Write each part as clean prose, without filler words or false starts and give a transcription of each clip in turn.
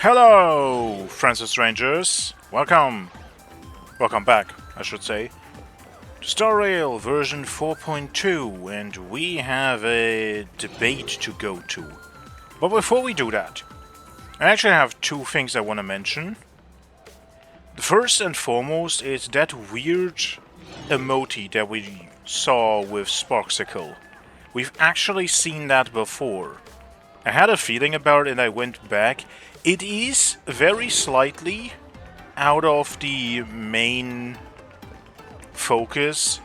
Hello, friends and strangers. Welcome back, I should say, to Star Rail version 4.2, and we have a debate to go to. But before we do that, I actually have two things I want to mention. The first and foremost is that weird emote that we saw with Sparksicle. We've actually seen that before. I had a feeling about it and I went back. It is very slightly out of the main focus,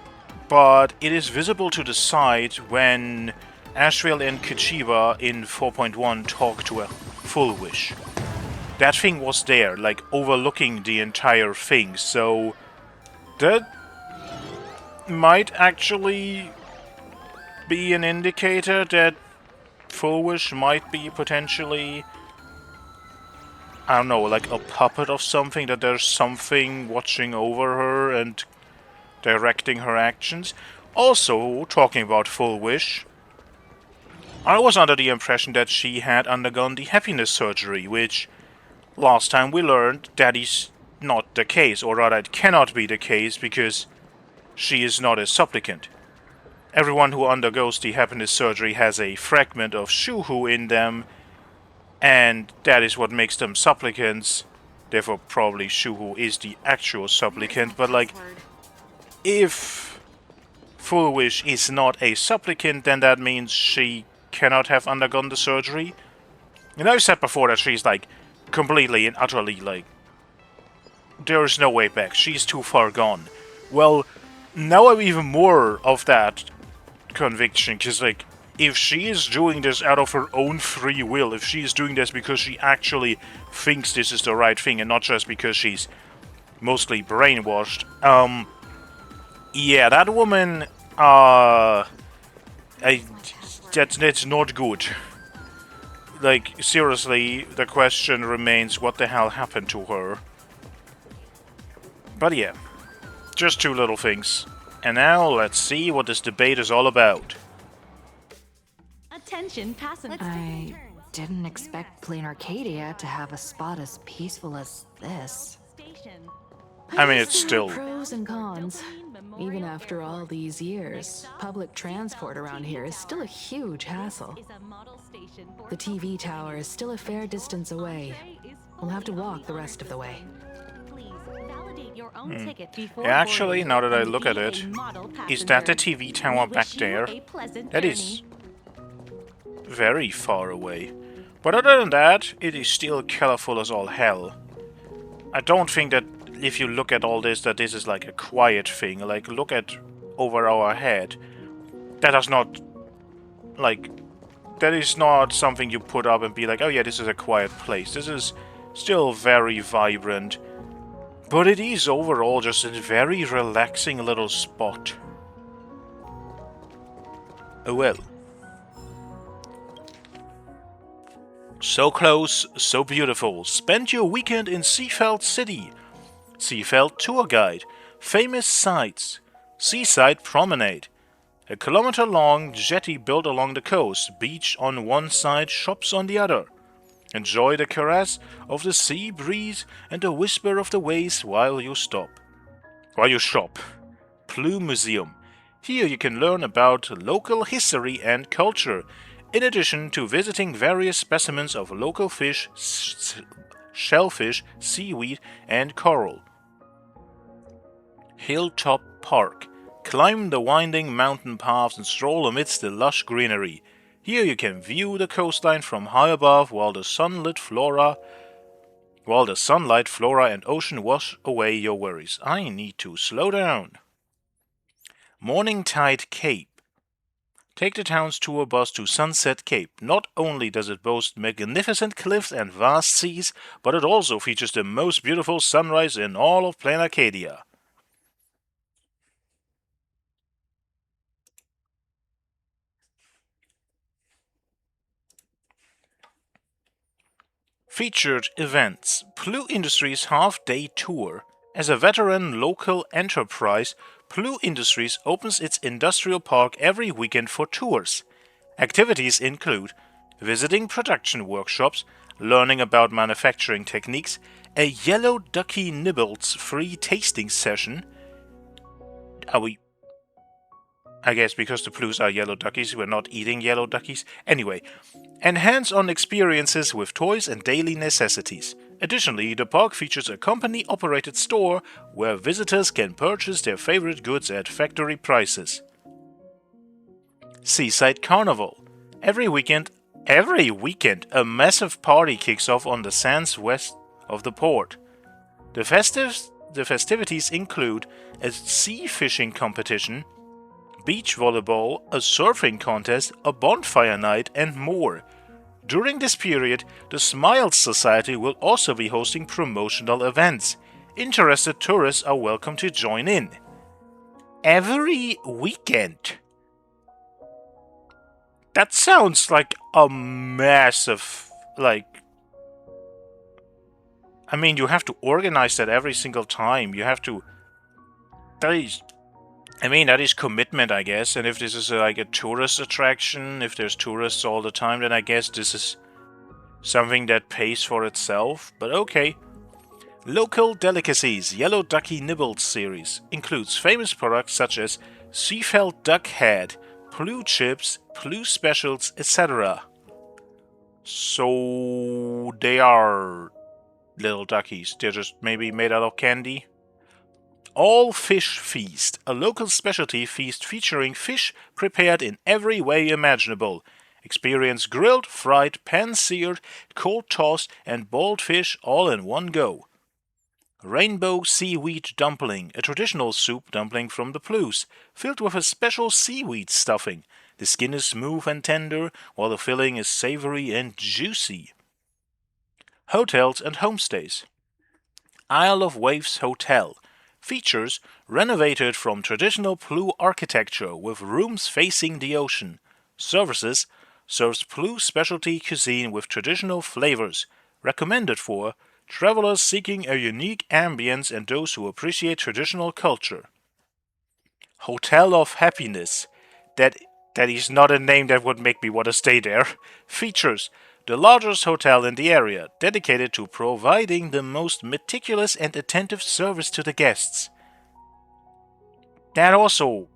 but it is visible to the side when Ashville and Kichiba in 4.1 talk to a full wish. That thing was there, like overlooking the entire thing, so that might actually be an indicator that full wish might be potentially, I don't know, like a puppet of something, that there's something watching over her and directing her actions. Also, talking about full wish, I was under the impression that she had undergone the happiness surgery, which last time we learned that is not the case, or rather it cannot be the case because she is not a supplicant. Everyone who undergoes the happiness surgery has a fragment of Shuhu in them, and that is what makes them supplicants. Therefore, probably Shuhu is the actual supplicant, but like, if Full Wish is not a supplicant, then that means she cannot have undergone the surgery. And I've said before that she's like, completely and utterly like, there is no way back, she's too far gone. Well, now I'm even more of that conviction, because like, if she is doing this out of her own free will, if she is doing this because she actually thinks this is the right thing and not just because she's mostly brainwashed, yeah, that woman, that's not good. Like, seriously, the question remains, what the hell happened to her? But yeah, just two little things. And now, let's see what this debate is all about. Attention, passengers. I didn't expect Plain Arcadia to have a spot as peaceful as this. I mean, it's still... Pros and cons. Even after all these years, public transport around here is still a huge hassle. The TV tower is still a fair distance away. We'll have to walk the rest of the way. Actually, now that I look at it, is that the TV tower back there? That is very far away. But other than that, it is still colorful as all hell. I don't think that if you look at all this, that this is like a quiet thing. Like, look at over our head. That is not, like, that is not something you put up and be like, oh yeah, this is a quiet place. This is still very vibrant. But it is overall just a very relaxing little spot. Oh well. So close, so beautiful. Spend your weekend in Seafeld City. Seafeld Tour Guide. Famous sights. Seaside Promenade. A kilometer-long jetty built along the coast. Beach on one side, shops on the other. Enjoy the caress of the sea breeze and the whisper of the waves while you shop. Plume Museum. Here you can learn about local history and culture, in addition to visiting various specimens of local fish, shellfish, seaweed, and coral. Hilltop Park. Climb the winding mountain paths and stroll amidst the lush greenery. Here you can view the coastline from high above while the sunlight flora and ocean wash away your worries. I need to slow down. Morning Tide Cape. Take the town's tour bus to Sunset Cape. Not only does it boast magnificent cliffs and vast seas, but it also features the most beautiful sunrise in all of Plain Arcadia. Featured events. Plue Industries half-day tour. As a veteran local enterprise, Plue Industries opens its industrial park every weekend for tours. Activities include visiting production workshops, learning about manufacturing techniques, a yellow ducky nibbles free tasting session. I guess because the blues are yellow duckies, we're not eating yellow duckies. Anyway, and hands-on experiences with toys and daily necessities. Additionally, the park features a company-operated store where visitors can purchase their favorite goods at factory prices. Seaside Carnival. Every weekend, a massive party kicks off on the sands west of the port. The festivities include a sea fishing competition, beach volleyball, a surfing contest, a bonfire night, and more. During this period, the Smiles Society will also be hosting promotional events. Interested tourists are welcome to join in. Every weekend. That sounds like a massive, I mean, you have to organize that every single time. You have to... That is commitment, I guess. And if this is like a tourist attraction, if there's tourists all the time, then I guess this is something that pays for itself. But okay. Local delicacies. Yellow Ducky Nibbles series includes famous products such as Seafeld Duck Head, Blue Chips, Blue Specials, etc. So they are little duckies. They're just maybe made out of candy. All Fish Feast, a local specialty feast featuring fish prepared in every way imaginable. Experience grilled, fried, pan-seared, cold-tossed, and boiled fish all in one go. Rainbow Seaweed Dumpling, a traditional soup dumpling from the Blues, filled with a special seaweed stuffing. The skin is smooth and tender, while the filling is savory and juicy. Hotels and homestays. Isle of Waves Hotel features renovated from traditional Blue architecture with rooms facing the ocean. Services serves Blue specialty cuisine with traditional flavors, recommended for travelers seeking a unique ambience and those who appreciate traditional culture. Hotel of Happiness. That is not a name that would make me want to stay there. Features the largest hotel in the area, dedicated to providing the most meticulous and attentive service to the guests. That also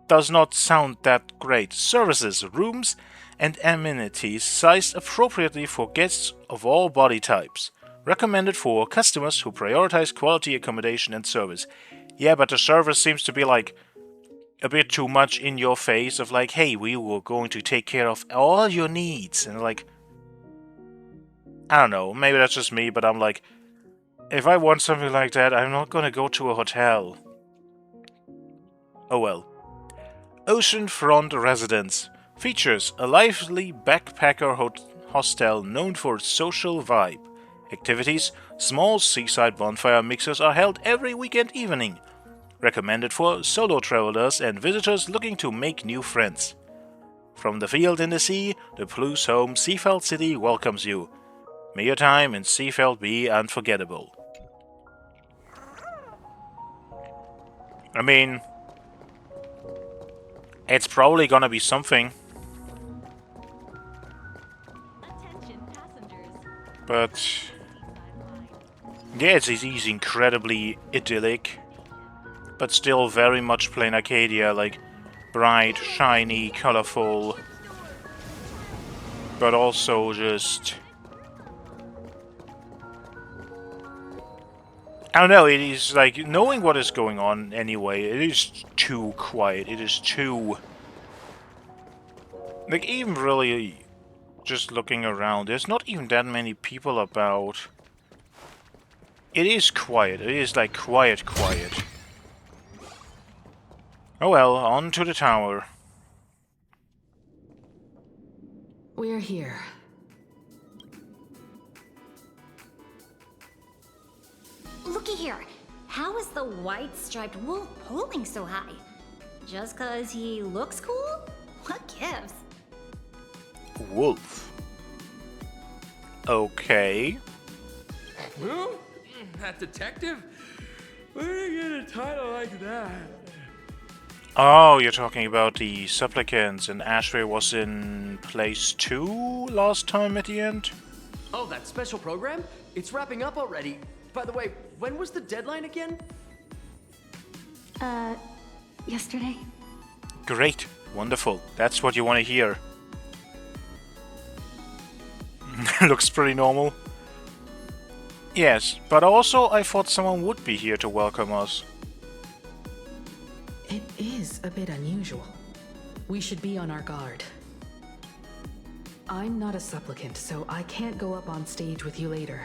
does not sound that great. Services, rooms, and amenities sized appropriately for guests of all body types. Recommended for customers who prioritize quality accommodation and service. Yeah, but the service seems to be like a bit too much in your face of like, hey, we were going to take care of all your needs. And like, I don't know, maybe that's just me, but I'm like, if I want something like that, I'm not gonna go to a hotel. Oh well. Oceanfront Residence features a lively backpacker hostel known for its social vibe. Activities, small seaside bonfire mixers are held every weekend evening. Recommended for solo travelers and visitors looking to make new friends. From the field in the sea, the Blues home Seafeld City welcomes you. May your time in Seafeld be unforgettable. I mean, it's probably gonna be something. But yeah, it's incredibly idyllic, but still very much plain Arcadia, like bright, shiny, colorful, but also just... I don't know, it is like, knowing what is going on anyway, it is too quiet, it is too... Like, even really just looking around, there's not even that many people about. It is quiet, it is like quiet. Oh well, on to the tower. We're here. Looky here. How is the white striped wolf pulling so high? Just 'cause he looks cool? What gives? Wolf. Okay. Who? That detective? Where did he get a title like that? Oh, you're talking about the supplicants, and Ashray was in place 2 last time at the end? Oh, that special program? It's wrapping up already. By the way, when was the deadline again? Yesterday? Great. Wonderful. That's what you want to hear. Looks pretty normal. Yes, but also I thought someone would be here to welcome us. It is a bit unusual. We should be on our guard. I'm not a supplicant, so I can't go up on stage with you later.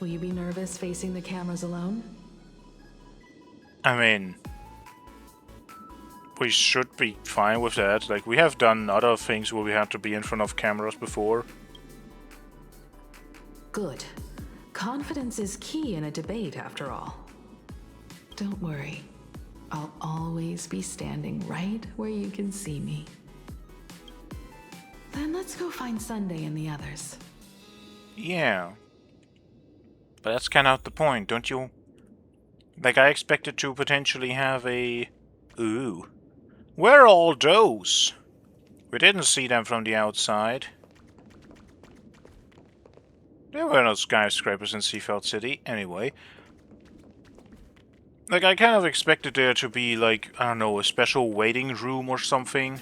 Will you be nervous facing the cameras alone? I mean, we should be fine with that. Like, we have done other things where we had to be in front of cameras before. Good. Confidence is key in a debate, after all. Don't worry. I'll always be standing right where you can see me. Then let's go find Sunday and the others. Yeah. But that's kind of the point, don't you? Like, I expected to potentially have a... Ooh. Where are all those? We didn't see them from the outside. There were no skyscrapers in Seafeld City, anyway. Like, I kind of expected there to be, like, I don't know, a special waiting room or something.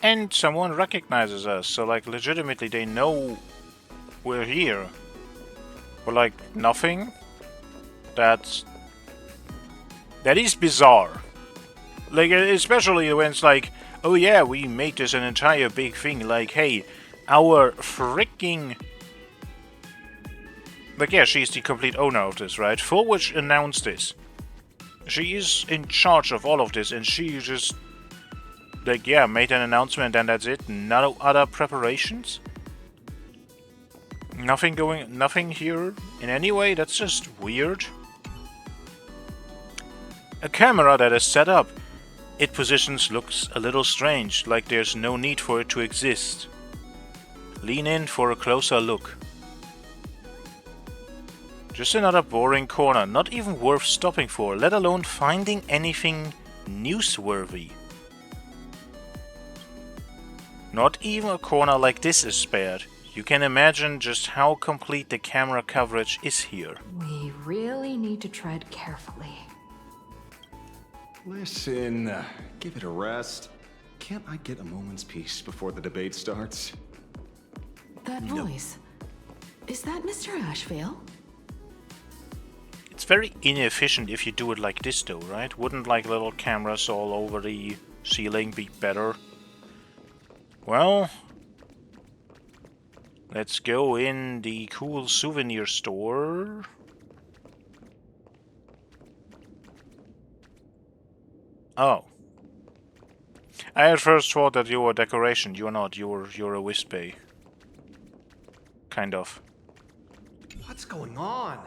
And someone recognizes us, so, like, legitimately they know we're here. But, like, nothing? That is bizarre. Like, especially when it's like, oh yeah, we made this an entire big thing, like, hey, our freaking... Like, yeah, she's the complete owner of this, right? Forward announced this. She is in charge of all of this, and she just... Like, yeah, made an announcement and that's it. No other preparations? Nothing here in any way? That's just weird. A camera that is set up. Its positions looks a little strange, like there's no need for it to exist. Lean in for a closer look. Just another boring corner, not even worth stopping for, let alone finding anything newsworthy. Not even a corner like this is spared. You can imagine just how complete the camera coverage is here. We really need to tread carefully. Listen, give it a rest. Can't I get a moment's peace before the debate starts? That voice. Is that Mr. Ashvale? It's very inefficient if you do it like this though, right? Wouldn't like little cameras all over the ceiling be better? Well, let's go in the cool souvenir store. Oh. I at first thought that you were decoration. You're not. You're a wispy. Kind of. What's going on?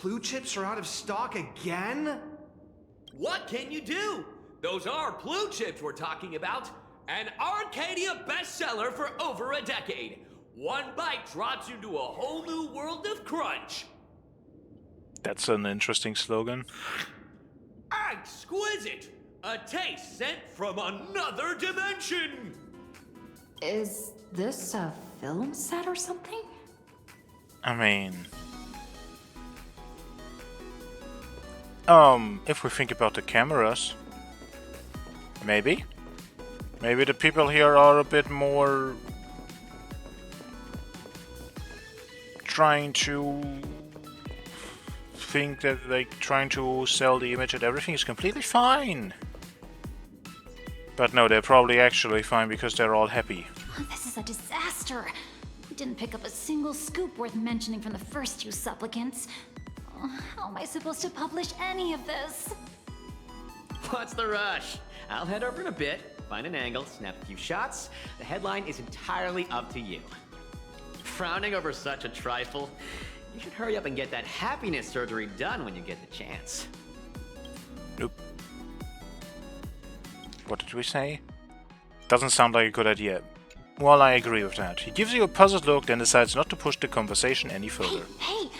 Blue chips are out of stock again? What can you do? Those are blue chips we're talking about. An Arcadia bestseller for over a decade. One bite drops you into a whole new world of crunch. That's an interesting slogan. Exquisite! A taste sent from another dimension! Is this a film set or something? I mean... if we think about the cameras... Maybe? Maybe the people here are a bit more... trying to... think that, like, trying to sell the image that everything is completely fine. But no, they're probably actually fine because they're all happy. This is a disaster. We didn't pick up a single scoop worth mentioning from the first 2 supplicants. How am I supposed to publish any of this? What's the rush? I'll head over in a bit, find an angle, snap a few shots. The headline is entirely up to you. Frowning over such a trifle? You should hurry up and get that happiness surgery done when you get the chance. Nope. What did we say? Doesn't sound like a good idea. Well, I agree with that. He gives you a puzzled look, then decides not to push the conversation any further. Hey,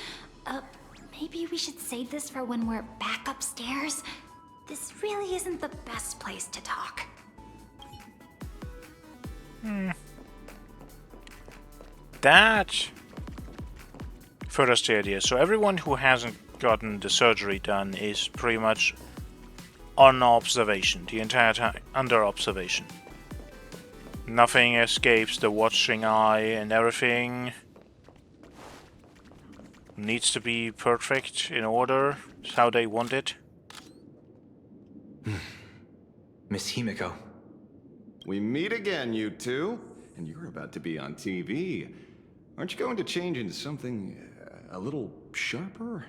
Maybe we should save this for when we're back upstairs. This really isn't the best place to talk. That furthers the idea. So everyone who hasn't gotten the surgery done is pretty much on observation, the entire time, under observation. Nothing escapes the watching eye, and everything needs to be perfect in order. It's how they want it. Miss Himiko. We meet again, you two. And you're about to be on TV. Aren't you going to change into something a little sharper?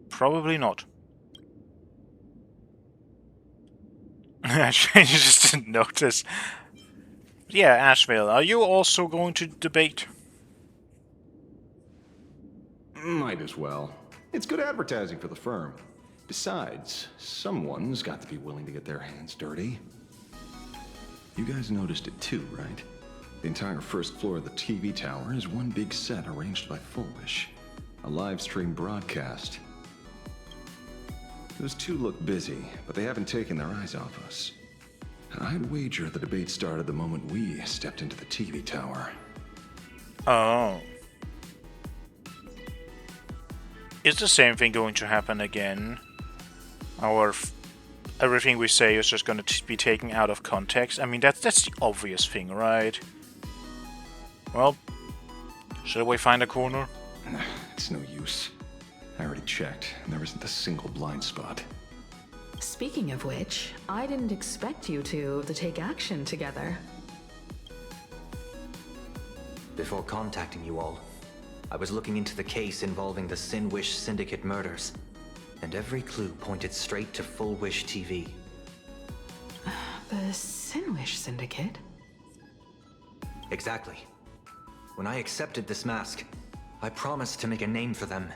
Probably not. Actually, you just didn't notice. Yeah, Ashvale, are you also going to debate? Might as well. It's good advertising for the firm. Besides, someone's got to be willing to get their hands dirty. You guys noticed it too, right? The entire first floor of the TV tower is one big set arranged by Fulwish. A live stream broadcast. Those two look busy, but they haven't taken their eyes off us. I'd wager the debate started the moment we stepped into the TV tower. Oh. Is the same thing going to happen again? Or everything we say is just going to be taken out of context? I mean, that's the obvious thing, right? Well, shall we find a corner? It's no use. I already checked, and there isn't a single blind spot. Speaking of which, I didn't expect you two to take action together. Before contacting you all, I was looking into the case involving the Sinwish Syndicate murders, and every clue pointed straight to Fulwish TV. The Sinwish Syndicate? Exactly. When I accepted this mask, I promised to make a name for them.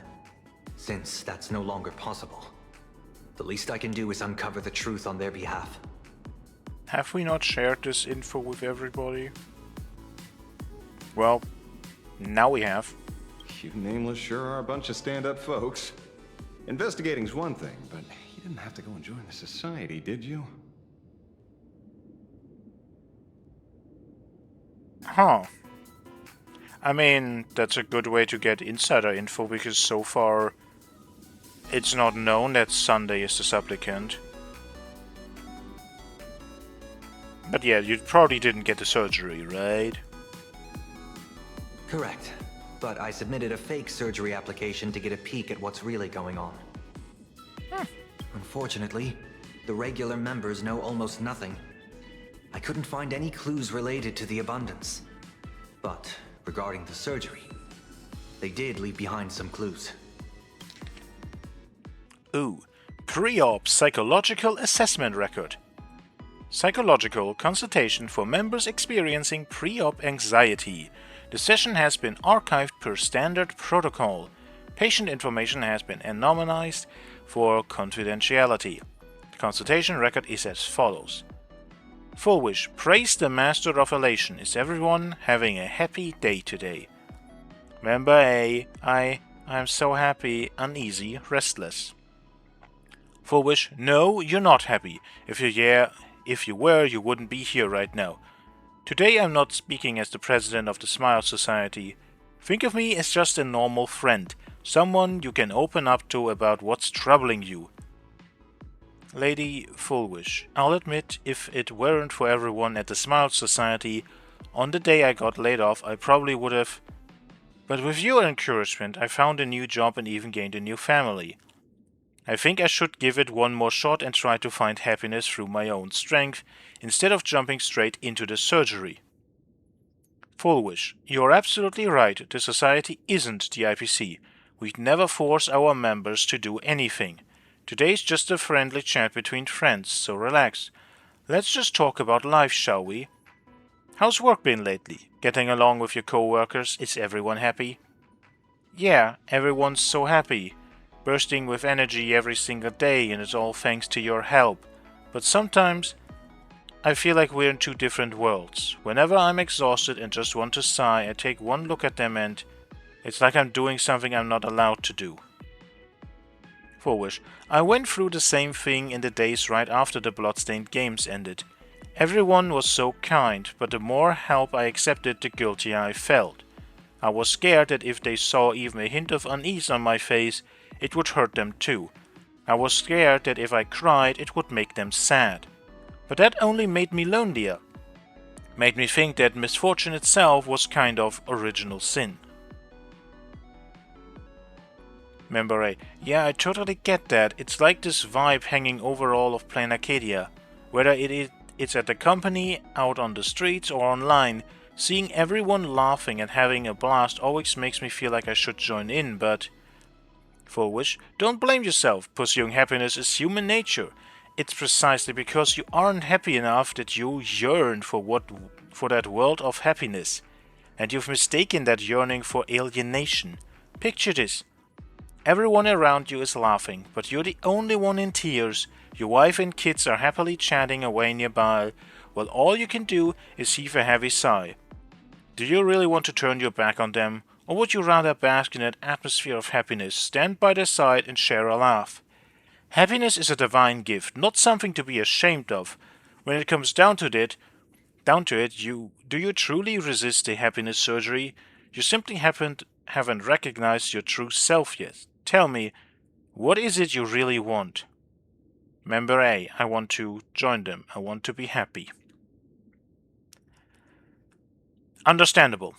Since that's no longer possible, the least I can do is uncover the truth on their behalf. Have we not shared this info with everybody? Well, now we have. You nameless sure are a bunch of stand-up folks. Investigating's one thing, but you didn't have to go and join the society, did you? Huh. I mean, that's a good way to get insider info, because so far it's not known that Sunday is the supplicant. But yeah, you probably didn't get the surgery, right? Correct. But I submitted a fake surgery application to get a peek at what's really going on. Unfortunately, the regular members know almost nothing. I couldn't find any clues related to the abundance. But regarding the surgery, they did leave behind some clues. Ooh, pre-op psychological assessment record. Psychological consultation for members experiencing pre-op anxiety. The session has been archived per standard protocol. Patient information has been anonymized for confidentiality. The consultation record is as follows. Fulwish, praise the Master of Elation. Is everyone having a happy day today? Member A, I'm so happy, uneasy, restless. Fulwish, no, you're not happy. If you were, you wouldn't be here right now. Today I'm not speaking as the president of the Smile Society. Think of me as just a normal friend, someone you can open up to about what's troubling you. Lady Fulwish, I'll admit, if it weren't for everyone at the Smile Society, on the day I got laid off I probably would have. But with your encouragement I found a new job and even gained a new family. I think I should give it one more shot and try to find happiness through my own strength, instead of jumping straight into the surgery. Fulwish, you're absolutely right, the society isn't the IPC. We'd never force our members to do anything. Today's just a friendly chat between friends, so relax. Let's just talk about life, shall we? How's work been lately? Getting along with your co-workers? Is everyone happy? Yeah, everyone's so happy. Bursting with energy every single day, and it's all thanks to your help. But sometimes I feel like we're in two different worlds. Whenever I'm exhausted and just want to sigh, I take one look at them and it's like I'm doing something I'm not allowed to do. Forwish. I went through the same thing in the days right after the Bloodstained games ended. Everyone was so kind, but the more help I accepted, the guiltier I felt. I was scared that if they saw even a hint of unease on my face, it would hurt them too. I was scared that if I cried, it would make them sad. But that only made me lonelier. Made me think that misfortune itself was kind of original sin. Member A. Yeah, I totally get that. It's like this vibe hanging over all of Plain Arcadia. Whether it's at the company, out on the streets, or online, seeing everyone laughing and having a blast always makes me feel like I should join in, but... Forwish, don't blame yourself. Pursuing happiness is human nature. It's precisely because you aren't happy enough that you yearn for that world of happiness. And you've mistaken that yearning for alienation. Picture this. Everyone around you is laughing, but you're the only one in tears. Your wife and kids are happily chatting away nearby, while all you can do is heave a heavy sigh. Do you really want to turn your back on them, or would you rather bask in that atmosphere of happiness, stand by their side and share a laugh? Happiness is a divine gift, not something to be ashamed of. When it comes down to it, do you truly resist the happiness surgery? You simply haven't recognized your true self yet. Tell me, what is it you really want? Member A, I want to join them. I want to be happy. Understandable.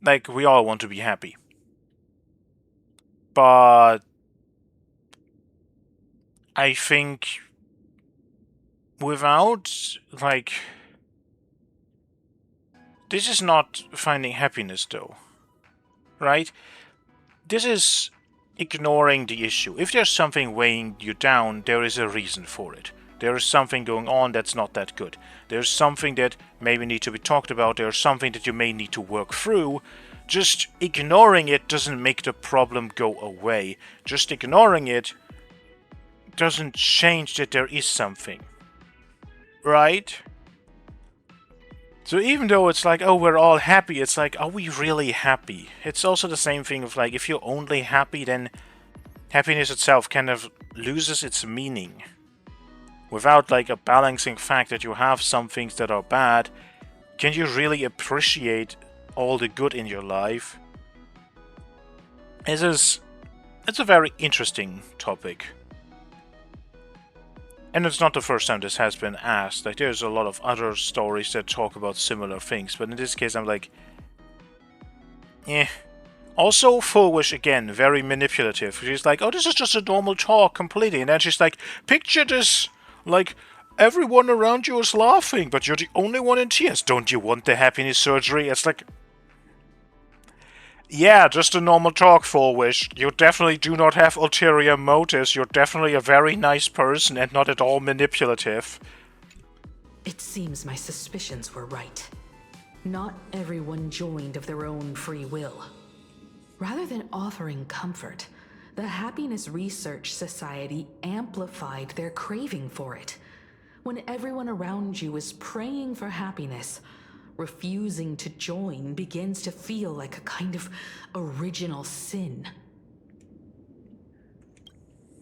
Like, we all want to be happy. But I think without, like... This is not finding happiness, though. Right? This is ignoring the issue. If there's something weighing you down, there is a reason for it. There is something going on that's not that good. There's something that maybe need to be talked about. There's something that you may need to work through. Just ignoring it doesn't make the problem go away. Just ignoring it doesn't change that there is something. Right? So even though it's like, oh, we're all happy, it's like, are we really happy? It's also the same thing of like, if you're only happy, then happiness itself kind of loses its meaning. Without like a balancing fact that you have some things that are bad, can you really appreciate all the good in your life? It's a very interesting topic. And it's not the first time this has been asked. Like, there's a lot of other stories that talk about similar things, but in this case I'm like, Also, Forwish, again, very manipulative. She's like, oh, this is just a normal talk, completely. And then she's like, picture this, like, everyone around you is laughing, but you're the only one in tears. Don't you want the happiness surgery? It's like, yeah, just a normal talk, Forwish. You definitely do not have ulterior motives. You're definitely a very nice person and not at all manipulative. It seems my suspicions were right. Not everyone joined of their own free will. Rather than offering comfort, the Happiness Research Society amplified their craving for it. When everyone around you is praying for happiness, refusing to join begins to feel like a kind of original sin.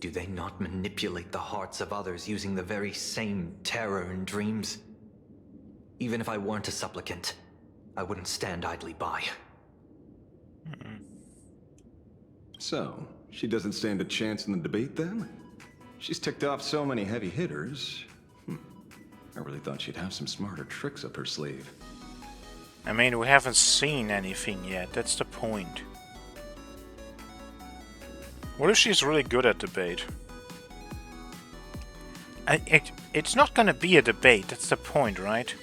Do they not manipulate the hearts of others using the very same terror in dreams? Even if I weren't a supplicant, I wouldn't stand idly by. So, she doesn't stand a chance in the debate then? She's ticked off so many heavy hitters. I really thought she'd have some smarter tricks up her sleeve. I mean, we haven't seen anything yet, that's the point. What if she's really good at debate? It's not gonna be a debate, that's the point, right?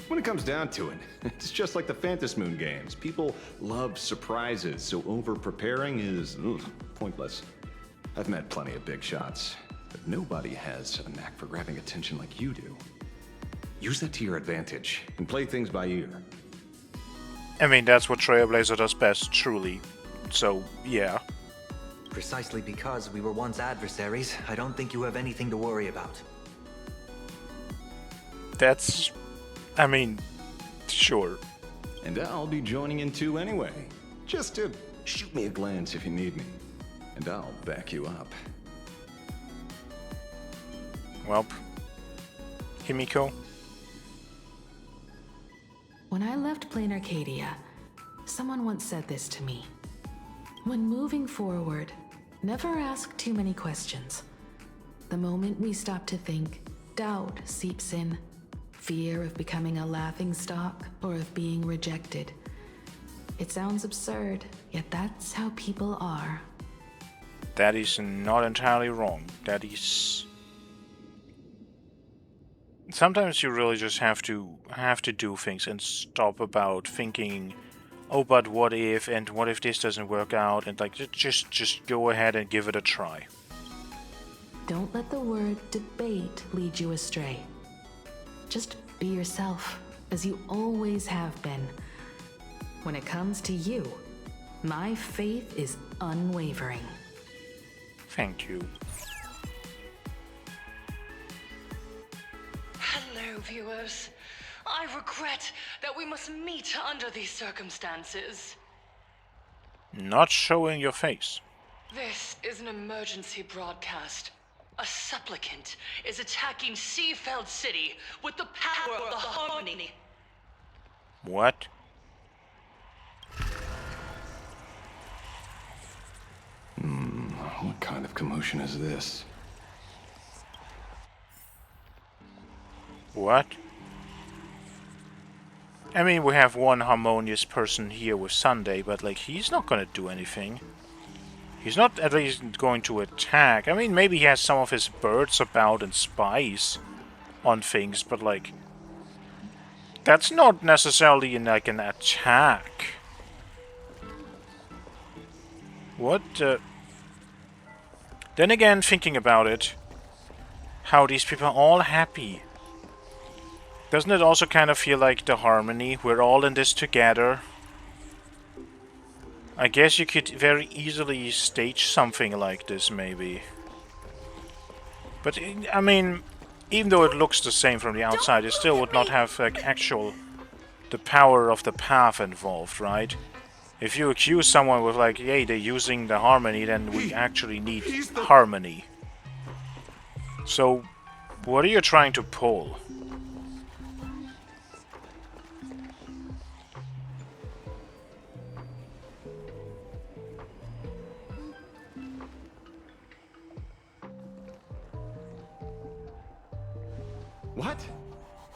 When it comes down to it, it's just like the Phantom Moon games. People love surprises, so over-preparing is pointless. I've met plenty of big shots, but nobody has a knack for grabbing attention like you do. Use that to your advantage, and play things by ear. I mean, that's what Trailblazer does best, truly. So, yeah. Precisely because we were once adversaries, I don't think you have anything to worry about. That's... I mean, sure. And I'll be joining in too anyway. Just to Shoot me a glance if you need me, and I'll back you up. Welp. Himiko. When I left Plain Arcadia, someone once said this to me. When moving forward, never ask too many questions. The moment we stop to think, doubt seeps in. Fear of becoming a laughingstock or of being rejected. It sounds absurd, yet that's how people are. That is not entirely wrong. That is... Sometimes you really just have to do things and stop about thinking, oh, but what if, and what if this doesn't work out, and like, just go ahead and give it a try. Don't let the word debate lead you astray. Just be yourself, as you always have been. When it comes to you, my faith is unwavering. Thank you. Hello, viewers. I regret that we must meet under these circumstances. Not showing your face. This is an emergency broadcast. A supplicant is attacking Seafeld City with the power of the Harmony. What? What kind of commotion is this? What? I mean, we have one harmonious person here with Sunday, but like, he's not gonna do anything. He's not at least going to attack. I mean, maybe he has some of his birds about and spies on things, but like, that's not necessarily like an attack. What? Then again, thinking about it, how these people are all happy. Doesn't it also kind of feel like the Harmony? We're all in this together. I guess you could very easily stage something like this, maybe. But, I mean, even though it looks the same from the outside, it still would not have, like, the power of the path involved, right? If you accuse someone with, like, hey, they're using the Harmony, then we actually need Harmony. So, what are you trying to pull? What?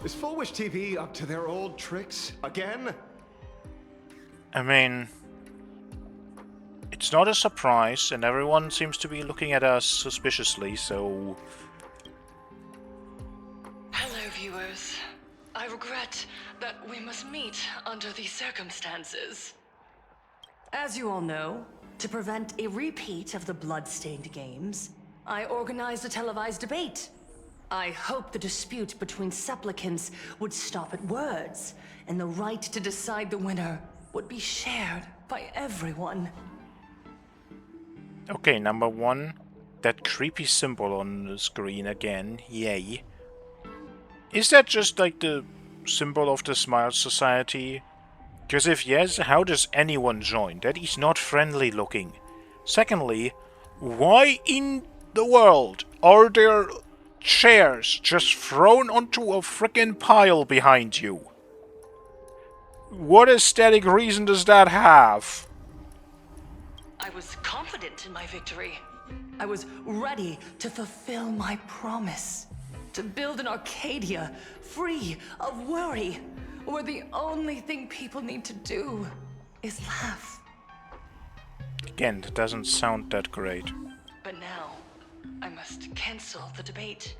Is Full Wish TV up to their old tricks again? I mean, it's not a surprise, and everyone seems to be looking at us suspiciously, so... Hello, viewers. I regret that we must meet under these circumstances. As you all know, to prevent a repeat of the blood-stained games, I organized a televised debate. I hope the dispute between supplicants would stop at words, and the right to decide the winner would be shared by everyone. Okay, number one, that creepy symbol on the screen again, yay. Is that just like the symbol of the Smile Society? Because if yes, how does anyone join? That is not friendly looking. Secondly, why in the world are there chairs just thrown onto a frickin' pile behind you? What aesthetic reason does that have? I was confident in my victory. I was ready to fulfill my promise. To build an Arcadia free of worry, where the only thing people need to do is laugh. Again, that doesn't sound that great. But now, I must cancel the debate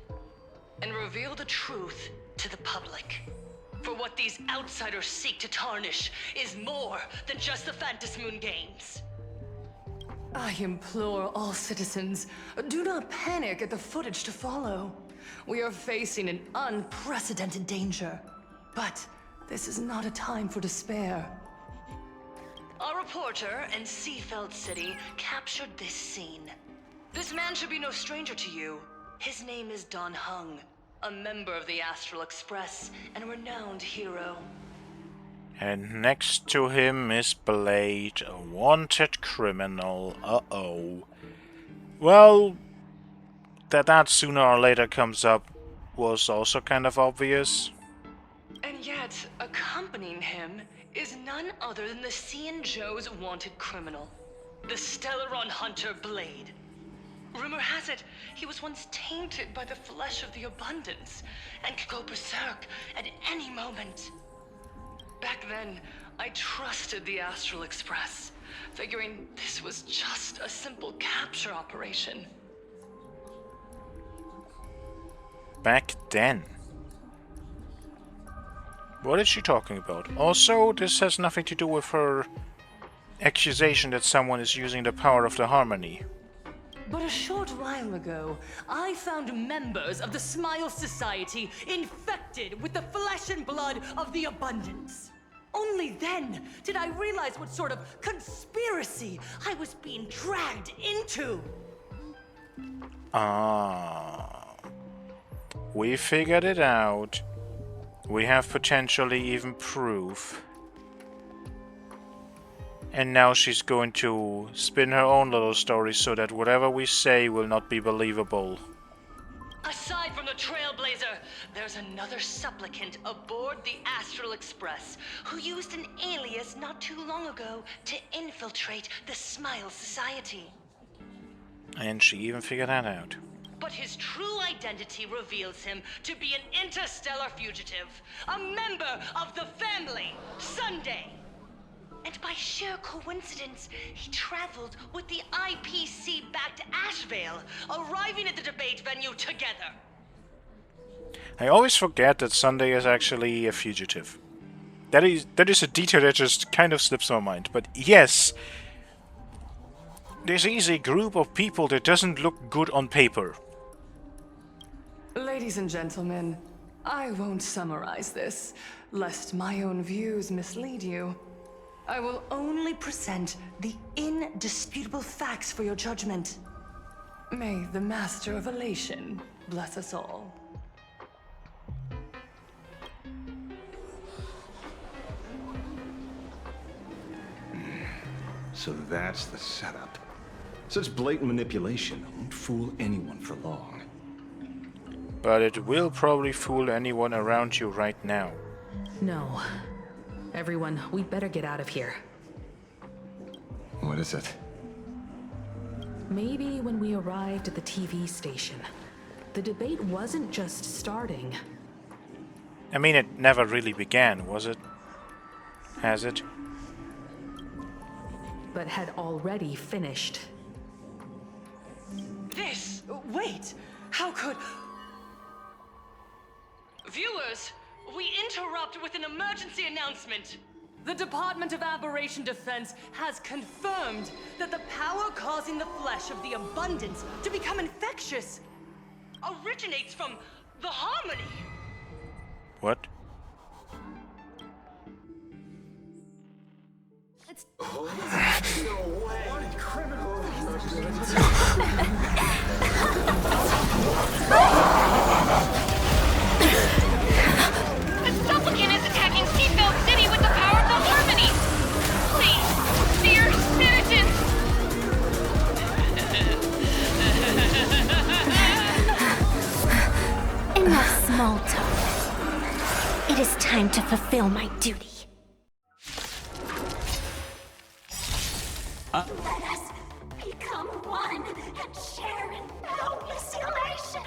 and reveal the truth to the public. For what these outsiders seek to tarnish is more than just the Phantasmoon games. I implore all citizens, do not panic at the footage to follow. We are facing an unprecedented danger. But this is not a time for despair. A reporter in Seafeld City captured this scene. This man should be no stranger to you. His name is Don Hung, a member of the Astral Express and a renowned hero. And next to him is Blade, a wanted criminal. Uh-oh. Well, that sooner or later comes up was also kind of obvious. And yet, accompanying him is none other than the Cian Joe's wanted criminal, the Stellaron hunter Blade. Rumor has it, he was once tainted by the flesh of the Abundance, and could go berserk at any moment. Back then, I trusted the Astral Express, figuring this was just a simple capture operation. Back then. What is she talking about? Also, this has nothing to do with her accusation that someone is using the power of the Harmony. But a short while ago, I found members of the Smile Society infected with the flesh and blood of the Abundance. Only then did I realize what sort of conspiracy I was being dragged into. Ah. We figured it out. We have potentially even proof. And now she's going to spin her own little story so that whatever we say will not be believable. Aside from the Trailblazer, there's another supplicant aboard the Astral Express who used an alias not too long ago to infiltrate the Smile Society. And she even figured that out. But his true identity reveals him to be an interstellar fugitive, a member of the family, Sunday. And by sheer coincidence, he traveled with the IPC-backed Ashvale, arriving at the debate venue together. I always forget that Sunday is actually a fugitive. That is a detail that just kind of slips my mind. But yes, this is a group of people that doesn't look good on paper. Ladies and gentlemen, I won't summarize this, lest my own views mislead you. I will only present the indisputable facts for your judgment. May the Master of Elation bless us all. So that's the setup. Such blatant manipulation won't fool anyone for long. But it will probably fool anyone around you right now. No. Everyone, we'd better get out of here. What is it? Maybe when we arrived at the TV station, the debate wasn't just starting. I mean, it never really began, was it? Has it? But had already finished. Wait! How could... Viewers, we interrupt with an emergency announcement. The Department of Aberration Defense has confirmed that the power causing the flesh of the Abundance to become infectious originates from the Harmony. What? It's... The supplicant is attacking Seatbelt City with the power of the Harmony! Please, dear citizens! Enough small talk. It is time to fulfill my duty. Let us become one and share in boundless elation.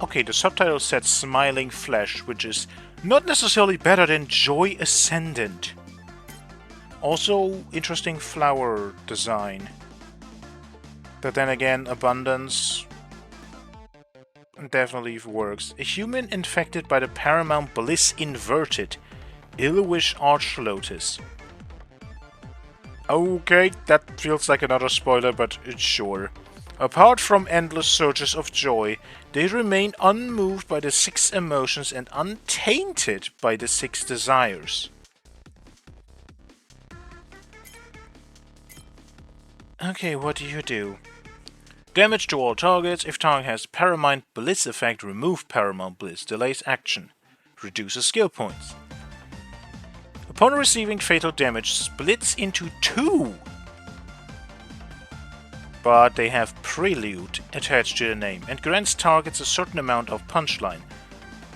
Okay, the subtitle said Smiling Flesh, which is not necessarily better than Joy Ascendant. Also, interesting flower design. But then again, Abundance definitely works. A human infected by the Paramount Bliss Inverted. Ilwish Archlotus. Okay, that feels like another spoiler, but sure. Apart from endless surges of joy, they remain unmoved by the 6 emotions and untainted by the 6 desires. Okay, what do you do? Damage to all targets. If target has Paramount Bliss effect, remove Paramount Bliss. Delays action. Reduces skill points. Upon receiving fatal damage, splits into 2. But they have Prelude attached to the name and grants targets a certain amount of punchline.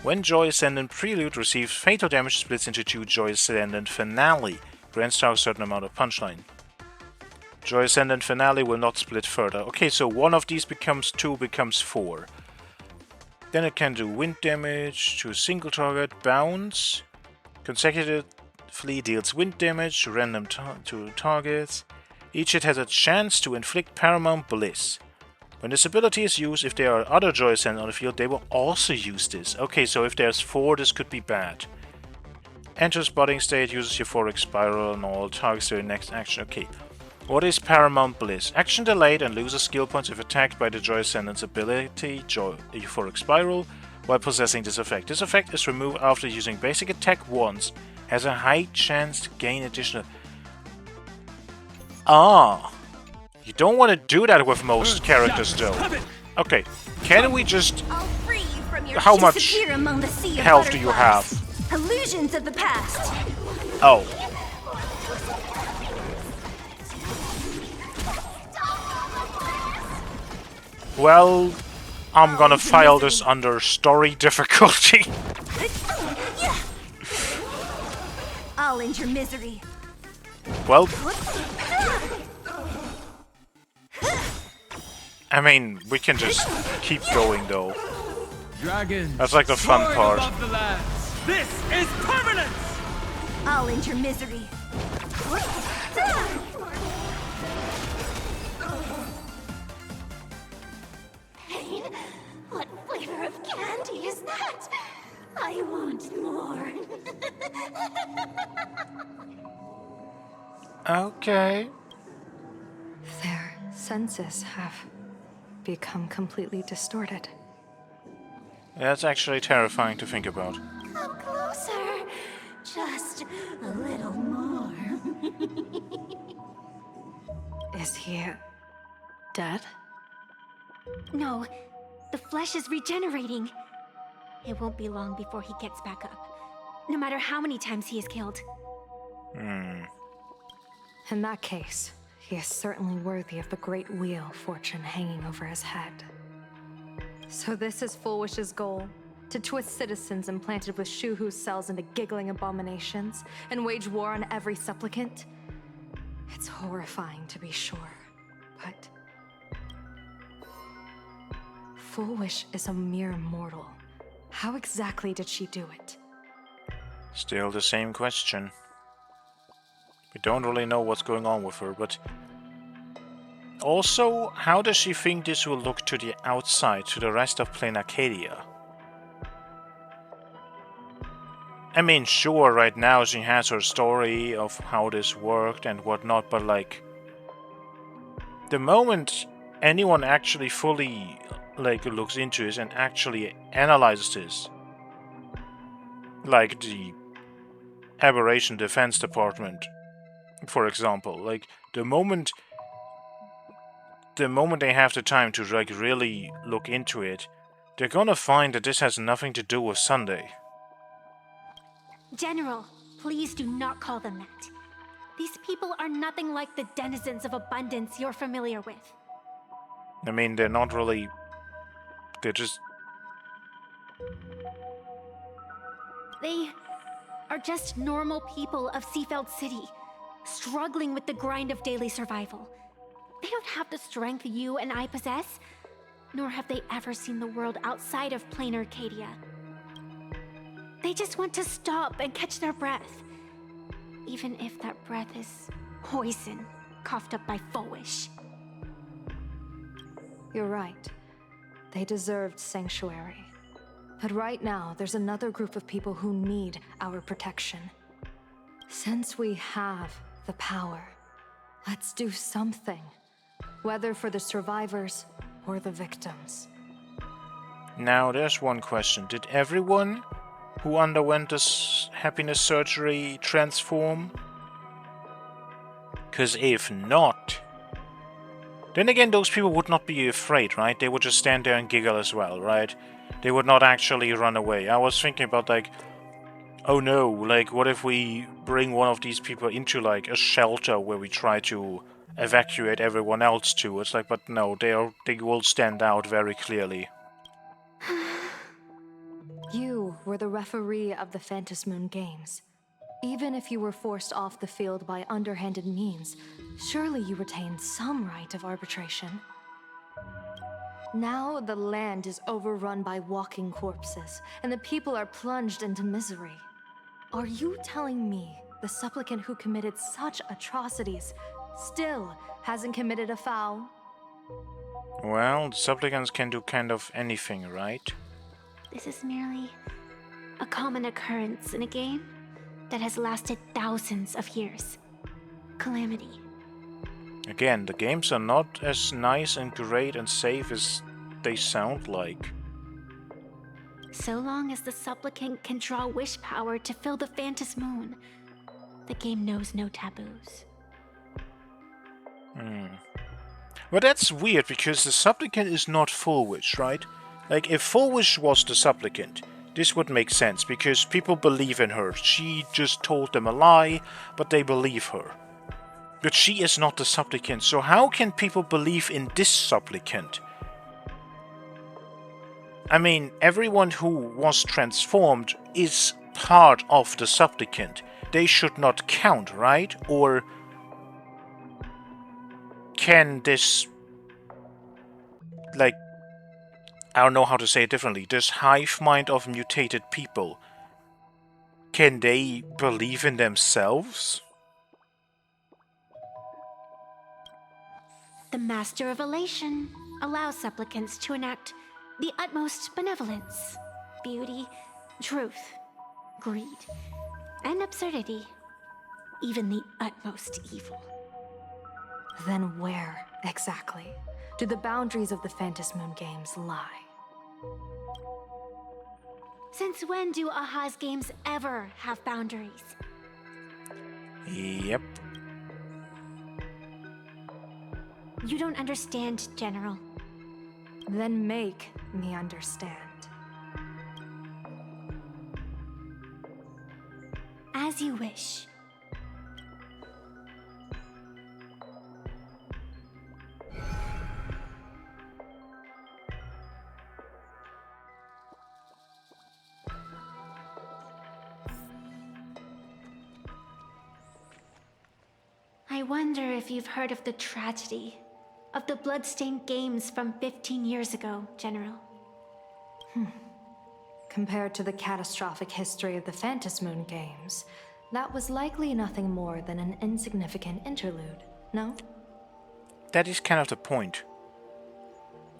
When Joy Ascendant Prelude receives fatal damage, splits into 2. Joy Ascendant Finale grants targets a certain amount of punchline. Joy Ascendant Finale will not split further. Okay, so one of these becomes 2, becomes 4. Then it can do wind damage to a single target, bounce, consecutively deals wind damage to random to targets. Each hit has a chance to inflict Paramount Bliss. When this ability is used, if there are other Joy Ascendant on the field, they will also use this. Okay, so if there's 4, this could be bad. Enter spotting state, uses euphoric spiral on all targets during next action. Okay. What is Paramount Bliss? Action delayed and loses skill points if attacked by the Joy Ascendant's ability, Euphoric Spiral, while possessing this effect. This effect is removed after using basic attack once, has a high chance to gain additional... Ah! You don't want to do that with most characters though. Okay, can we just... I'll free you from your How much disappear among the sea of health do you butterflies. have? Illusions of the past. Oh. Well, I'm gonna file this under story difficulty. I'll end your misery. Well, I mean, we can just keep going though. Dragons. That's like the fun soaring part. above the lands. This is permanence. I'll end your misery. Pain? What flavor of candy is that? I want more. Okay. Their senses have become completely distorted. That's actually terrifying to think about. Come closer. Just a little more. Is he dead? No, the flesh is regenerating. It won't be long before he gets back up, no matter how many times he is killed. In that case, he is certainly worthy of the great wheel of fortune hanging over his head. So this is Fullwish's goal? To twist citizens implanted with Shuhu cells into giggling abominations and wage war on every supplicant? It's horrifying to be sure, but... Fullwish is a mere mortal. How exactly did she do it? Still the same question. We don't really know what's going on with her, but... Also, how does she think this will look to the outside, to the rest of Plain Arcadia? I mean, sure, right now she has her story of how this worked and whatnot, but like... The moment anyone actually fully, like, looks into this and actually analyzes this, like the Aberration Defense Department, for example, like, the moment they have the time to, like, really look into it, they're gonna find that this has nothing to do with Sunday. General, please do not call them that. These people are nothing like the denizens of abundance you're familiar with. I mean, they're not really... They're just... They are just normal people of Seafeld City, struggling with the grind of daily survival. They don't have the strength you and I possess, nor have they ever seen the world outside of Plain Arcadia. They just want to stop and catch their breath, even if that breath is poison coughed up by Fullwish. You're right. They deserved sanctuary. But right now, there's another group of people who need our protection. Since we have the power, let's do something. Whether for the survivors or the victims. Now, there's one question. Did everyone who underwent this happiness surgery transform? Because if not, Then again, those people would not be afraid, right? They would just stand there and giggle as well, right? They would not actually run away. I was thinking about, like, oh no, like, what if we bring one of these people into, like, a shelter where we try to evacuate everyone else to? It's like, but no, they will stand out very clearly. You were the referee of the Phantasmoon Games. Even if you were forced off the field by underhanded means, surely you retained some right of arbitration. Now the land is overrun by walking corpses, and the people are plunged into misery. Are you telling me the supplicant who committed such atrocities still hasn't committed a foul? Well, the supplicants can do kind of anything, right? This is merely a common occurrence in a game that has lasted thousands of years. Calamity. Again, the games are not as nice and great and safe as they sound like. So long as the supplicant can draw wish power to fill the Phantasmoon, the game knows no taboos. Well, that's weird, because the supplicant is not Full Wish, right? Like, if Full Wish was the supplicant, this would make sense, because people believe in her. She just told them a lie, but they believe her. But she is not the supplicant, so how can people believe in this supplicant? I mean, everyone who was transformed is part of the supplicant. They should not count, right? Or can this, like, I don't know how to say it differently, this hive mind of mutated people, can they believe in themselves? The Master of Elation allows supplicants to enact the utmost benevolence, beauty, truth, greed, and absurdity, even the utmost evil. Then where, exactly, do the boundaries of the Phantasmoon Games lie? Since when do Aha's games ever have boundaries? Yep. You don't understand, General. Then make me understand. As you wish. I wonder if you've heard of the tragedy of the bloodstained games from 15 years ago, General. Compared to the catastrophic history of the Phantasmoon Games, that was likely nothing more than an insignificant interlude, no? That is kind of the point.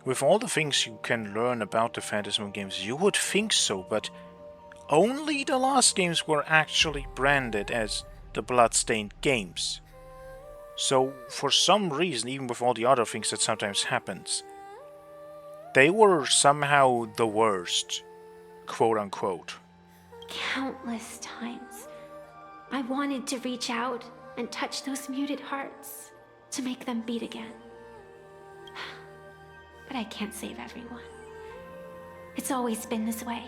With all the things you can learn about the Phantasmoon Games, you would think so, but only the last games were actually branded as the Bloodstained Games. So, for some reason, even with all the other things that sometimes happens, they were somehow the worst, quote-unquote. Countless times, I wanted to reach out and touch those muted hearts to make them beat again. But I can't save everyone. It's always been this way.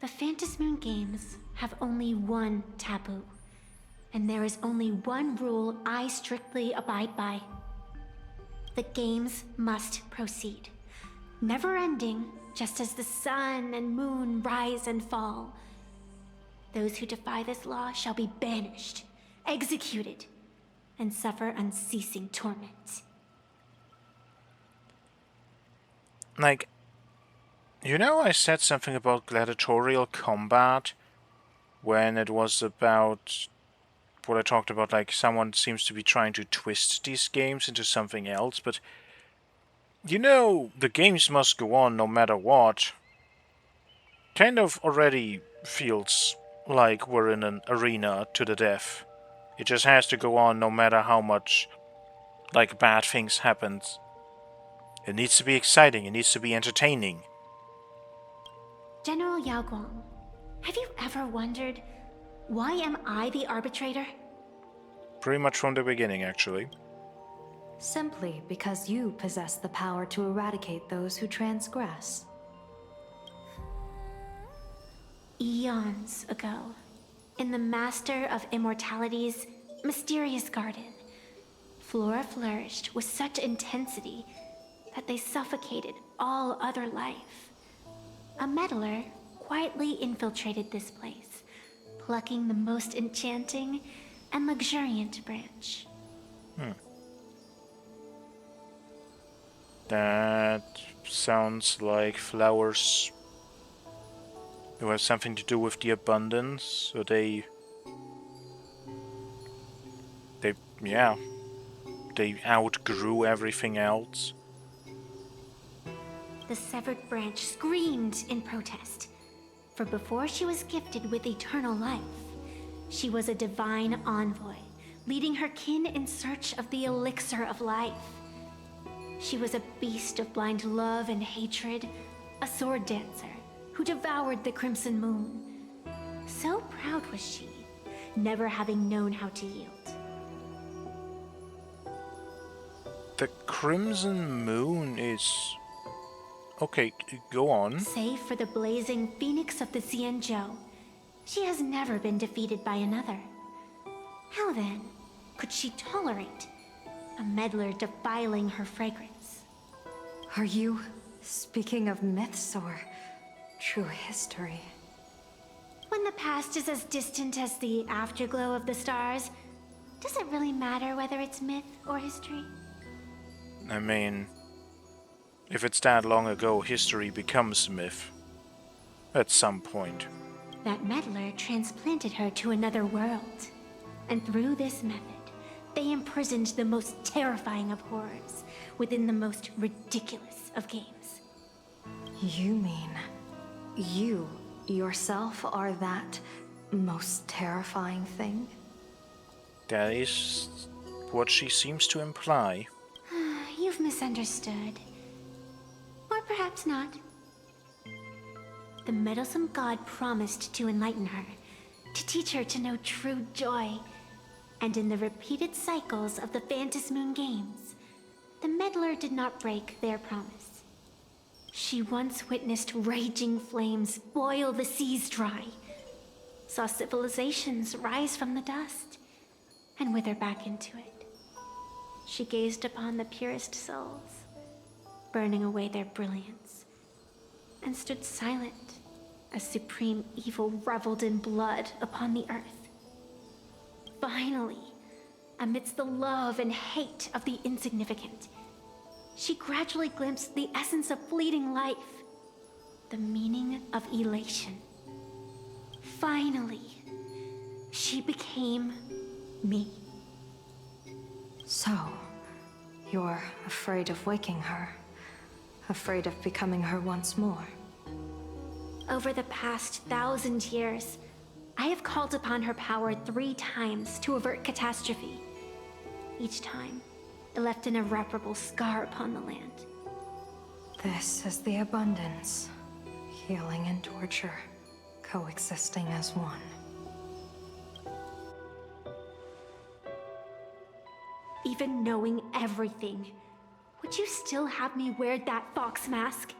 The Phantasmoon Games have only one taboo, and there is only one rule I strictly abide by. The games must proceed, never ending, just as the sun and moon rise and fall. Those who defy this law shall be banished, executed, and suffer unceasing torment. Like, you know, I said something about gladiatorial combat when it was about what I talked about, like someone seems to be trying to twist these games into something else, but you know, the games must go on no matter what. Kind of already feels like we're in an arena to the death. It just has to go on no matter how much, like, bad things happen. It needs to be exciting, it needs to be entertaining. General Yao Guang, have you ever wondered, why am I the arbitrator? Pretty much from the beginning, actually. Simply because you possess the power to eradicate those who transgress. Eons ago, in the Master of Immortality's mysterious garden, flora flourished with such intensity that they suffocated all other life. A meddler quietly infiltrated this place, plucking the most enchanting and luxuriant branch. That sounds like flowers who have something to do with the abundance, so they outgrew everything else. The severed branch screamed in protest, for before she was gifted with eternal life, she was a divine envoy, leading her kin in search of the elixir of life. She was a beast of blind love and hatred, a sword dancer who devoured the crimson moon. So proud was she, never having known how to yield. The crimson moon is... Okay, go on. Save for the blazing phoenix of the Xianzhou, she has never been defeated by another. How then could she tolerate a meddler defiling her fragrance? Are you speaking of myths or true history? When the past is as distant as the afterglow of the stars, does it really matter whether it's myth or history? I mean, if it's that long ago, history becomes myth. At some point. That meddler transplanted her to another world. And through this method, they imprisoned the most terrifying of horrors within the most ridiculous of games. You mean you yourself are that most terrifying thing? That is what she seems to imply. You've misunderstood. Or perhaps not. The meddlesome god promised to enlighten her, to teach her to know true joy. And in the repeated cycles of the Phantasmoon games, the meddler did not break their promise. She once witnessed raging flames boil the seas dry, saw civilizations rise from the dust, and wither back into it. She gazed upon the purest souls, burning away their brilliance, and stood silent as supreme evil reveled in blood upon the earth. Finally, amidst the love and hate of the insignificant, she gradually glimpsed the essence of fleeting life, the meaning of elation. Finally, she became me. So, you're afraid of waking her, afraid of becoming her once more. Over the past 1,000 years, I have called upon her power 3 times to avert catastrophe. Each time, it left an irreparable scar upon the land. This is the abundance, healing and torture, coexisting as one. Even knowing everything, would you still have me wear that fox mask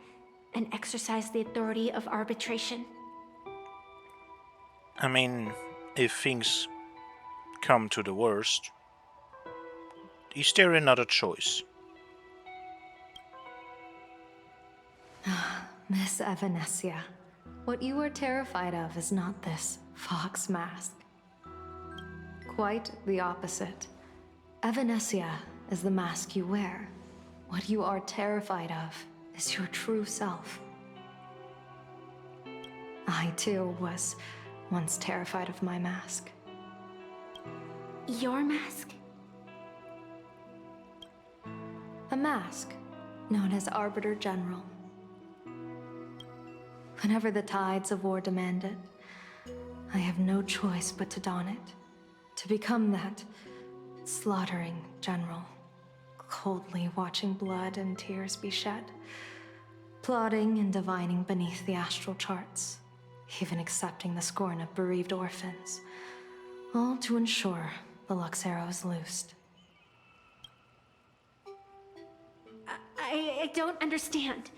and exercise the authority of arbitration? I mean, if things come to the worst, is there another choice? Miss Evanesia, what you are terrified of is not this fox mask. Quite the opposite. Evanesia is the mask you wear. What you are terrified of is your true self. I too was once terrified of my mask. Your mask? A mask known as Arbiter General. Whenever the tides of war demand it, I have no choice but to don it, to become that slaughtering general, coldly watching blood and tears be shed, plotting and divining beneath the astral charts, even accepting the scorn of bereaved orphans, all to ensure the Lux Arrow is loosed. I don't understand.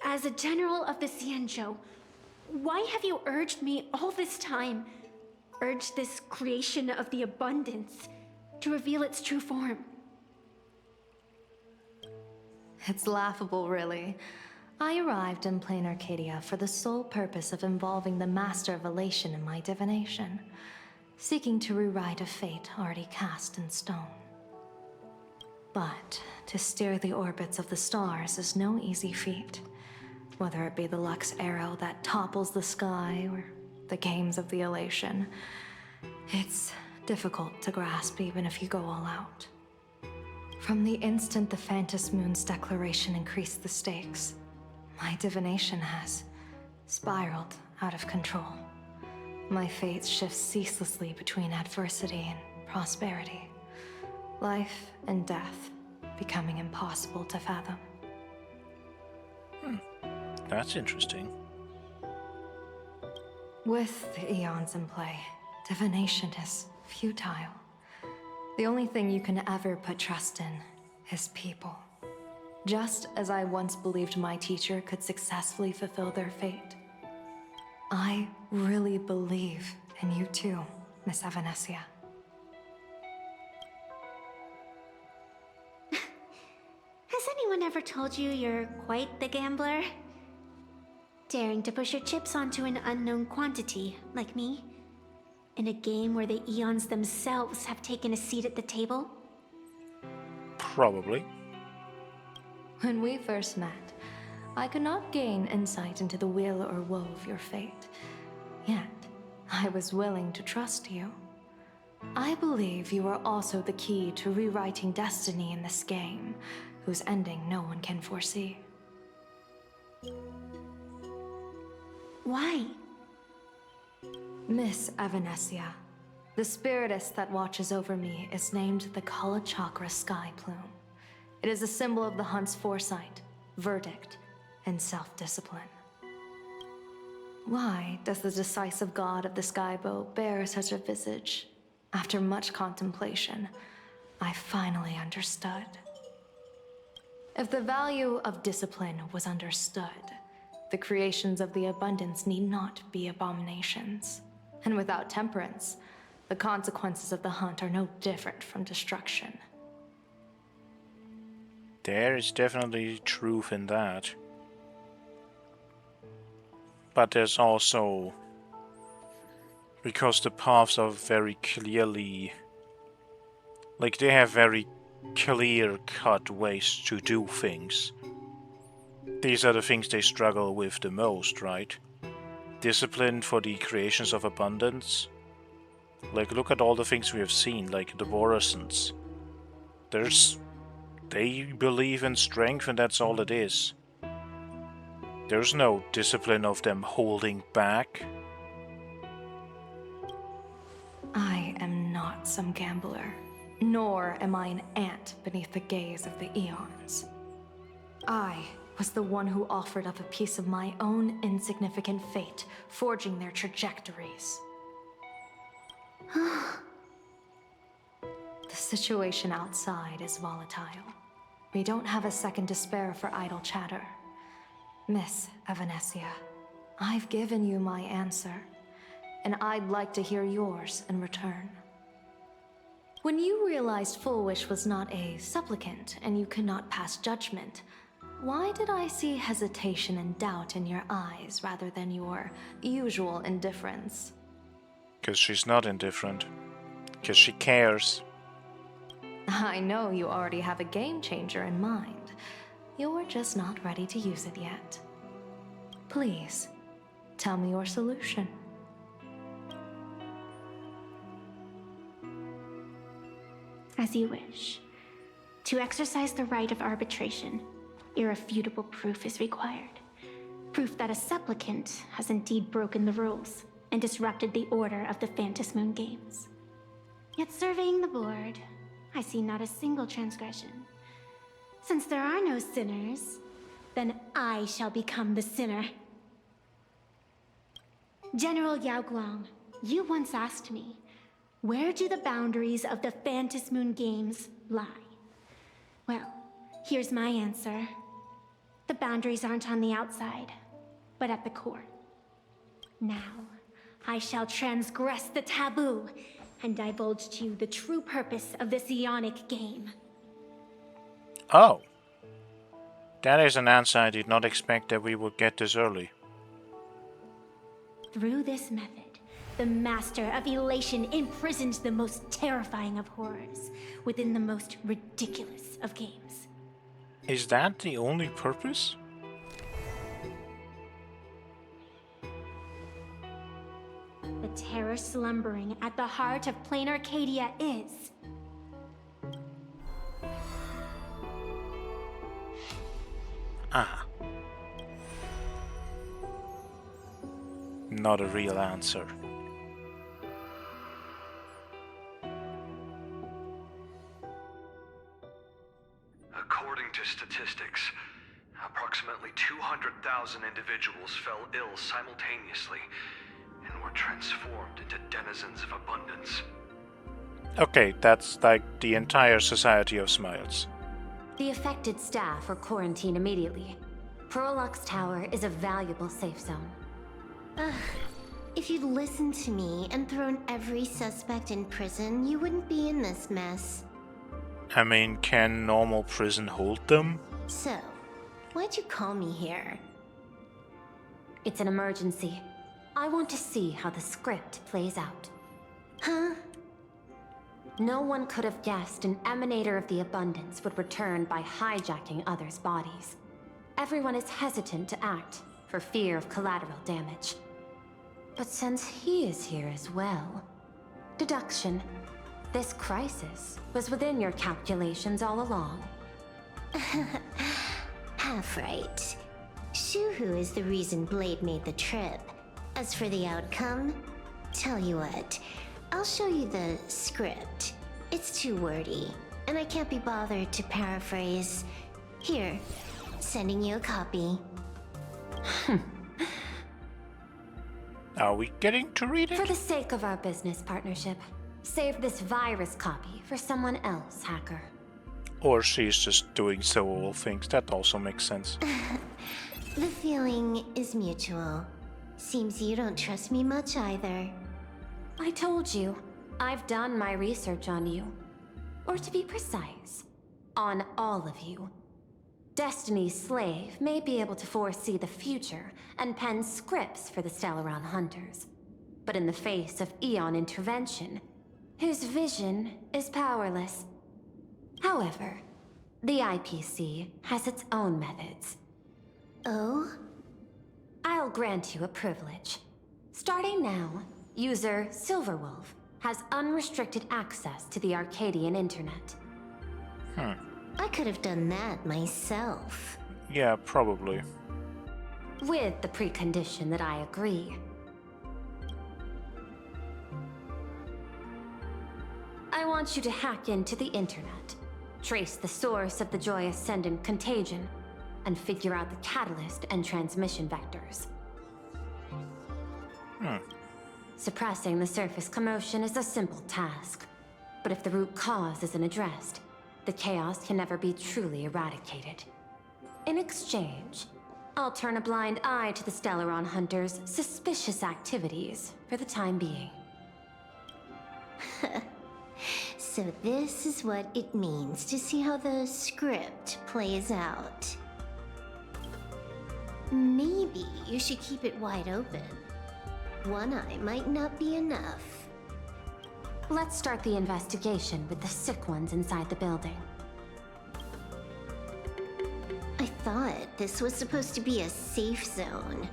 As a general of the Xianzhou, why have you urged me all this time? Urged this creation of the abundance to reveal its true form? It's laughable, really. I arrived in plain Arcadia for the sole purpose of involving the Master of Elation in my divination, seeking to rewrite a fate already cast in stone. But to steer the orbits of the stars is no easy feat, whether it be the Lux Arrow that topples the sky or the games of the Elation. It's difficult to grasp even if you go all out. From the instant the Phantom Moon's declaration increased the stakes, my divination has spiraled out of control. My fate shifts ceaselessly between adversity and prosperity. Life and death becoming impossible to fathom. That's interesting. With the eons in play, divination is futile. The only thing you can ever put trust in is people. Just as I once believed my teacher could successfully fulfill their fate, I really believe in you too, Miss Evanesia. Has anyone ever told you you're quite the gambler? Daring to push your chips onto an unknown quantity, like me? In a game where the eons themselves have taken a seat at the table? Probably. When we first met, I could not gain insight into the will or woe of your fate. Yet, I was willing to trust you. I believe you are also the key to rewriting destiny in this game, whose ending no one can foresee. Why? Miss Evanesia, the spiritess that watches over me is named the Kala Chakra Sky Plume. It is a symbol of the hunt's foresight, verdict, and self-discipline. Why does the decisive god of the skybow bear such a visage? After much contemplation, I finally understood. If the value of discipline was understood, the creations of the abundance need not be abominations. And without temperance, the consequences of the hunt are no different from destruction. There is definitely truth in that. But there's also... because the paths are very clearly... like, they have very clear-cut ways to do things. These are the things they struggle with the most, right? Discipline for the creations of abundance. Like, look at all the things we have seen, like the Borisons. They believe in strength and that's all it is. There's no discipline of them holding back. I am not some gambler, nor am I an ant beneath the gaze of the eons. I was the one who offered up a piece of my own insignificant fate, forging their trajectories. The situation outside is volatile. We don't have a second to spare for idle chatter. Miss Evanesia, I've given you my answer, and I'd like to hear yours in return. When you realized Full Wish was not a supplicant and you could not pass judgment, why did I see hesitation and doubt in your eyes rather than your usual indifference? Because she's not indifferent. Because she cares. I know you already have a game changer in mind. You're just not ready to use it yet. Please, tell me your solution. As you wish. To exercise the right of arbitration, irrefutable proof is required. Proof that a supplicant has indeed broken the rules and disrupted the order of the Phantom Moon Games. Yet surveying the board, I see not a single transgression. Since there are no sinners, then I shall become the sinner. General Yao Guang, you once asked me, Where do the boundaries of the Phantasmoon games lie? Well, here's my answer. The boundaries aren't on the outside, but at the core. Now, I shall transgress the taboo and divulge to you the true purpose of this Ionic game. Oh. That is an answer I did not expect that we would get this early. Through this method, the Master of Elation imprisoned the most terrifying of horrors within the most ridiculous of games. Is that the only purpose? The terror slumbering at the heart of Plain Arcadia is... Not a real answer. According to statistics, approximately 200,000 individuals fell ill simultaneously and were transformed into denizens of abundance. Okay, that's like the entire Society of Smiles. The affected staff are quarantined immediately. Prolux Tower is a valuable safe zone. If you'd listened to me and thrown every suspect in prison, you wouldn't be in this mess. I mean, can normal prison hold them? So, why'd you call me here? It's an emergency. I want to see how the script plays out. Huh? No one could have guessed an emanator of the abundance would return by hijacking others' bodies. Everyone is hesitant to act, for fear of collateral damage. But since he is here as well... Deduction. This crisis was within your calculations all along. Half right. Shuhu is the reason Blade made the trip. As for the outcome, tell you what, I'll show you the script. It's too wordy, and I can't be bothered to paraphrase. Here, sending you a copy. Are we getting to read it? For the sake of our business partnership, save this virus copy for someone else, hacker. Or she's just doing so all things. That also makes sense. The feeling is mutual. Seems you don't trust me much either. I told you, I've done my research on you. Or to be precise, on all of you. Destiny's slave may be able to foresee the future and pen scripts for the Stellaron hunters. But in the face of Eon intervention, his vision is powerless. However, the IPC has its own methods. Oh? I'll grant you a privilege. Starting now, user Silverwolf has unrestricted access to the Arcadian internet. I could have done that myself. Yeah, probably. With the precondition that I agree. I want you to hack into the internet, trace the source of the Joy Ascendant contagion, and figure out the catalyst and transmission vectors. Suppressing the surface commotion is a simple task, but if the root cause isn't addressed, the chaos can never be truly eradicated. In exchange, I'll turn a blind eye to the Stellaron hunters' suspicious activities for the time being. So this is what it means to see how the script plays out. Maybe you should keep it wide open. One eye might not be enough. Let's start the investigation with the sick ones inside the building. I thought this was supposed to be a safe zone.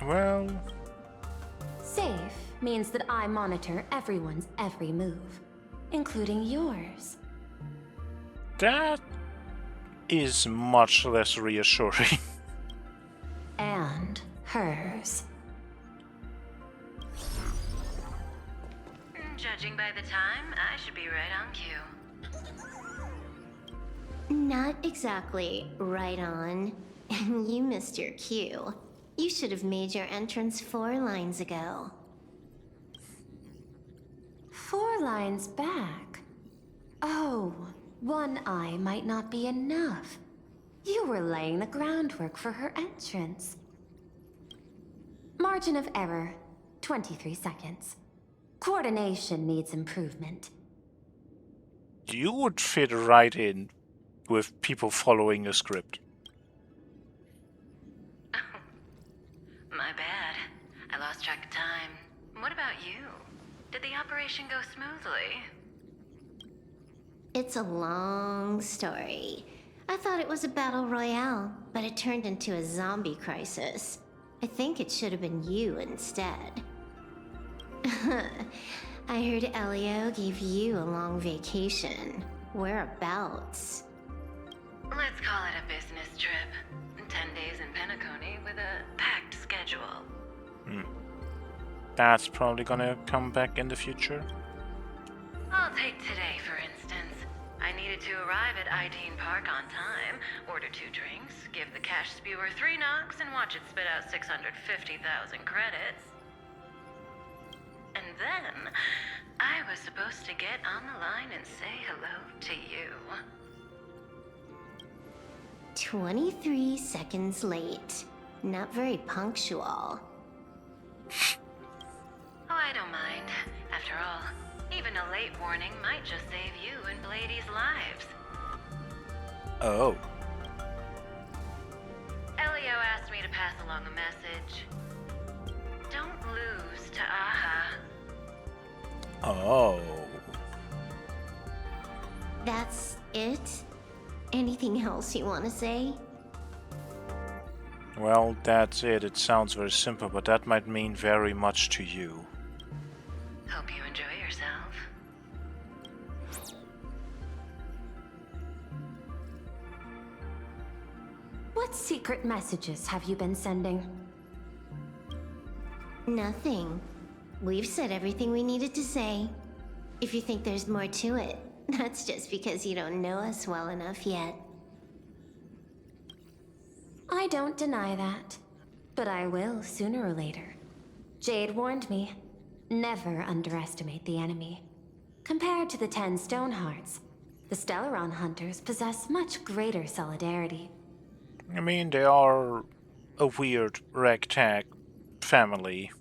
Well... Safe means that I monitor everyone's every move, including yours. That is much less reassuring. And hers. Judging by the time, I should be right on cue. Not exactly right on. You missed your cue. You should have made your entrance 4 lines ago. 4 lines back. Oh, 1 eye might not be enough. You were laying the groundwork for her entrance. Margin of error, 23 seconds. Coordination needs improvement. You would fit right in with people following a script. My bad. I lost track of time. What about you? Did the operation go smoothly? It's a long story. I thought it was a battle royale, but it turned into a zombie crisis. I think it should have been you instead. I heard Elio gave you a long vacation. Whereabouts? Let's call it a business trip. 10 days in Penacony with a packed schedule. That's probably gonna come back in the future. I'll take today, for instance. I needed to arrive at Ideen Park on time, order 2 drinks, give the cash spewer 3 knocks, and watch it spit out 650,000 credits. And then, I was supposed to get on the line and say hello to you. 23 seconds late. Not very punctual. Oh, I don't mind. After all, even a late warning might just save you and Blady's lives. Oh. Elio asked me to pass along a message. Don't lose to Aha. Oh. That's it? Anything else you want to say? Well, that's it. It sounds very simple, but that might mean very much to you. Hope you enjoy yourself. What secret messages have you been sending? Nothing. We've said everything we needed to say. If you think there's more to it, that's just because you don't know us well enough yet. I don't deny that, but I will sooner or later. Jade warned me, never underestimate the enemy. Compared to the 10 Stonehearts, the Stellaron Hunters possess much greater solidarity. I mean, they are a weird ragtag family.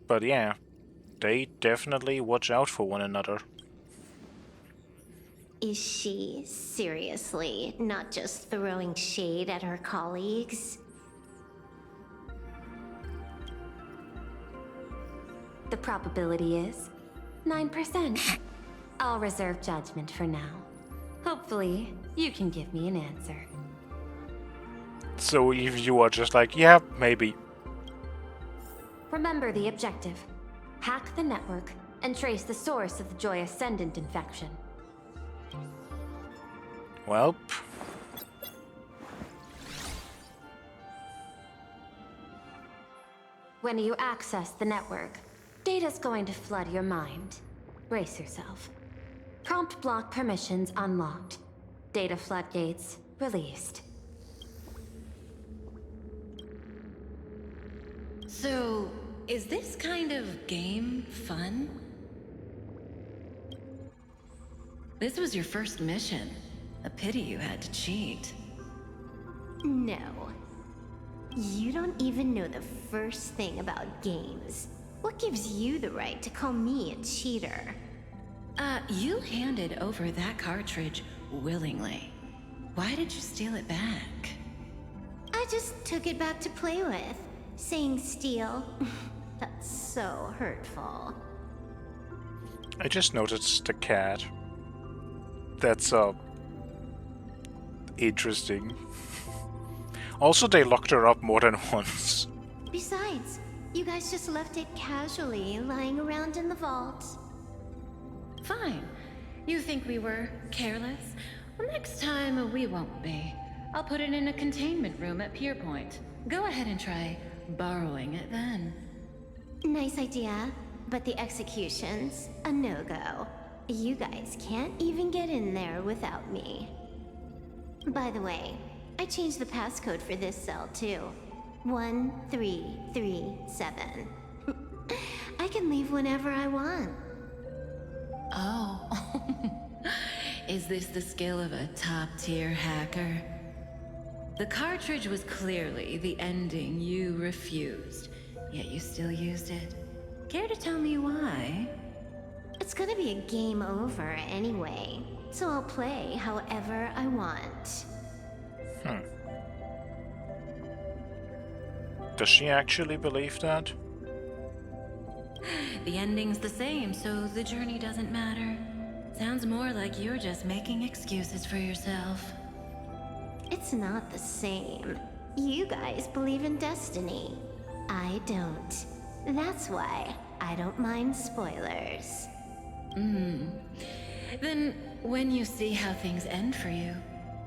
But yeah, they definitely watch out for one another. Is she seriously not just throwing shade at her colleagues? The probability is 9%. I'll reserve judgment for now. Hopefully, you can give me an answer. So if you are just like, yeah, maybe. Remember the objective. Hack the network and trace the source of the Joy Ascendant infection. Welp. When you access the network, data's going to flood your mind. Brace yourself. Prompt block permissions unlocked. Data floodgates released. So, is this kind of game fun? This was your first mission. A pity you had to cheat. No. You don't even know the first thing about games. What gives you the right to call me a cheater? You handed over that cartridge willingly. Why did you steal it back? I just took it back to play with. Saying steal, that's so hurtful. I just noticed the cat. That's interesting. Also, they locked her up more than once. Besides, you guys just left it casually lying around in the vault. Fine. You think we were careless? Well, next time we won't be. I'll put it in a containment room at Pier Point. Go ahead and try borrowing it then. Nice idea, but the execution's a no-go. You guys can't even get in there without me. By the way, I changed the passcode for this cell too. 1337. I I can leave whenever I want. Oh. Is this the skill of a top-tier hacker? The cartridge was clearly the ending you refused, yet you still used it. Care to tell me why? It's gonna be a game over anyway, so I'll play however I want. Does she actually believe that? The ending's the same, so the journey doesn't matter. Sounds more like you're just making excuses for yourself. It's not the same. You guys believe in destiny. I don't. That's why I don't mind spoilers. Then, when you see how things end for you,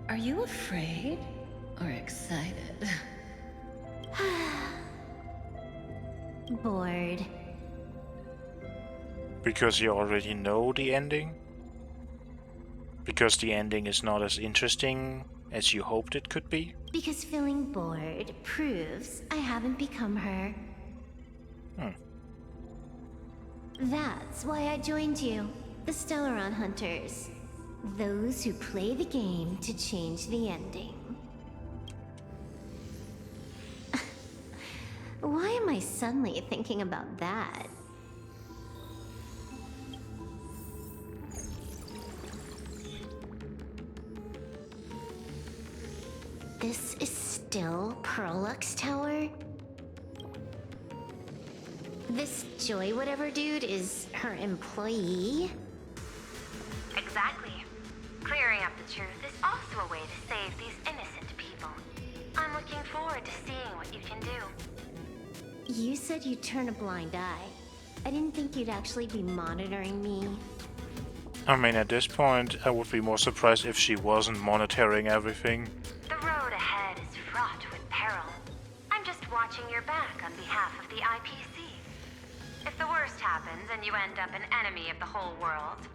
are you afraid or excited? Bored. Because you already know the ending? Because the ending is not as interesting as you hoped it could be? Because feeling bored proves I haven't become her. That's why I joined you, the Stellaron Hunters. Those who play the game to change the ending. Why am I suddenly thinking about that? This is still Perlux Tower? This Joy whatever dude is her employee? Exactly. Clearing up the truth is also a way to save these innocent people. I'm looking forward to seeing what you can do. You said you'd turn a blind eye. I didn't think you'd actually be monitoring me. I mean, at this point, I would be more surprised if she wasn't monitoring everything. The road ahead is fraught with peril. I'm just watching your back on behalf of the IPC. If the worst happens and you end up an enemy of the whole world,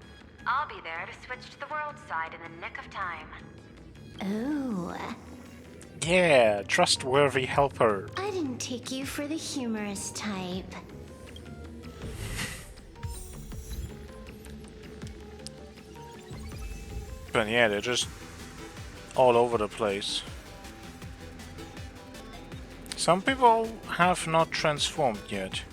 I'll be there to switch to the world side in the nick of time. Oh. Yeah, trustworthy helper. I didn't take you for the humorous type. But yeah, they're just all over the place. Some people have not transformed yet.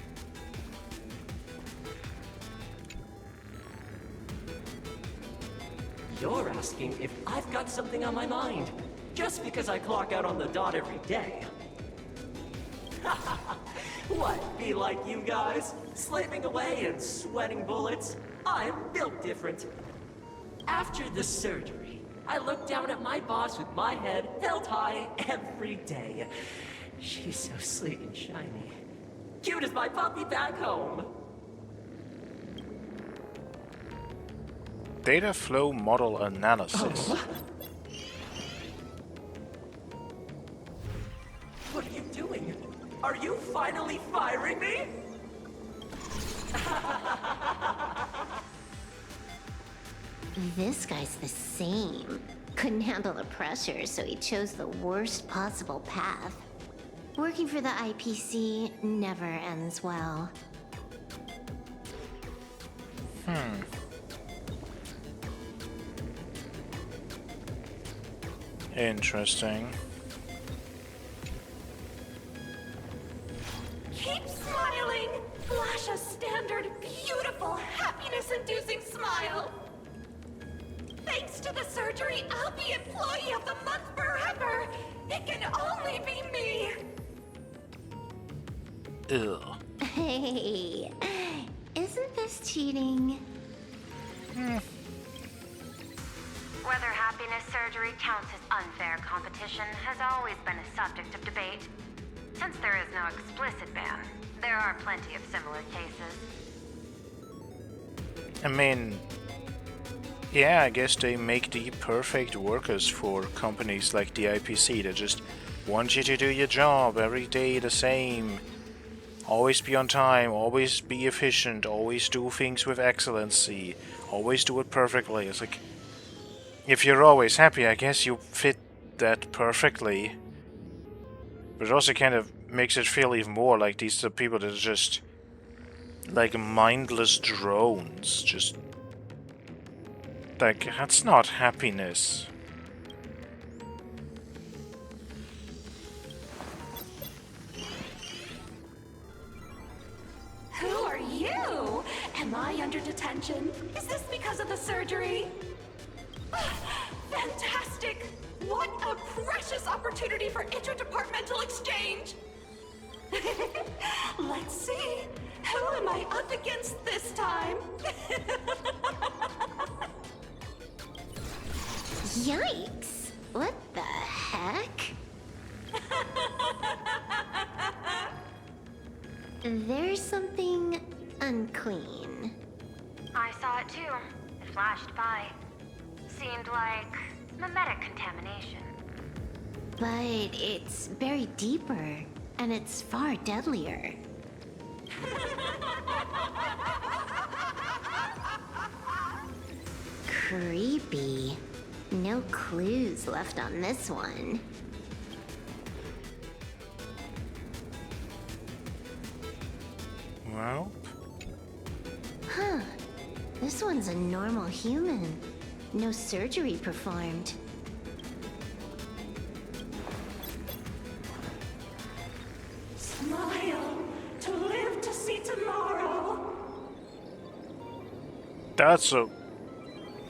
You're asking if I've got something on my mind, just because I clock out on the dot every day. What, be like you guys? Slaving away and sweating bullets? I'm built different. After the surgery, I look down at my boss with my head held high every day. She's so sleek and shiny. Cute as my puppy back home. Data flow model analysis. Oh. What are you doing? Are you finally firing me? This guy's the same. Couldn't handle the pressure, so he chose the worst possible path. Working for the IPC never ends well. Interesting. Keep smiling! Flash a standard, beautiful, happiness-inducing smile! Thanks to the surgery, I'll be Employee of the Month forever! It can only be me! Ugh. Hey, isn't this cheating? Whether happiness surgery counts as unfair competition has always been a subject of debate. Since there is no explicit ban, there are plenty of similar cases. I mean, yeah, I guess they make the perfect workers for companies like the IPC. They just want you to do your job every day the same. Always be on time, always be efficient, always do things with excellency, always do it perfectly. It's like, if you're always happy, I guess you fit that perfectly. But it also kind of makes it feel even more like these are people that are just like mindless drones, just like that's not happiness. Who are you? Am I under detention? Is this because of the surgery? Fantastic! What a precious opportunity for interdepartmental exchange! Let's see. Who am I up against this time? Yikes! What the heck? There's something unclean. I saw it too. It flashed by. Seemed like mimetic contamination. But it's buried deeper, and it's far deadlier. Creepy. No clues left on this one. Well, Huh. This one's a normal human. No surgery performed. Smile to live to see tomorrow. that's a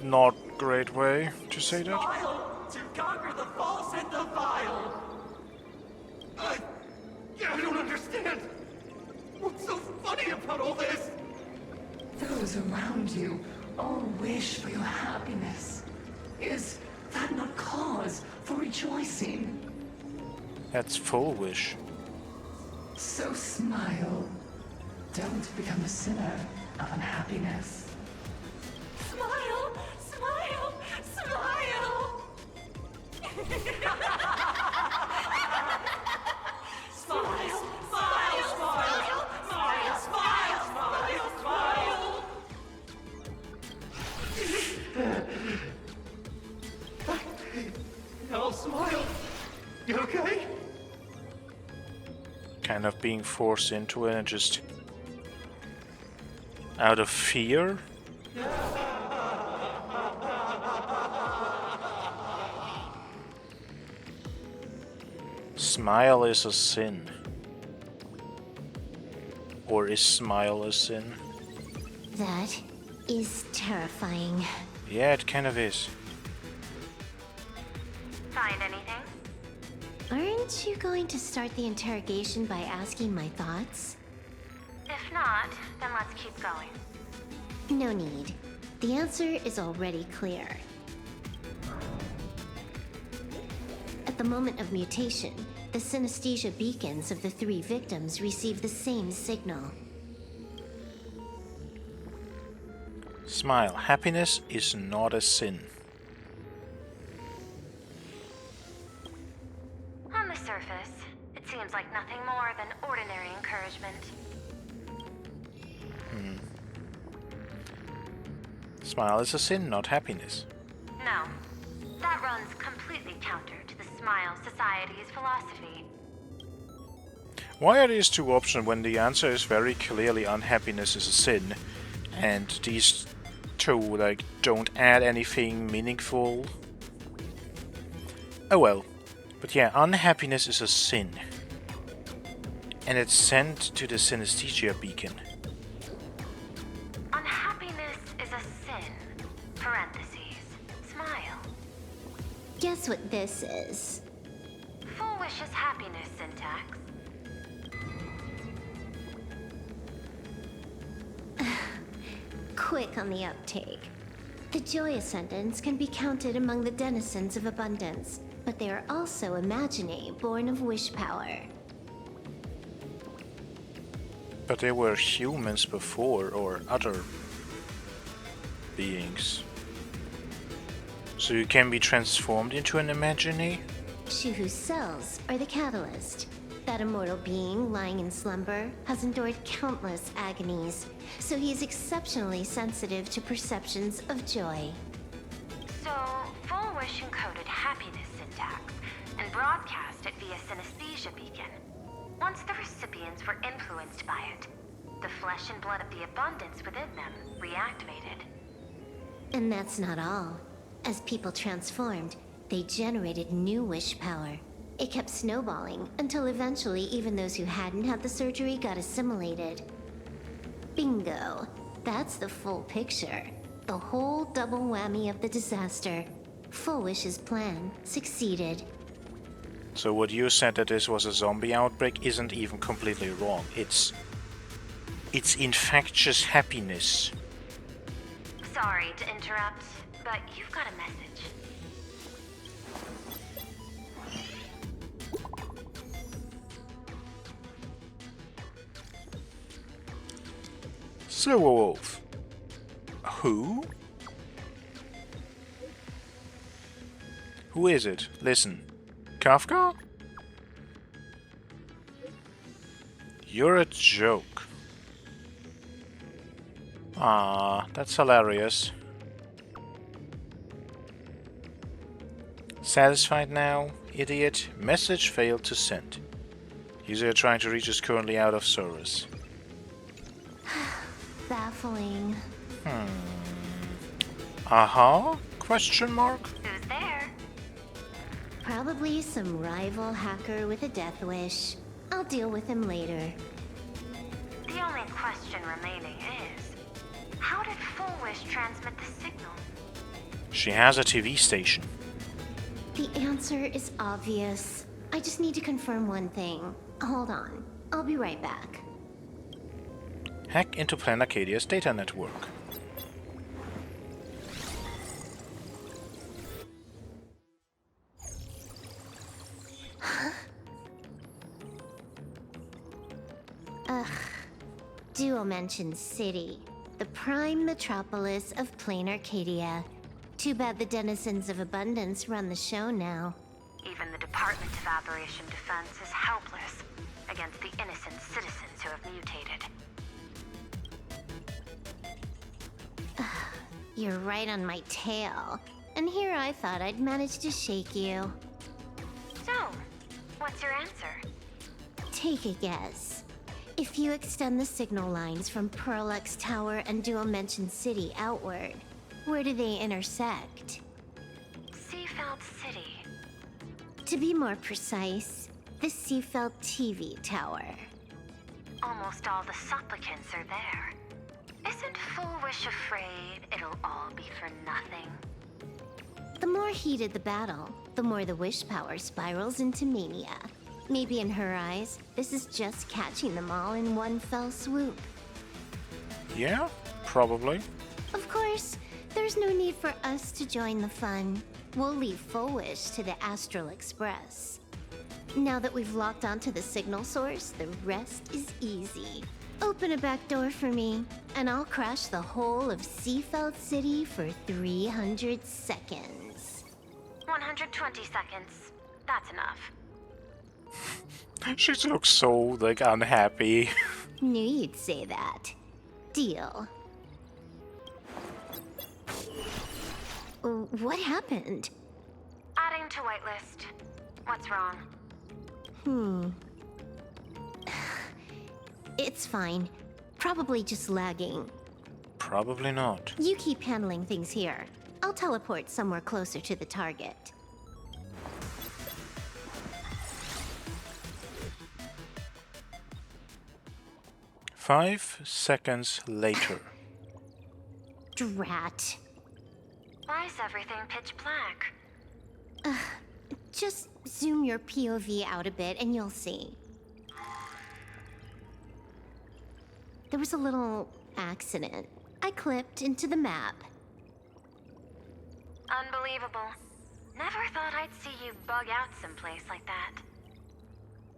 not great way to say that. Smile to conquer the false and the vile. I don't understand. What's so funny about all this? Those around you all wish for your happiness. Is that not cause for rejoicing? That's full wish. So smile. Don't become a sinner of unhappiness. Smile, smile, smile. Smile, smile, smile, smile, smile, smile, smile. No, smile. You okay? Kind of being forced into it and just out of fear. Smile is a sin. Or is smile a sin? That is terrifying. Yeah, it kind of is. Find anything? Aren't you going to start the interrogation by asking my thoughts? If not, then let's keep going. No need. The answer is already clear. At the moment of mutation, the synesthesia beacons of the 3 victims receive the same signal. Smile. Happiness is not a sin. On the surface, it seems like nothing more than ordinary encouragement. Smile is a sin, not happiness. No, that runs completely counter to the Smile Society's philosophy. Why are these two options when the answer is very clearly unhappiness is a sin, and these two like don't add anything meaningful? Oh well. But yeah, unhappiness is a sin. And it's sent to the synesthesia beacon. Unhappiness is a sin. Parentheses. Smile. Guess what this is? Full wish is happiness syntax. Quick on the uptake. The Joy Ascendants can be counted among the denizens of abundance, but they are also imaginae born of wish power. But they were humans before, or other beings. So you can be transformed into an imaginary? Shuhu's cells are the catalyst. That immortal being lying in slumber has endured countless agonies, so he is exceptionally sensitive to perceptions of joy. So, full wish encoded happiness syntax and broadcast it via synesthesia beacon. Once the recipients were influenced by it, The flesh and blood of the abundance within them reactivated. And that's not all. As people transformed, they generated new wish power. It kept snowballing until eventually even those who hadn't had the surgery got assimilated. Bingo. That's the full picture. The whole double whammy of the disaster. Full Wish's plan succeeded. So what you said that this was a zombie outbreak isn't even completely wrong. It's infectious happiness. Sorry to interrupt, but you've got a message. Silver Wolf. Who? Who is it? Listen. Kafka? You're a joke. Ah, that's hilarious. Satisfied now, idiot? Message failed to send. User trying to reach is currently out of service. Baffling. Uh-huh? Question mark? Who's there? Probably some rival hacker with a death wish. I'll deal with him later. The only question remaining is, how did Full Wish transmit the signal? She has a TV station. The answer is obvious. I just need to confirm one thing. Hold on. I'll be right back. Hack into Plan Arcadia's data network. Duo mentioned City, the prime metropolis of Plain Arcadia. Too bad the denizens of abundance run the show now. Even the Department of Operation Defense is helpless against the innocent citizens who have mutated. You're right on my tail. And here I thought I'd manage to shake you. So, what's your answer? Take a guess. If you extend the signal lines from Pearl-X Tower and Dual Mention City outward, where do they intersect? Seafeld City. To be more precise, the Seafeld TV Tower. Almost all the supplicants are there. Isn't Full Wish afraid it'll all be for nothing? The more heated the battle, the more the wish power spirals into mania. Maybe in her eyes, this is just catching them all in one fell swoop. Yeah, probably. Of course, there's no need for us to join the fun. We'll leave Full Wish to the Astral Express. Now that we've locked onto the signal source, the rest is easy. Open a back door for me, and I'll crash the whole of Seafeld City for 300 seconds. 120 seconds. That's enough. She looks so, like, unhappy. Knew you'd say that. Deal. What happened? Adding to whitelist. What's wrong? It's fine. Probably just lagging. Probably not. You keep handling things here. I'll teleport somewhere closer to the target. Five seconds later. Drat. Why is everything pitch black? Just zoom your POV out a bit and you'll see. There was a little accident. I clipped into the map. Unbelievable. Never thought I'd see you bug out someplace like that.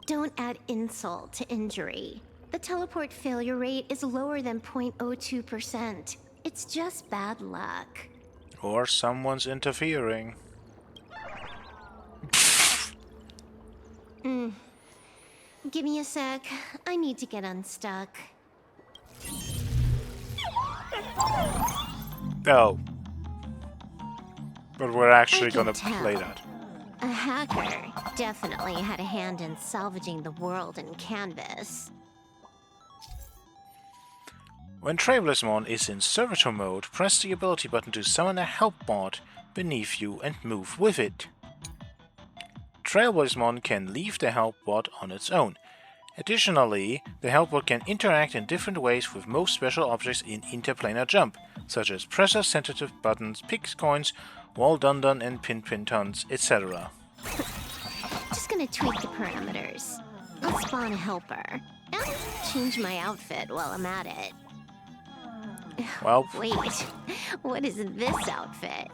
Don't add insult to injury. The teleport failure rate is lower than 0.02%. It's just bad luck. Or someone's interfering. Give me a sec. I need to get unstuck. Oh. But we're actually I can gonna tell. play that. A hacker definitely had a hand in salvaging the world in Canvas. When Trailblazemon is in servitor mode, press the ability button to summon a help bot beneath you and move with it. Trailblazemon can leave the help bot on its own. Additionally, the help bot can interact in different ways with most special objects in interplanar jump, such as pressure-sensitive buttons, pix coins, wall dun-dun and pin-pin-tons, etc. Just gonna tweak the parameters. I'll spawn a helper. And change my outfit while I'm at it. Well... Wait, what is this outfit?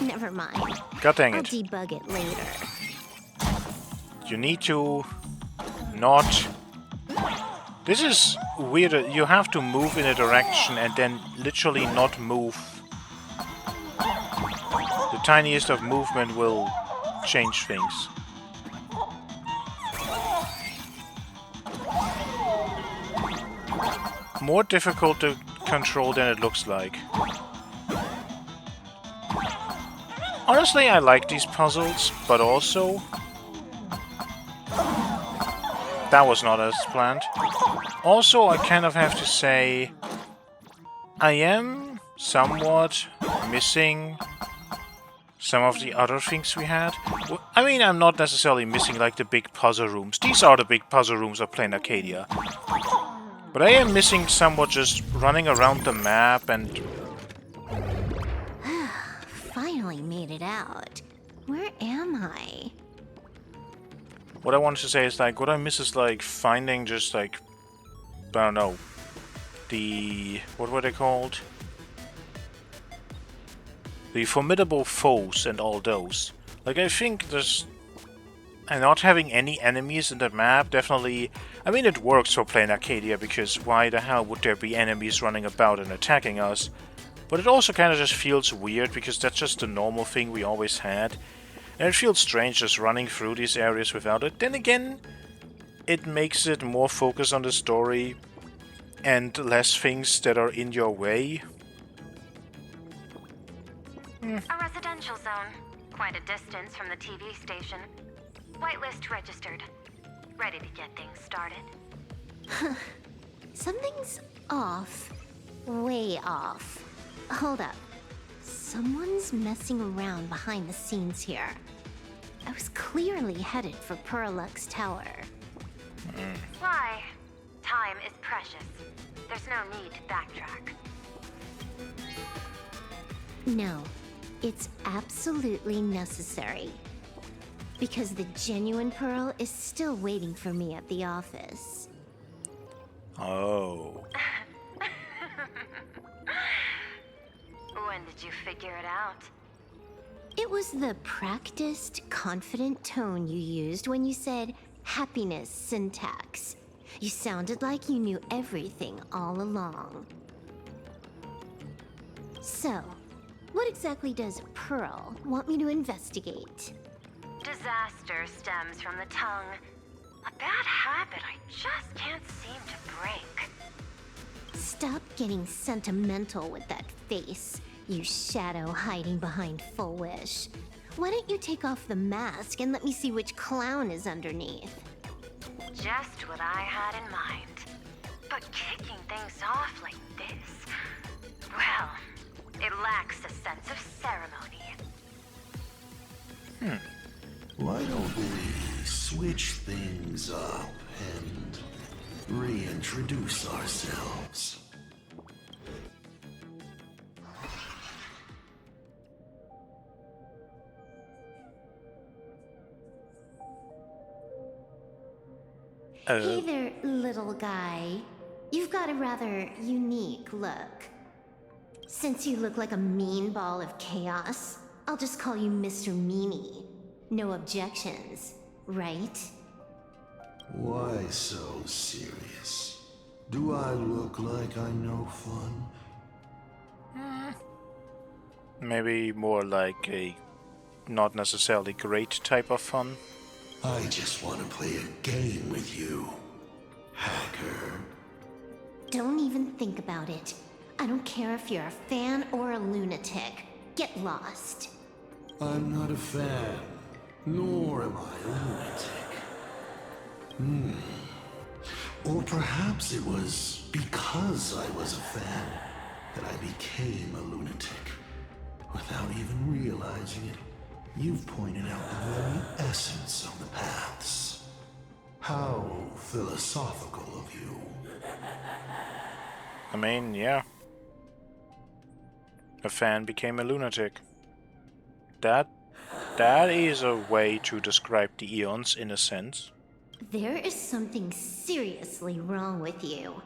Never mind. God dang I'll it. debug it later. You need to... not... This is weird. You have to move in a direction and then literally not move. The tiniest of movement will change things. More difficult to control than it looks like. Honestly, I like these puzzles, but also... That was not as planned. Also, I kind of have to say... I am somewhat missing some of the other things we had. I mean, I'm not necessarily missing like the big puzzle rooms. These are the big puzzle rooms of Plain Arcadia. But I am missing somewhat just running around the map and... Finally made it out. Where am I? What I wanted to say is like, what I miss is like finding just like... I don't know. The... what were they called? The formidable foes and all those. Like, I think there's... And not having any enemies in the map definitely... I mean, it works for Plain Arcadia, because why the hell would there be enemies running about and attacking us? But it also kind of just feels weird, because that's just the normal thing we always had. And it feels strange just running through these areas without it. Then again, it makes it more focused on the story and less things that are in your way. A residential zone. Quite a distance from the TV station. Whitelist registered. Ready to get things started. Something's off. Way off. Hold up. Someone's messing around behind the scenes here. I was clearly headed for Puralux Tower. Why? Time is precious. There's no need to backtrack. No, it's absolutely necessary. Because the genuine Pearl is still waiting for me at the office. Oh. When did you figure it out? It was the practiced, confident tone you used when you said happiness syntax. You sounded like you knew everything all along. So, what exactly does Pearl want me to investigate? Disaster stems from the tongue. A bad habit I just can't seem to break. Stop getting sentimental with that face, you shadow hiding behind Full Wish. Why don't you take off the mask and let me see which clown is underneath? Just what I had in mind. But kicking things off like this... Well, it lacks a sense of ceremony. Why don't we switch things up and reintroduce ourselves? Hey there, little guy. You've got a rather unique look. Since you look like a mean ball of chaos, I'll just call you Mr. Meanie. No objections, right? Why so serious? Do I look like I'm no fun? Maybe more like a not necessarily great type of fun. I just want to play a game with you, hacker. Don't even think about it. I don't care if you're a fan or a lunatic. Get lost. I'm not a fan, nor am I a lunatic. Or perhaps it was because I was a fan that I became a lunatic. Without even realizing it, you've pointed out the very essence of the paths. How philosophical of you. I mean, yeah. A fan became a lunatic. That is a way to describe the eons in a sense. There is something seriously wrong with you.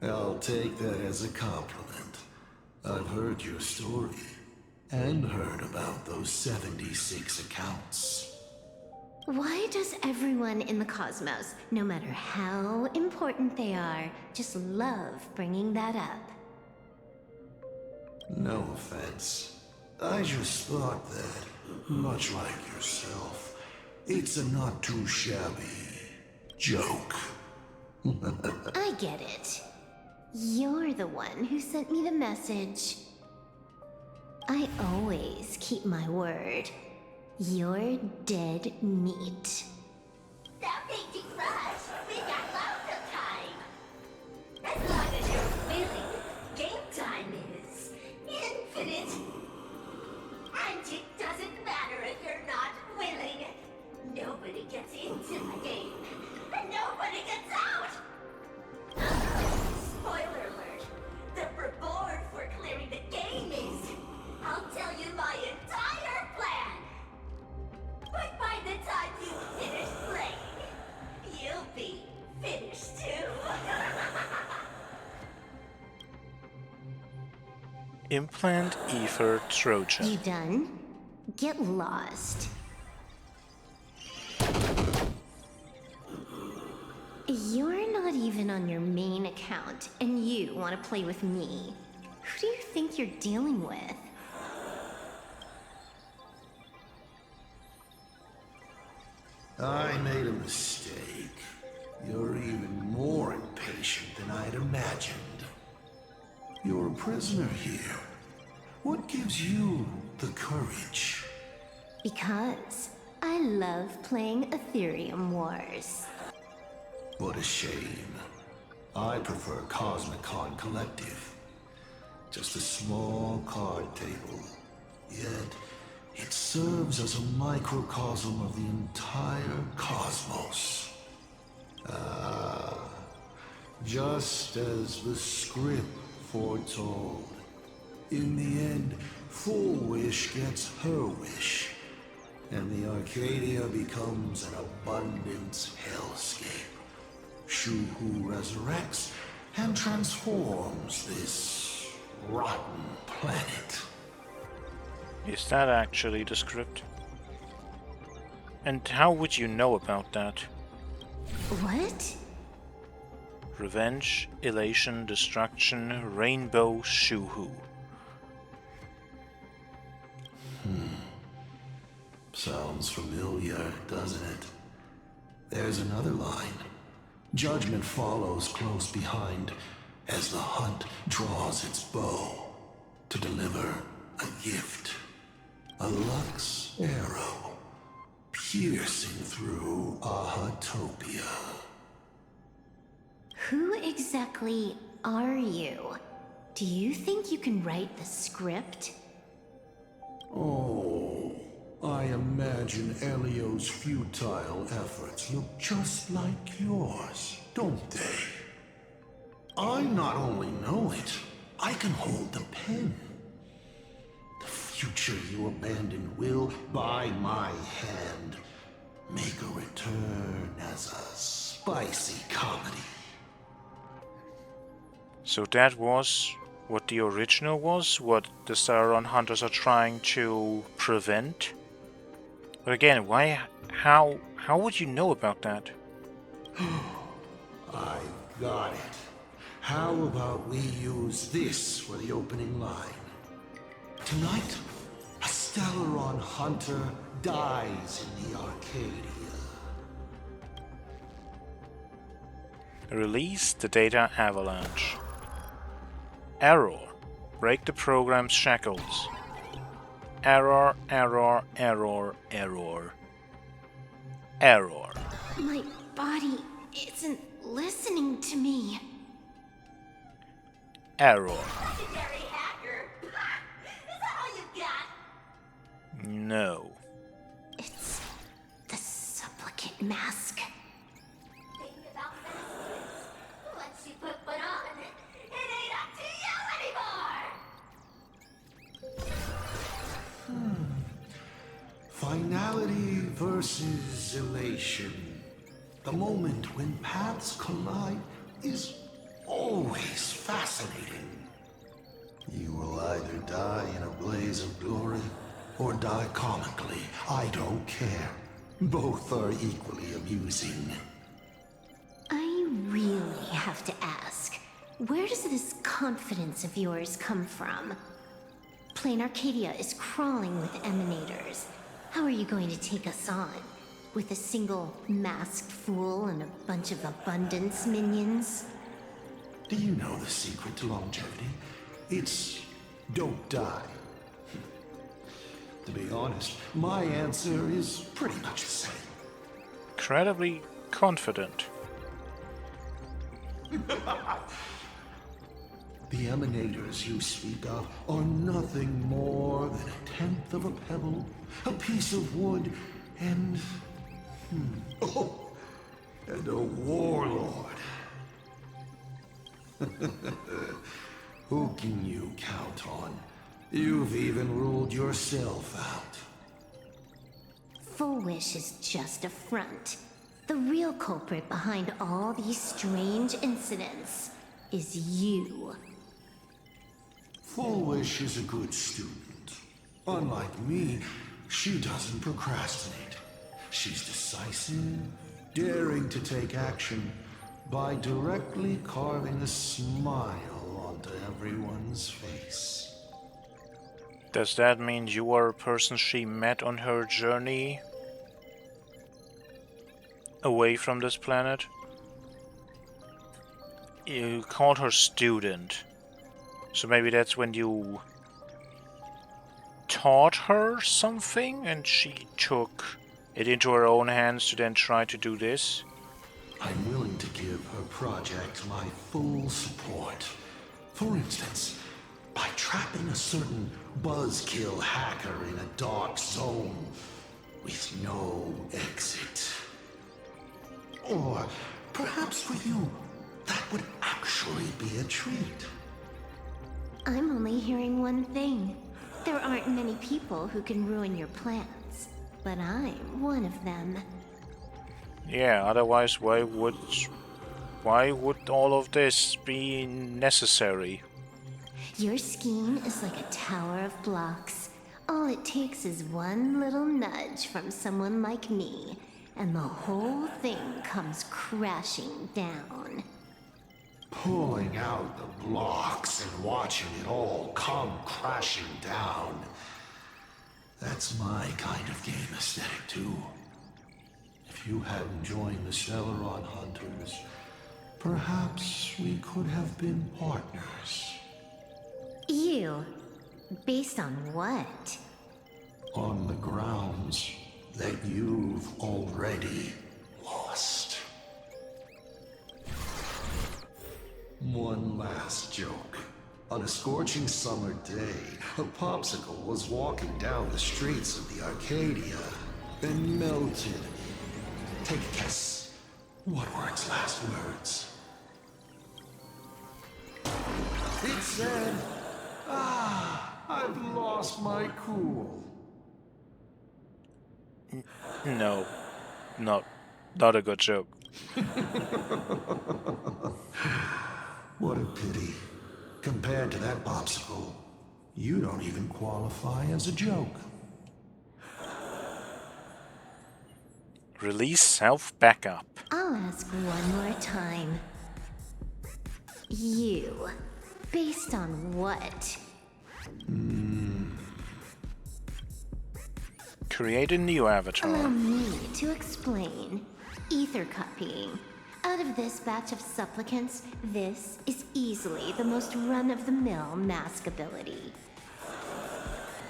I'll take that as a compliment. I've heard your story, and heard about those 76 accounts. Why does everyone in the cosmos, no matter how important they are, just love bringing that up? No offense. I just thought that, much like yourself, it's a not too shabby joke. I get it. You're the one who sent me the message. I always keep my word. You're dead meat. Stop making rush. We got lots of time. As long as you're willing, game time is infinite. And it doesn't matter if you're not willing. Nobody gets into the game, and nobody gets out. Spoiler alert. The reward for clearing the game is, I'll tell you my entire plan. But by the time you finish playing, you'll be finished too. Implant Ether Trojan. You done? Get lost. You're not even on your main account, and you want to play with me. Who do you think you're dealing with? I made a mistake. You're even more impatient than I'd imagined. You're a prisoner here. What gives you the courage? Because I love playing Ethereum Wars. What a shame. I prefer Cosmicon Collective. Just a small card table. Yet, it serves as a microcosm of the entire cosmos. Just as the script foretold. In the end, Full Wish gets her wish, and the Arcadia becomes an abundance hellscape. Shu-Hu resurrects and transforms this rotten planet. Is that actually the script? And how would you know about that? What? Revenge, elation, destruction, rainbow, Shu-Hu. Sounds familiar, doesn't it? There's another line. Judgment follows close behind as the hunt draws its bow to deliver a gift. A Lux arrow piercing through Ahatopia. Who exactly are you? Do you think you can write the script? Oh, I imagine Elio's futile efforts look just like yours, don't they? I not only know it, I can hold the pen. The future you abandoned will, by my hand, make a return as a spicy comedy. So that was what the original was? What the Sauron hunters are trying to prevent? But again, why, how would you know about that? I got it. How about we use this for the opening line? Tonight, a Stellaron hunter dies in the Arcadia. Release the data avalanche. Error. Break the program's shackles. Error, error, error, error. Error. My body isn't listening to me. Error. Legendary hacker. Is that all you got? No. It's the supplicant mask. Thinking about masks. Once you put one on, it ain't up to you anymore. Finality versus elation. The moment when paths collide is always fascinating. You will either die in a blaze of glory or die comically. I don't care. Both are equally amusing. I really have to ask, where does this confidence of yours come from? Plain Arcadia is crawling with emanators. How are you going to take us on? With a single masked fool and a bunch of abundance minions? Do you know the secret to longevity? It's don't die. To be honest, my answer is pretty much the same. Incredibly confident. The emanators you speak of are nothing more than a tenth of a pebble, a piece of wood, and... and a warlord. Who can you count on? You've even ruled yourself out. Full Wish is just a front. The real culprit behind all these strange incidents is you. Full Wish is a good student. Unlike me, she doesn't procrastinate. She's decisive, daring to take action by directly carving a smile onto everyone's face. Does that mean you are a person she met on her journey away from this planet? You called her student. So maybe that's when you taught her something and she took it into her own hands to then try to do this? I'm willing to give her project my full support. For instance, by trapping a certain buzzkill hacker in a dark zone with no exit. Or perhaps for you, that would actually be a treat. I'm only hearing one thing. There aren't many people who can ruin your plans, but I'm one of them. Yeah, otherwise why would all of this be necessary? Your scheme is like a tower of blocks. All it takes is one little nudge from someone like me, and the whole thing comes crashing down. Pulling out the blocks and watching it all come crashing down. That's my kind of game aesthetic, too. If you hadn't joined the Celeron Hunters, perhaps we could have been partners. You? Based on what? On the grounds that you've already lost. One last joke. On a scorching summer day, a popsicle was walking down the streets of the Arcadia and melted. Take a guess. What were its last words? It said, I've lost my cool. No, not a good joke. What a pity. Compared to that popsicle, you don't even qualify as a joke. Release self-backup. I'll ask one more time. You? Based on what? Create a new avatar. Allow me to explain. Ether copying. Out of this batch of supplicants, this is easily the most run-of-the-mill mask ability.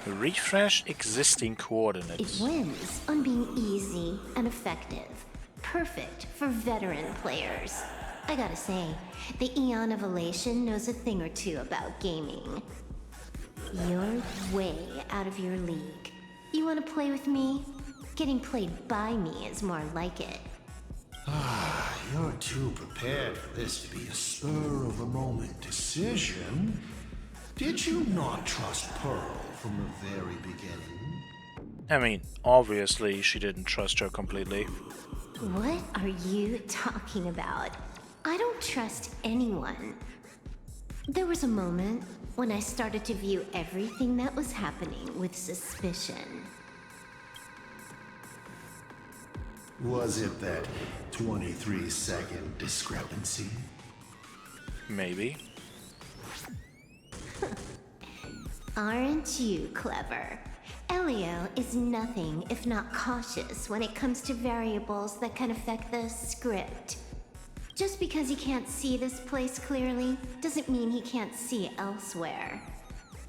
Refresh existing It coordinates. wins on being easy and effective. Perfect for veteran players. I gotta say, the Eon of Elation knows a thing or two about gaming. You're way out of your league. You wanna play with me? Getting played by me is more like it. Ah, you're too prepared for this to be a spur-of-the-moment decision. Did you not trust Pearl from the very beginning? I mean, obviously she didn't trust her completely. What are you talking about? I don't trust anyone. There was a moment when I started to view everything that was happening with suspicion. Was it that 23-second discrepancy? Maybe. Aren't you clever? Elio is nothing if not cautious when it comes to variables that can affect the script. Just because he can't see this place clearly doesn't mean he can't see elsewhere.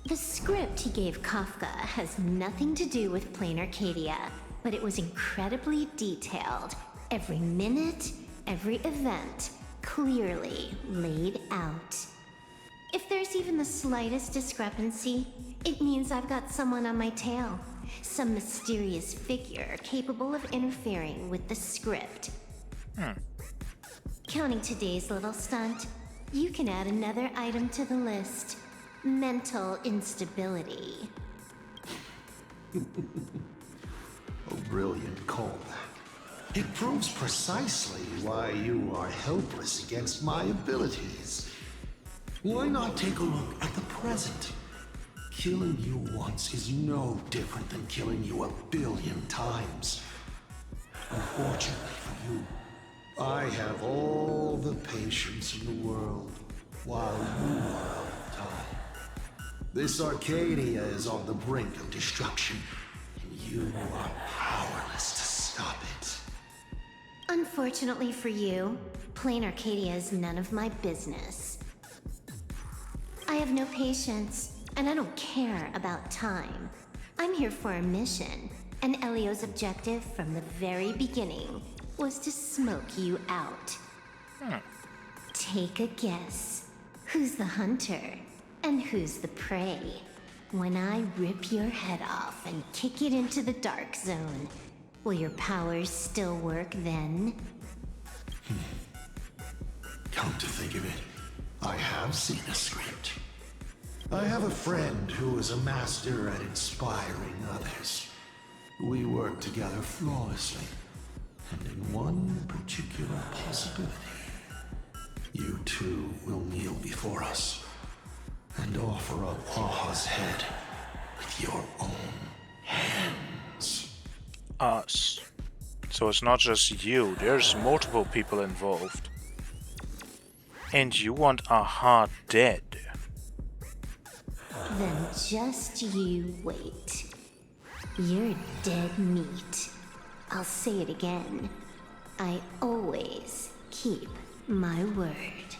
The script he gave Kafka has nothing to do with Plain Arcadia, but it was incredibly detailed. Every minute, every event, clearly laid out. If there's even the slightest discrepancy, it means I've got someone on my tail. Some mysterious figure capable of interfering with the script. Counting today's little stunt, you can add another item to the list. Mental instability. A brilliant callback. It proves precisely why you are helpless against my abilities. Why not take a look at the present? Killing you once is no different than killing you 1 billion times. Unfortunately for you, I have all the patience in the world, while you are out of time. This Arcadia is on the brink of destruction, and you are powerless to stop it. Unfortunately for you, Plain Arcadia is none of my business. I have no patience, and I don't care about time. I'm here for a mission, and Elio's objective from the very beginning was to smoke you out. Take a guess. Who's the hunter, and who's the prey? When I rip your head off and kick it into the dark zone, will your powers still work then? Come to think of it, I have seen a script. I have a friend who is a master at inspiring others. We work together flawlessly, and in one particular possibility, you two will kneel before us and offer up Aha's head with your own hands. Us. So it's not just you, there's multiple people involved. And you want Aha dead. Then just you wait. You're dead meat. I'll say it again. I always keep my word.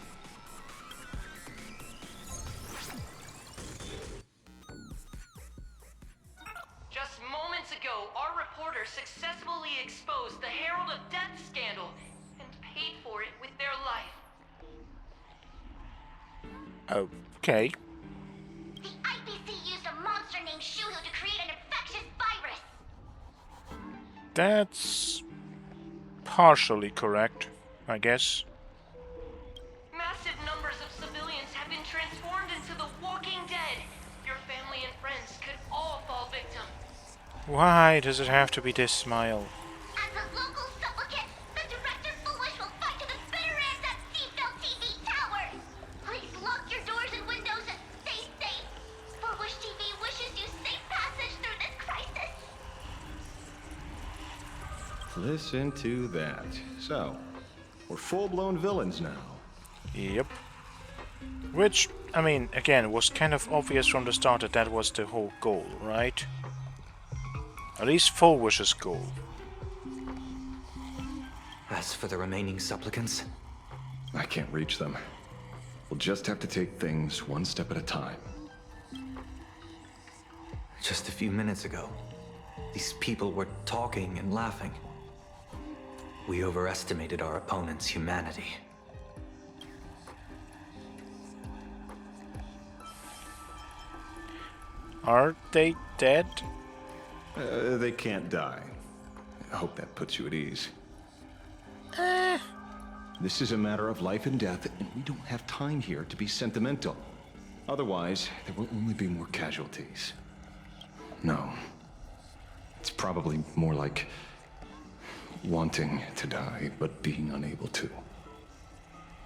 Just moments ago, our reporter successfully exposed the Herald of Death scandal and paid for it with their life. Okay. The IPC used a monster named Shuhu to create an infectious virus. That's partially correct, I guess. Massive numbers of civilians have been transformed into the Walking Dead. Your family and friends could all fall victim. Why does it have to be this smile? As a local supplicant, the Director Foolish will fight to the bitter end at Seafeld TV Tower. Please lock your doors and windows and stay safe. Foolish TV wishes you safe passage through this crisis. Listen to that. So, we're full-blown villains now. Yep. Which, I mean, again, was kind of obvious from the start that that was the whole goal, right? At least Fulwish's goal. As for the remaining supplicants, I can't reach them. We'll just have to take things one step at a time. just a few minutes ago, these people were talking and laughing. We overestimated our opponent's humanity. Are they dead? They can't die. I hope that puts you at ease. This is a matter of life and death, and we don't have time here to be sentimental. Otherwise, there will only be more casualties. No. It's probably more like wanting to die, but being unable to.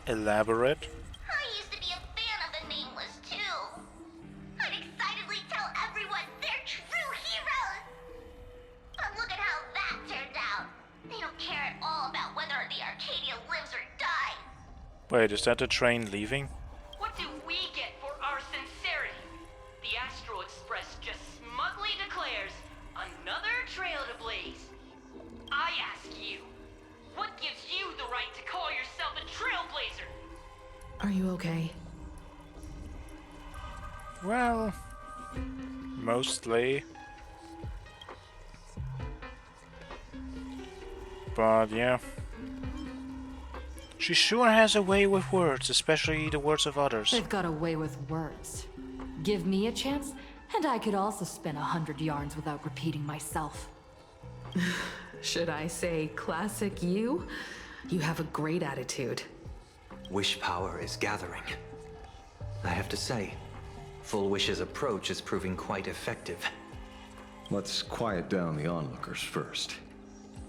Elaborate? I used to be a fan of the Nameless, too. I'd excitedly tell everyone they're true heroes. But look at how that turned out. They don't care at all about whether the Arcadia lives or dies. Wait, is that the train leaving? What do we get for our sincerity? The Astral Express just smugly declares another trail to blaze. I ask you, what gives you the right to call yourself a trailblazer? Are you okay? Well, mostly. But yeah. She sure has a way with words, especially the words of others. They've got a way with words. Give me a chance, and I could also spin 100 yarns without repeating myself. Should I say classic you? You have a great attitude. Wish power is gathering. I have to say, Full Wish's approach is proving quite effective. Let's quiet down the onlookers first.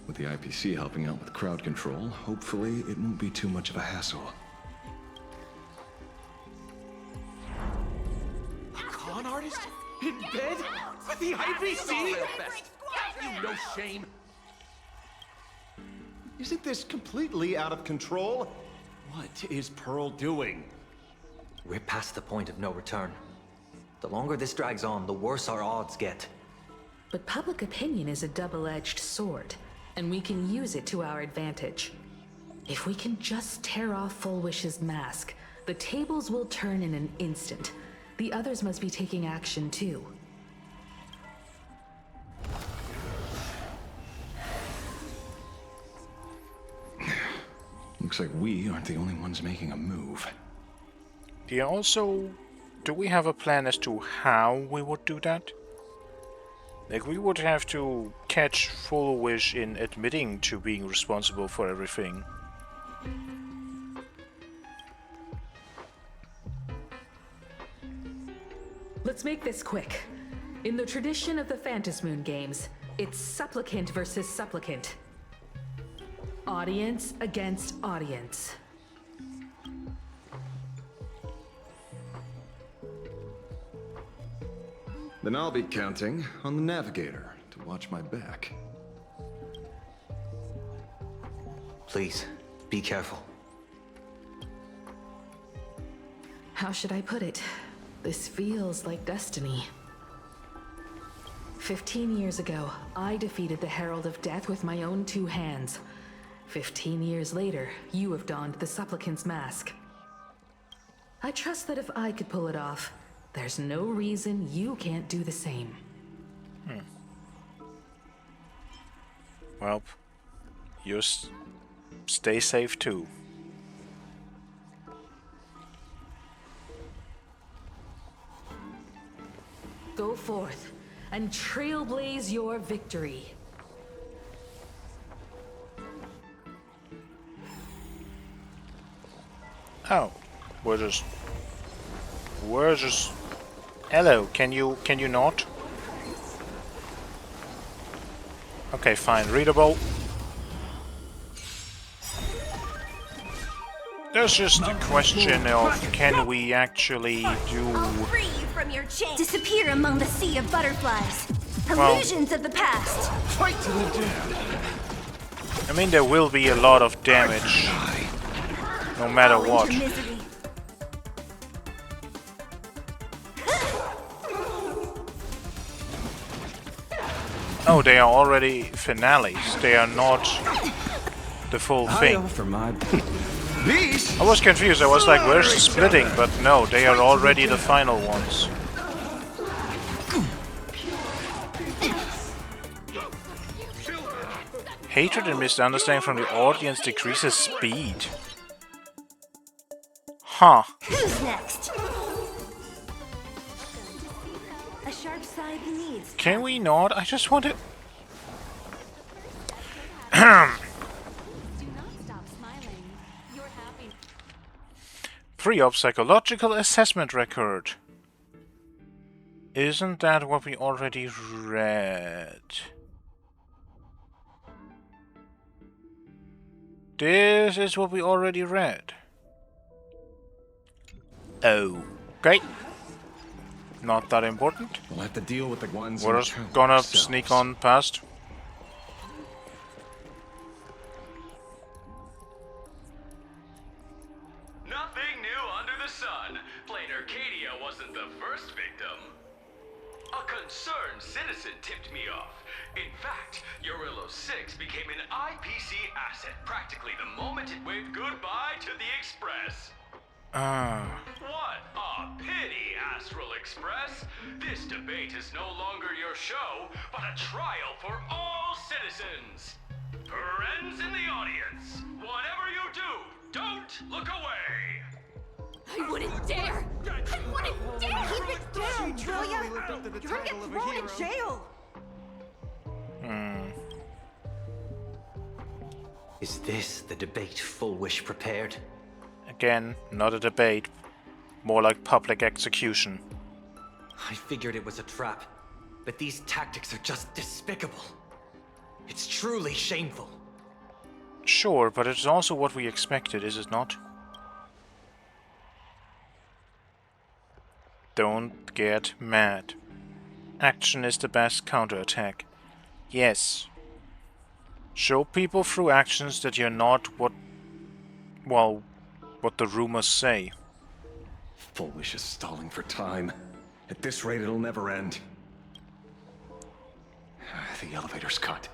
With the IPC helping out with crowd control, hopefully it won't be too much of a hassle. Con artist? In bed? With the IPC? You no shame. Isn't this completely out of control? What is Pearl doing? We're past the point of no return. The longer this drags on, the worse our odds get. But public opinion is a double-edged sword, and we can use it to our advantage. If we can just tear off Full Wish's mask, the tables will turn in an instant. The others must be taking action too. Looks like we aren't the only ones making a move. Yeah, also, do we have a plan as to how we would do that? Like, we would have to catch Full Wish in admitting to being responsible for everything. Let's make this quick. In the tradition of the Phantom Moon games, it's supplicant versus supplicant. Audience against audience. Then I'll be counting on the navigator to watch my back. Please, be careful. How should I put it? This feels like destiny. 15 years ago, I defeated the Herald of Death with my own two hands. 15 years later, you have donned the supplicant's mask. I trust that if I could pull it off, there's no reason you can't do the same. Well, you stay safe too. Go forth and trailblaze your victory. Oh, we're just... Hello, can you not? Okay, fine, readable. There's just a question of, can we actually do... I'll free you from your chain. Disappear among the sea of butterflies. Well, Illusions of the past. Fight to the death. I mean, there will be a lot of damage, no matter Fall what. into misery. Oh, they are already finales. They are not the full thing. I was confused. I was like, where's the splitting? But no, they are already the final ones. Hatred and misunderstanding from the audience decreases speed. Huh. Who's next? A sharp Can we not? I just want to... Pre-op psychological assessment record. Isn't that what we already read? This is what we already read. Okay. Not that important. We'll have to deal with the ones. We're just gonna sneak on past. Nothing new under the sun. Plain Arcadia wasn't the first victim. A concerned citizen tipped me off. In fact, Eurillo 6 became an IPC asset practically the moment it waved goodbye to the Express. What a pity, Astral Express. This debate is no longer your show, but a trial for all citizens. Friends in the audience, whatever you do, don't look away. I wouldn't dare! I wouldn't dare! Keep it down, will ya? You're gonna get thrown in jail! Is this the debate Full Wish prepared? Again, not a debate. More like public execution. I figured it was a trap, but these tactics are just despicable. It's truly shameful. Sure, but it's also what we expected, is it not? Don't get mad. Action is the best counterattack. Yes. Show people through actions that you're not what... well, what the rumors say. Full Wish is stalling for time. At this rate, it'll never end. The elevator's cut.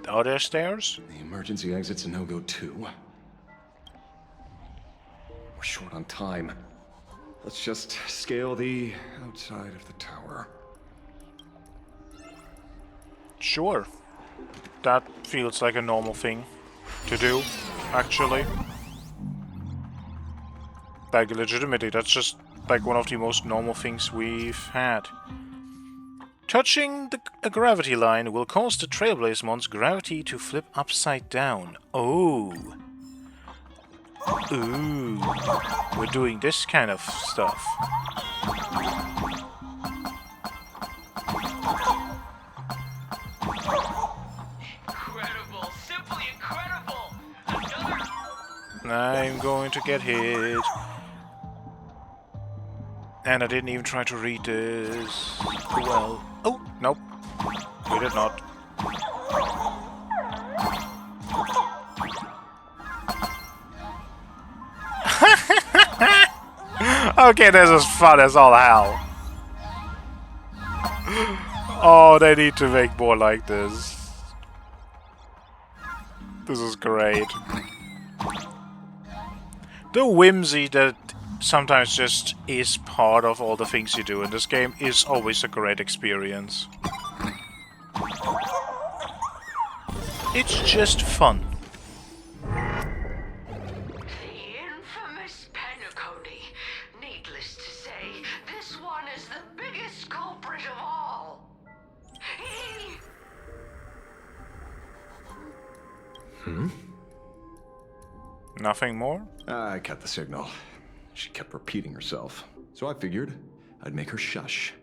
Are there stairs? The emergency exit's a no-go too. We're short on time. Let's just scale the outside of the tower. Sure. That feels like a normal thing to do, actually. Like, legitimately, that's just like one of the most normal things we've had. Touching a gravity line will cause the Trailblazemon's gravity to flip upside down. Oh. Ooh. We're doing this kind of stuff. Incredible, simply incredible. I'm going to get hit. And I didn't even try to read this. Well. Oh, nope. We did not. Okay, this is fun as all hell. Oh, they need to make more like this. This is great. The whimsy that sometimes just is part of all the things you do in this game is always a great experience. It's just fun. The infamous Penacony. Needless to say, this one is the biggest culprit of all. Nothing more? I cut the signal. She kept repeating herself, so I figured I'd make her shush.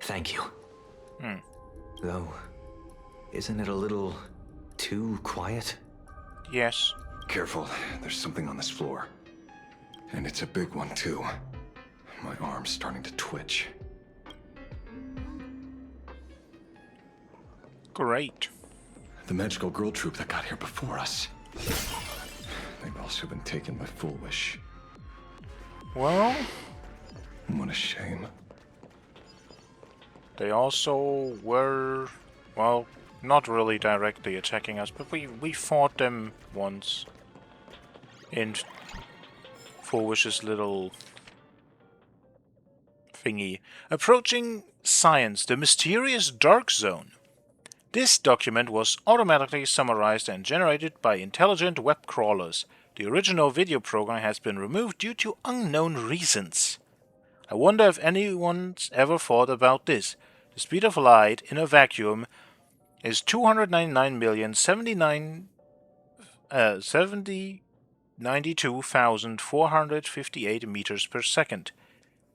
Thank you. Though, isn't it a little too quiet? Yes. Careful, there's something on this floor. And it's a big one, too. My arm's starting to twitch. Great. The magical girl troop that got here before us. They've also been taken by Full Wish. Well... what a shame. They also were... well, not really directly attacking us, but we fought them once. In Full Wish's little... thingy. Approaching Science, the mysterious dark zone. This document was automatically summarized and generated by intelligent web crawlers. The original video program has been removed due to unknown reasons. I wonder if anyone's ever thought about this. The speed of light in a vacuum is 299,092,458 meters per second.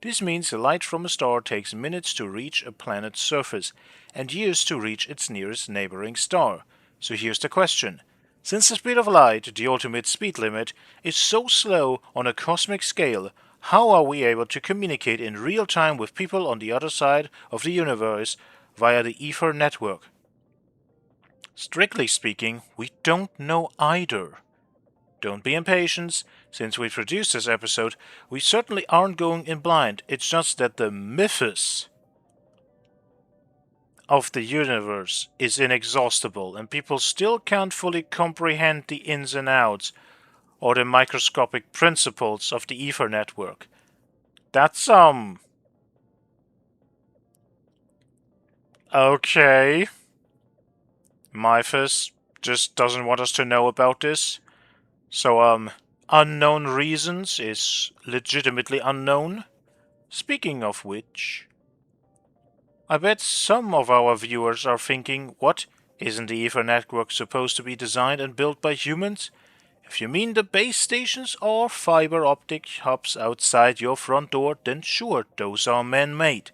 This means the light from a star takes minutes to reach a planet's surface and years to reach its nearest neighboring star. So here's the question. Since the speed of light, the ultimate speed limit, is so slow on a cosmic scale, how are we able to communicate in real time with people on the other side of the universe via the Ether network? Strictly speaking, we don't know either. Don't be impatient. Since we produced this episode, we certainly aren't going in blind. It's just that the mythos of the universe is inexhaustible, and people still can't fully comprehend the ins and outs or the microscopic principles of the Ether network. That's, okay. Mythos just doesn't want us to know about this. So, unknown reasons is legitimately unknown. Speaking of which, I bet some of our viewers are thinking, what, isn't the Ether network supposed to be designed and built by humans? If you mean the base stations or fiber optic hubs outside your front door, then sure, those are man-made.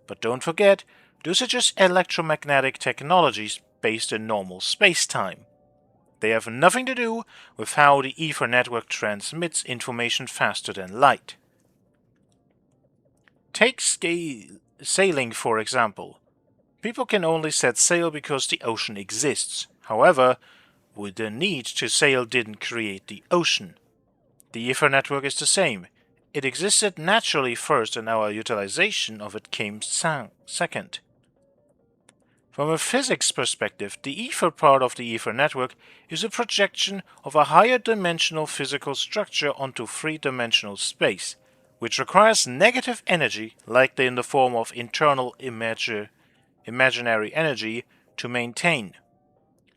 But don't forget, those are just electromagnetic technologies based in normal space-time. They have nothing to do with how the Ether network transmits information faster than light. Take sailing, for example. People can only set sail because the ocean exists. However, the need to sail didn't create the ocean. The Ether network is the same. It existed naturally first, and our utilization of it came second. From a physics perspective, the ether part of the Ether network is a projection of a higher dimensional physical structure onto three-dimensional space, which requires negative energy, likely in the form of internal imaginary energy, to maintain.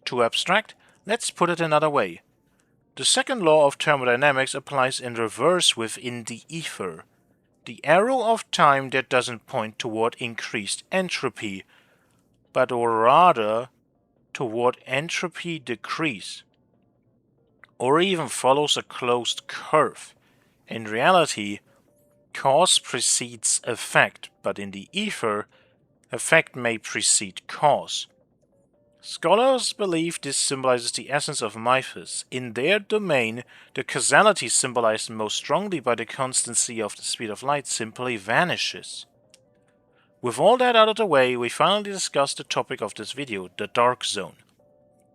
To abstract, let's put it another way. The second law of thermodynamics applies in reverse within the ether. The arrow of time that doesn't point toward increased entropy, but rather toward entropy decrease, or even follows a closed curve. In reality, cause precedes effect, but in the ether, effect may precede cause. Scholars believe this symbolizes the essence of mythos. In their domain, the causality symbolized most strongly by the constancy of the speed of light simply vanishes. With all that out of the way, we finally discussed the topic of this video, the dark zone.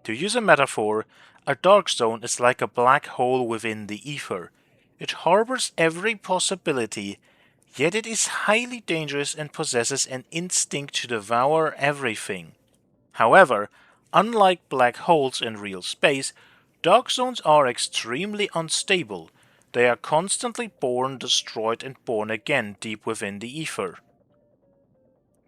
To use a metaphor, a dark zone is like a black hole within the ether. It harbors every possibility, yet it is highly dangerous and possesses an instinct to devour everything. However, unlike black holes in real space, dark zones are extremely unstable. They are constantly born, destroyed, and born again deep within the ether.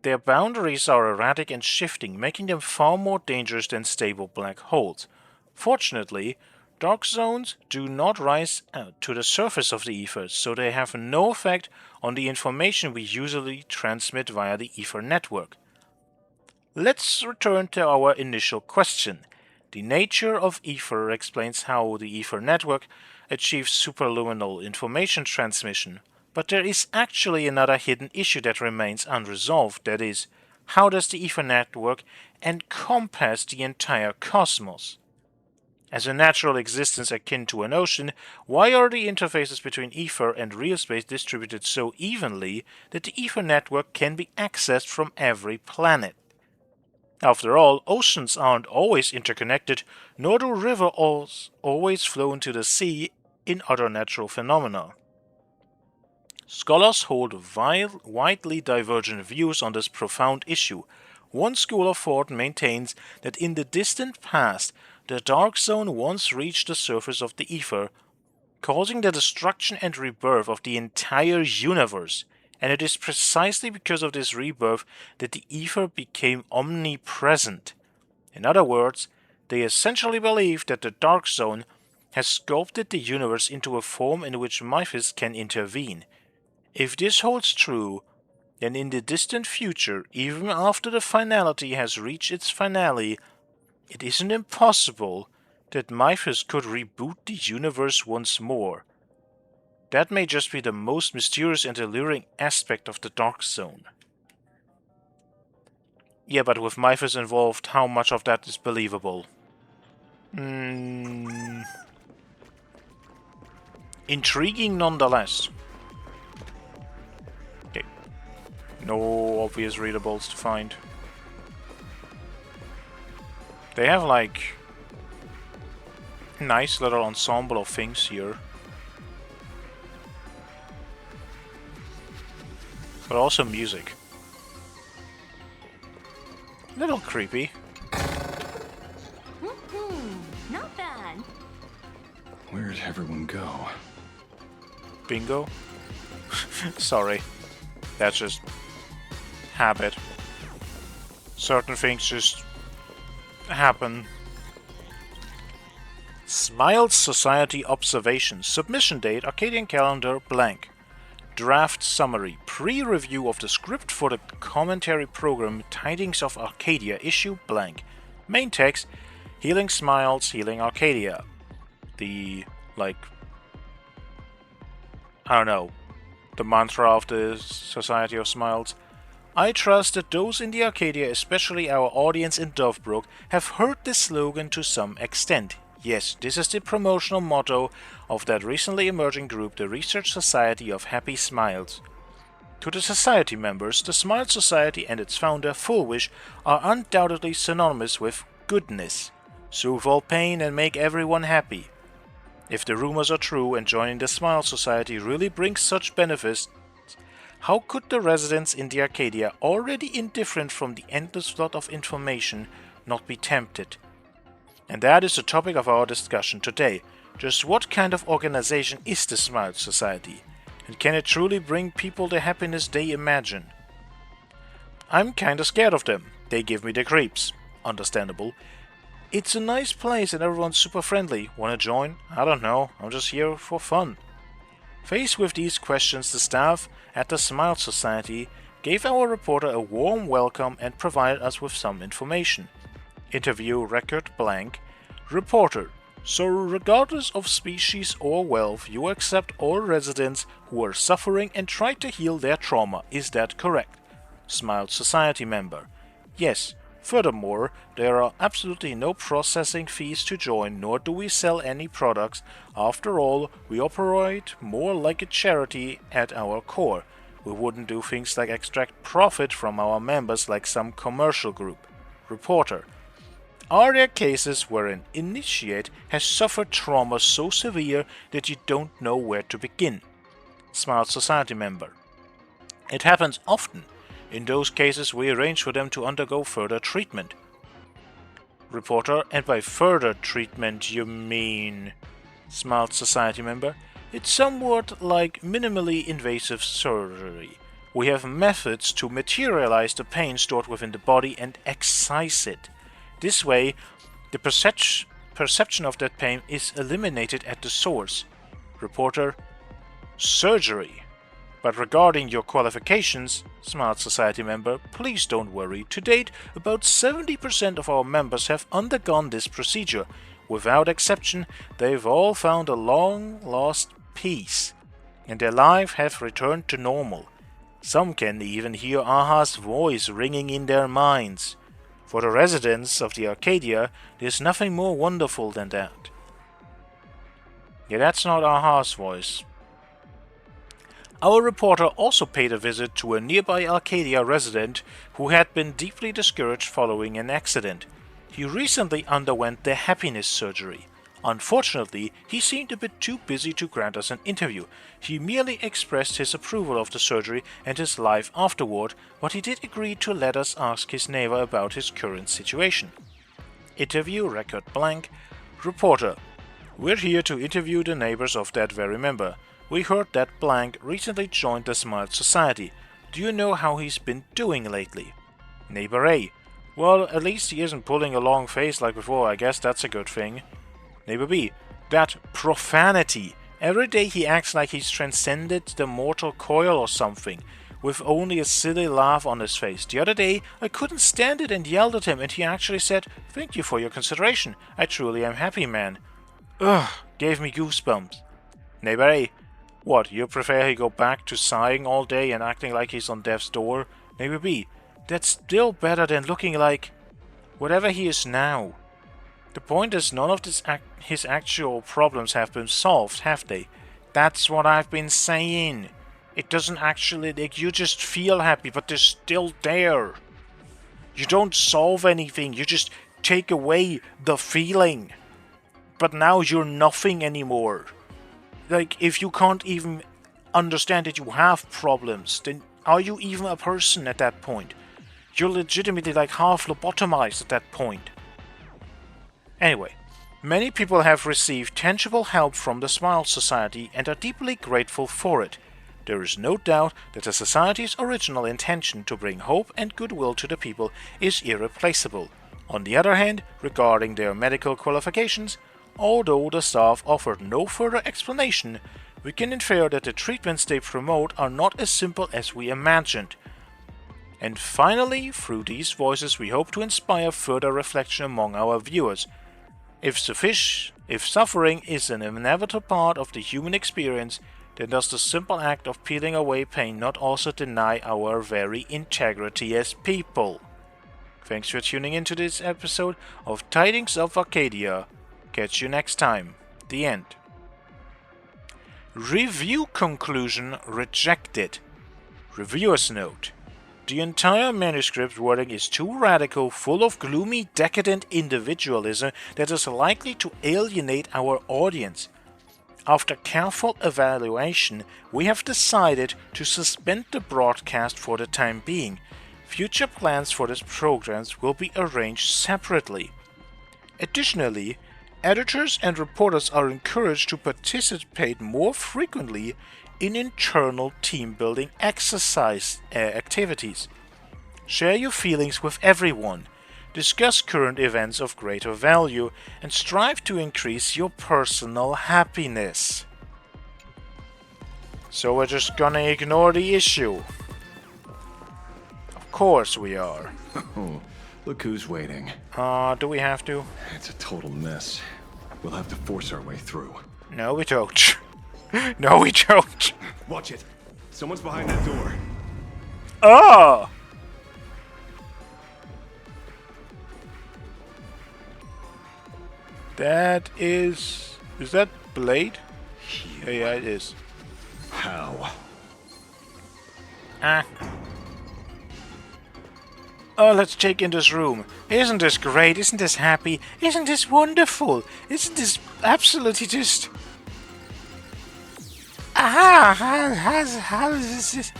Their boundaries are erratic and shifting, making them far more dangerous than stable black holes. Fortunately, dark zones do not rise to the surface of the ether, so they have no effect on the information we usually transmit via the ether network. Let's return to our initial question. The nature of ether explains how the ether network achieves superluminal information transmission. But there is actually another hidden issue that remains unresolved, that is, how does the ether network encompass the entire cosmos? As a natural existence akin to an ocean, why are the interfaces between ether and real space distributed so evenly that the ether network can be accessed from every planet? After all, oceans aren't always interconnected, nor do rivers always flow into the sea in other natural phenomena. Scholars hold widely divergent views on this profound issue. One school of thought maintains that in the distant past, the dark zone once reached the surface of the ether, causing the destruction and rebirth of the entire universe, and it is precisely because of this rebirth that the ether became omnipresent. In other words, they essentially believe that the dark zone has sculpted the universe into a form in which mythos can intervene. If this holds true, then in the distant future, even after the finality has reached its finale, it isn't impossible that Mythos could reboot the universe once more. That may just be the most mysterious and alluring aspect of the Dark Zone. Yeah, but with Mythos involved, how much of that is believable? Intriguing nonetheless. Okay. No obvious readables to find. They have like nice little ensemble of things here. But also music. Little creepy. Not bad. Where'd everyone go? Bingo? Sorry. That's just habit. Certain things just happen. Smiles Society Observations. Submission date Arcadian calendar blank. Draft summary. Pre-review of the script for the commentary program Tidings of Arcadia issue blank. Main text Healing Smiles, Healing Arcadia. The, like, I don't know, the mantra of the Society of Smiles. I trust that those in the Arcadia, especially our audience in Dovebrook, have heard this slogan to some extent. Yes, this is the promotional motto of that recently emerging group, the Research Society of Happy Smiles. To the Society members, the Smile Society and its founder, Fullwish, are undoubtedly synonymous with goodness. Soothe all pain and make everyone happy. If the rumors are true and joining the Smile Society really brings such benefits, how could the residents in the Arcadia, already indifferent from the endless flood of information, not be tempted? And that is the topic of our discussion today. Just what kind of organization is the Smile Society? And can it truly bring people the happiness they imagine? I'm kinda scared of them. They give me the creeps. Understandable. It's a nice place and everyone's super friendly. Wanna join? I don't know. I'm just here for fun. Faced with these questions, the staff at the Smile Society gave our reporter a warm welcome and provided us with some information. Interview record blank. Reporter. So regardless of species or wealth, you accept all residents who are suffering and try to heal their trauma. Is that correct? Smile Society member. Yes. Furthermore, there are absolutely no processing fees to join, nor do we sell any products. After all, we operate more like a charity at our core. We wouldn't do things like extract profit from our members like some commercial group. Reporter. Are there cases where an initiate has suffered trauma so severe that you don't know where to begin? Smile Society member. It happens often. In those cases, we arrange for them to undergo further treatment. Reporter, and by further treatment you mean... Smile Society member. It's somewhat like minimally invasive surgery. We have methods to materialize the pain stored within the body and excise it. This way, the perception of that pain is eliminated at the source. Reporter. Surgery. But regarding your qualifications, Smart Society member, please don't worry. To date, about 70% of our members have undergone this procedure. Without exception, they've all found a long-lost peace, and their life have returned to normal. Some can even hear Aha's voice ringing in their minds. For the residents of the Arcadia, there's nothing more wonderful than that. Yeah, that's not Aha's voice. Our reporter also paid a visit to a nearby Arcadia resident who had been deeply discouraged following an accident. He recently underwent the happiness surgery. Unfortunately, he seemed a bit too busy to grant us an interview. He merely expressed his approval of the surgery and his life afterward, but he did agree to let us ask his neighbor about his current situation. Interview record blank. Reporter. We're here to interview the neighbors of that very member. We heard that blank recently joined the Smile Society. Do you know how he's been doing lately? Neighbor A. Well, at least he isn't pulling a long face like before. I guess that's a good thing. Neighbor B. That profanity. Every day he acts like he's transcended the mortal coil or something, with only a silly laugh on his face. The other day, I couldn't stand it and yelled at him, and he actually said, "Thank you for your consideration. I truly am happy, man." Ugh, gave me goosebumps. Neighbor A, what, you prefer he go back to sighing all day and acting like he's on death's door? Neighbor B, that's still better than looking like whatever he is now. The point is, none of his actual problems have been solved, have they? That's what I've been saying. It doesn't actually, like, you just feel happy, but they're still there. You don't solve anything, you just take away the feeling. But now you're nothing anymore. Like, if you can't even understand that you have problems, then are you even a person at that point? You're legitimately like half lobotomized at that point. Anyway, many people have received tangible help from the Smile Society and are deeply grateful for it. There is no doubt that the Society's original intention to bring hope and goodwill to the people is irreplaceable. On the other hand, regarding their medical qualifications, although the staff offered no further explanation, we can infer that the treatments they promote are not as simple as we imagined. And finally, through these voices we hope to inspire further reflection among our viewers. If suffering is an inevitable part of the human experience, then does the simple act of peeling away pain not also deny our very integrity as people? Thanks for tuning into this episode of Tidings of Arcadia. Catch you next time. The end. Review conclusion rejected. Reviewer's note. The entire manuscript wording is too radical, full of gloomy, decadent individualism that is likely to alienate our audience. After careful evaluation, we have decided to suspend the broadcast for the time being. Future plans for this program will be arranged separately. Additionally, editors and reporters are encouraged to participate more frequently in internal team-building exercise activities. Share your feelings with everyone, discuss current events of greater value, and strive to increase your personal happiness. So we're just gonna ignore the issue. Of course we are. Oh, look who's waiting. Do we have to? It's a total mess. We'll have to force our way through. No, we don't. No, we don't. Watch it. Someone's behind that door. Oh! That is... Is that Blade? Yeah, it is. How? Ah. Oh, let's check in this room. Isn't this great? Isn't this happy? Isn't this wonderful? Isn't this absolutely just... Aha! How is this?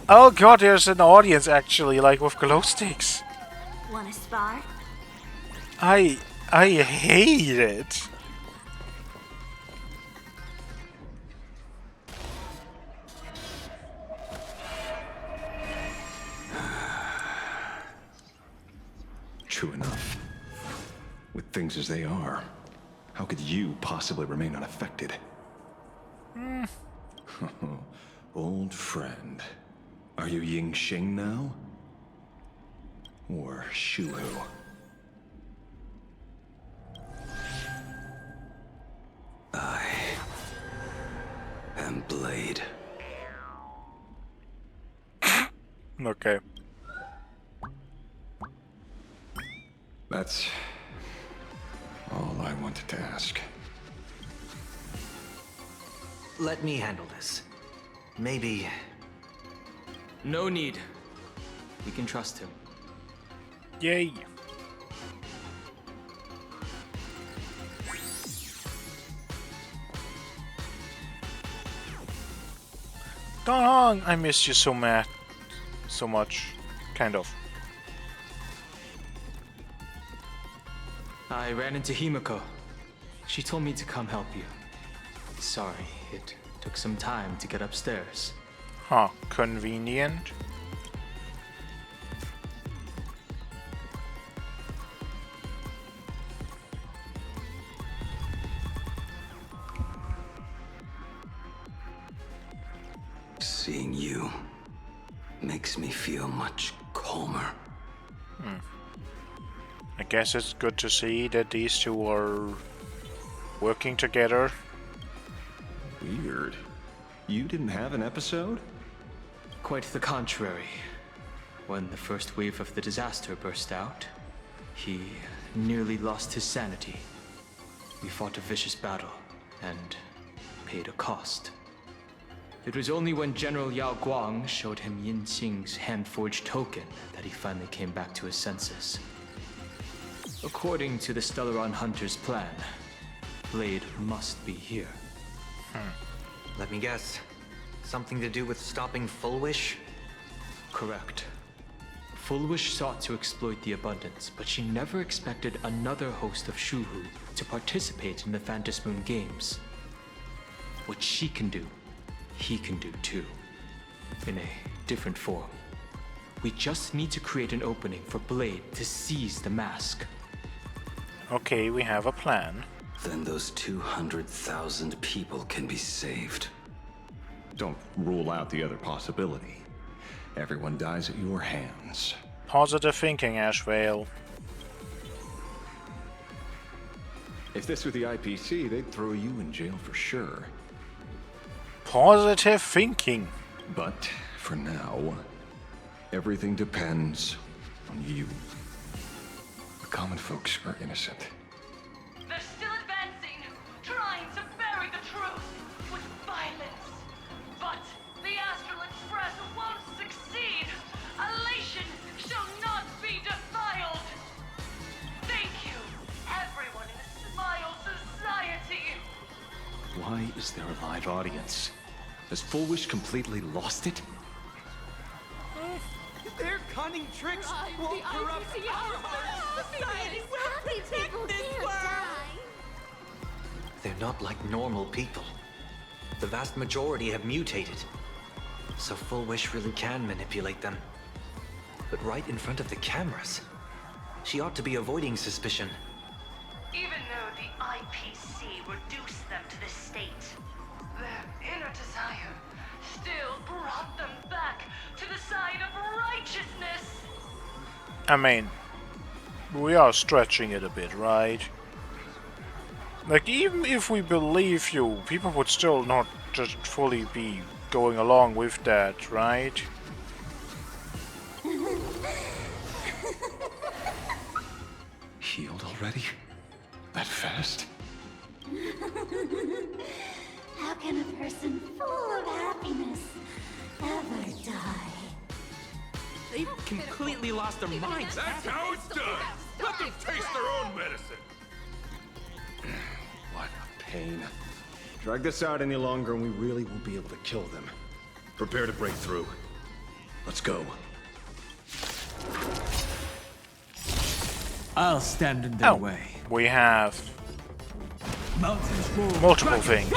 Oh god, there's an audience actually, like with glow sticks. Wanna spar? I hate it. True enough. With things as they are, how could you possibly remain unaffected? Old friend. Are you Ying Xing now? Or Shuhu? I am Blade. Okay. That's all I wanted to ask. Let me handle this. Maybe... No need. We can trust him. Yay. Dong, I miss you so much. Kind of. I ran into Himiko. She told me to come help you. Sorry, it took some time to get upstairs. Huh, convenient. Seeing you makes me feel much calmer. I guess it's good to see that these two are working together. Weird. You didn't have an episode? Quite the contrary. When the first wave of the disaster burst out, he nearly lost his sanity. We fought a vicious battle and paid a cost. It was only when General Yao Guang showed him Yin Xing's hand-forged token that he finally came back to his senses. According to the Stellaron Hunter's plan, Blade must be here. Let me guess. Something to do with stopping Full Wish? Correct. Full Wish sought to exploit the abundance, but she never expected another host of Shuhu to participate in the Phantom Moon Games. What she can do, he can do too. In a different form. We just need to create an opening for Blade to seize the mask. Okay, we have a plan. Then those 200,000 people can be saved. Don't rule out the other possibility. Everyone dies at your hands. Positive thinking, Ashvale. If this were the IPC, they'd throw you in jail for sure. Positive thinking. But for now, everything depends on you. The common folks are innocent. They're still advancing, trying to bury the truth with violence. But the Astral Express won't succeed. Elation shall not be defiled. Thank you, everyone in the Smile Society. Why is there a live audience? Has Full Wish completely lost it? Their cunning tricks won't corrupt our hearts. Society will protect this world. They're not like normal people. The vast majority have mutated. So Full Wish really can manipulate them. But right in front of the cameras. She ought to be avoiding suspicion. Even though the IPC reduced them to this state, their inner desire still brought them back to the side of righteousness. I mean, we are stretching it a bit, right? Like, even if we believe you, people would still not just fully be going along with that, right? Healed already? That fast? How can a person full of happiness ever die? They've completely lost their minds. That's how it's done. Let them taste their own medicine. What a pain. Drag this out any longer and we really won't be able to kill them. Prepare to break through. Let's go. I'll stand in their way. We have Mountains multiple things.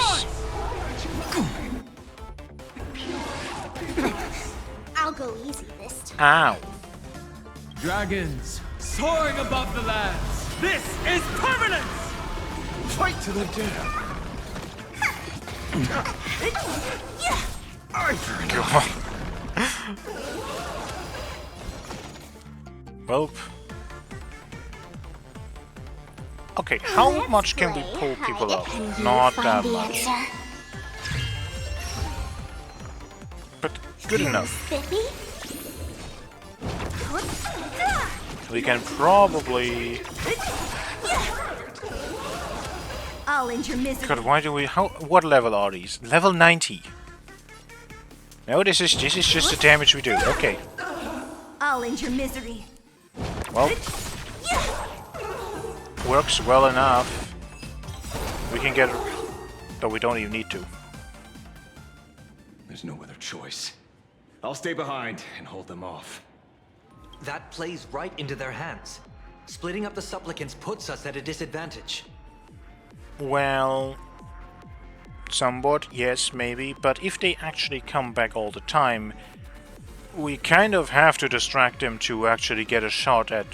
I'll go easy this time. Ow. Dragons soaring above the lands. This is permanence. Fight to the death. Welp. Okay, how much can we pull people up? Not that much. But good enough. We can probably... I'll end your misery. God, why do we... What level are these? Level 90. No, this is just the damage we do. Okay. I'll end your misery. Well, works well enough. We can get... Though we don't even need to. There's no other choice. I'll stay behind and hold them off. That plays right into their hands. Splitting up the supplicants puts us at a disadvantage. Well... Somewhat, yes, maybe. But if they actually come back all the time, we kind of have to distract them to actually get a shot at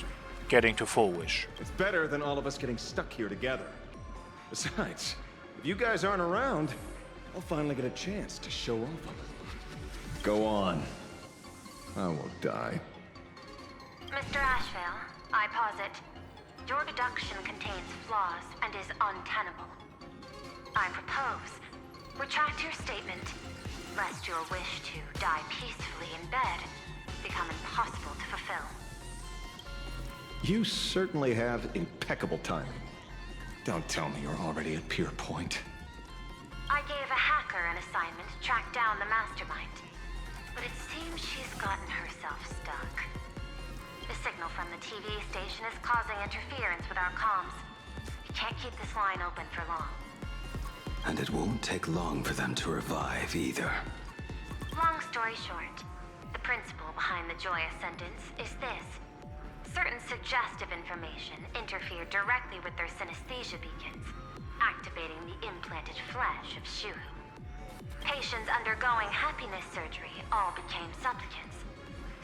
getting to Full Wish. It's better than all of us getting stuck here together. Besides, if you guys aren't around, I'll finally get a chance to show off a little. Go on. I won't die. Mr. Ashvale, I posit, your deduction contains flaws and is untenable. I propose, retract your statement, lest your wish to die peacefully in bed become impossible to fulfill. You certainly have impeccable timing. Don't tell me you're already at Pier Point. I gave a hacker an assignment to track down the mastermind, but it seems she's gotten herself stuck. The signal from the TV station is causing interference with our comms. We can't keep this line open for long. And it won't take long for them to revive either. Long story short, the principle behind the Joyous sentence is this. Certain suggestive information interfered directly with their synesthesia beacons, activating the implanted flesh of Shuhu. Patients undergoing happiness surgery all became supplicants,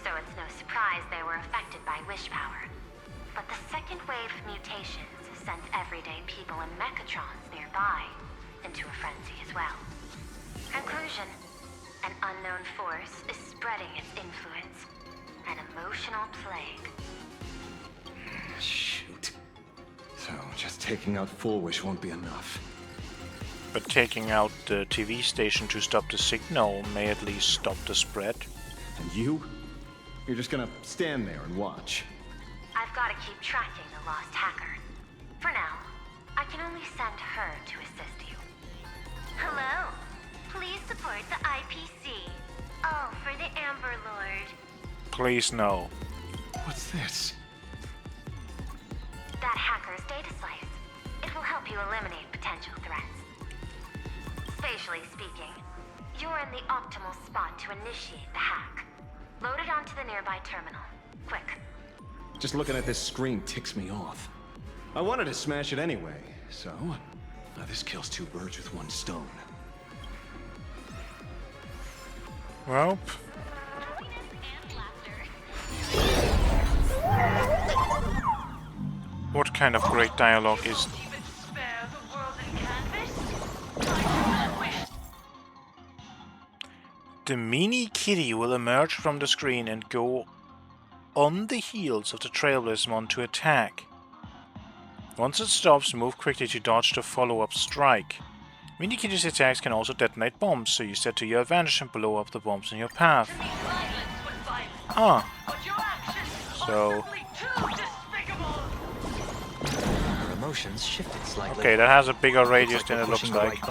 so it's no surprise they were affected by wish power. But the second wave of mutations sent everyday people in mechatrons nearby into a frenzy as well. Conclusion: an unknown force is spreading its influence. An emotional plague. Shoot. So, just taking out Full Wish won't be enough. But taking out the TV station to stop the signal may at least stop the spread. And you? You're just gonna stand there and watch. I've got to keep tracking the lost hacker. For now, I can only send her to assist you. Hello. Please support the IPC. Oh, for the Amber Lord. Please no. What's this? That hacker's data slice. It will help you eliminate potential threats. Spatially speaking, you're in the optimal spot to initiate the hack. Load it onto the nearby terminal. Quick. Just looking at this screen ticks me off. I wanted to smash it anyway, so... Now this kills two birds with one stone. Well... What kind of great dialogue is... The mini kitty will emerge from the screen and go on the heels of the Trailblazersmon to attack. Once it stops, move quickly to dodge the follow-up strike. Mini kitty's attacks can also detonate bombs, so use that to your advantage and blow up the bombs in your path. Ah. So... Her emotions shifted slightly. Okay, that has a bigger radius than it looks like.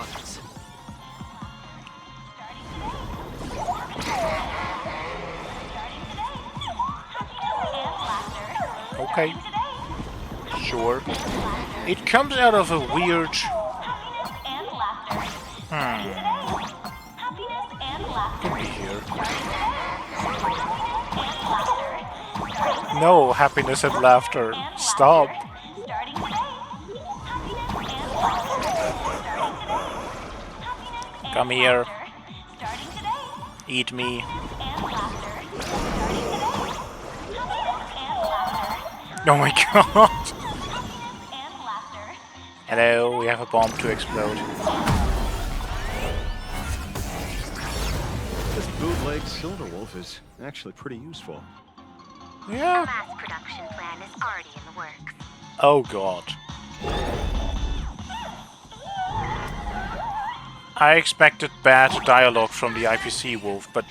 Okay. Sure. It comes out of a weird... Can be here. No, happiness and laughter. Stop. Come here. Eat me. Oh my god! Hello, we have a bomb to explode. This bootleg Silver Wolf is actually pretty useful. Yeah. A mass production plan is already in the works. Oh god. I expected bad dialogue from the IPC Wolf, but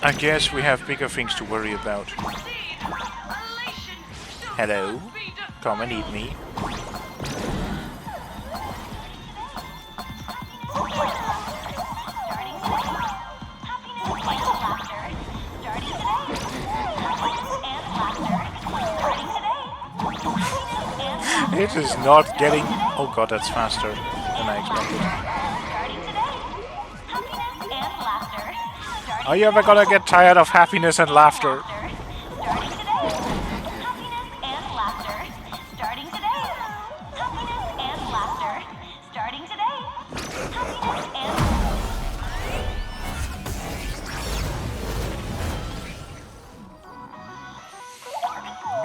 I guess we have bigger things to worry about. Hello, come and eat me. It is not getting... Oh god, that's faster than I expected. Are you ever gonna get tired of happiness and laughter?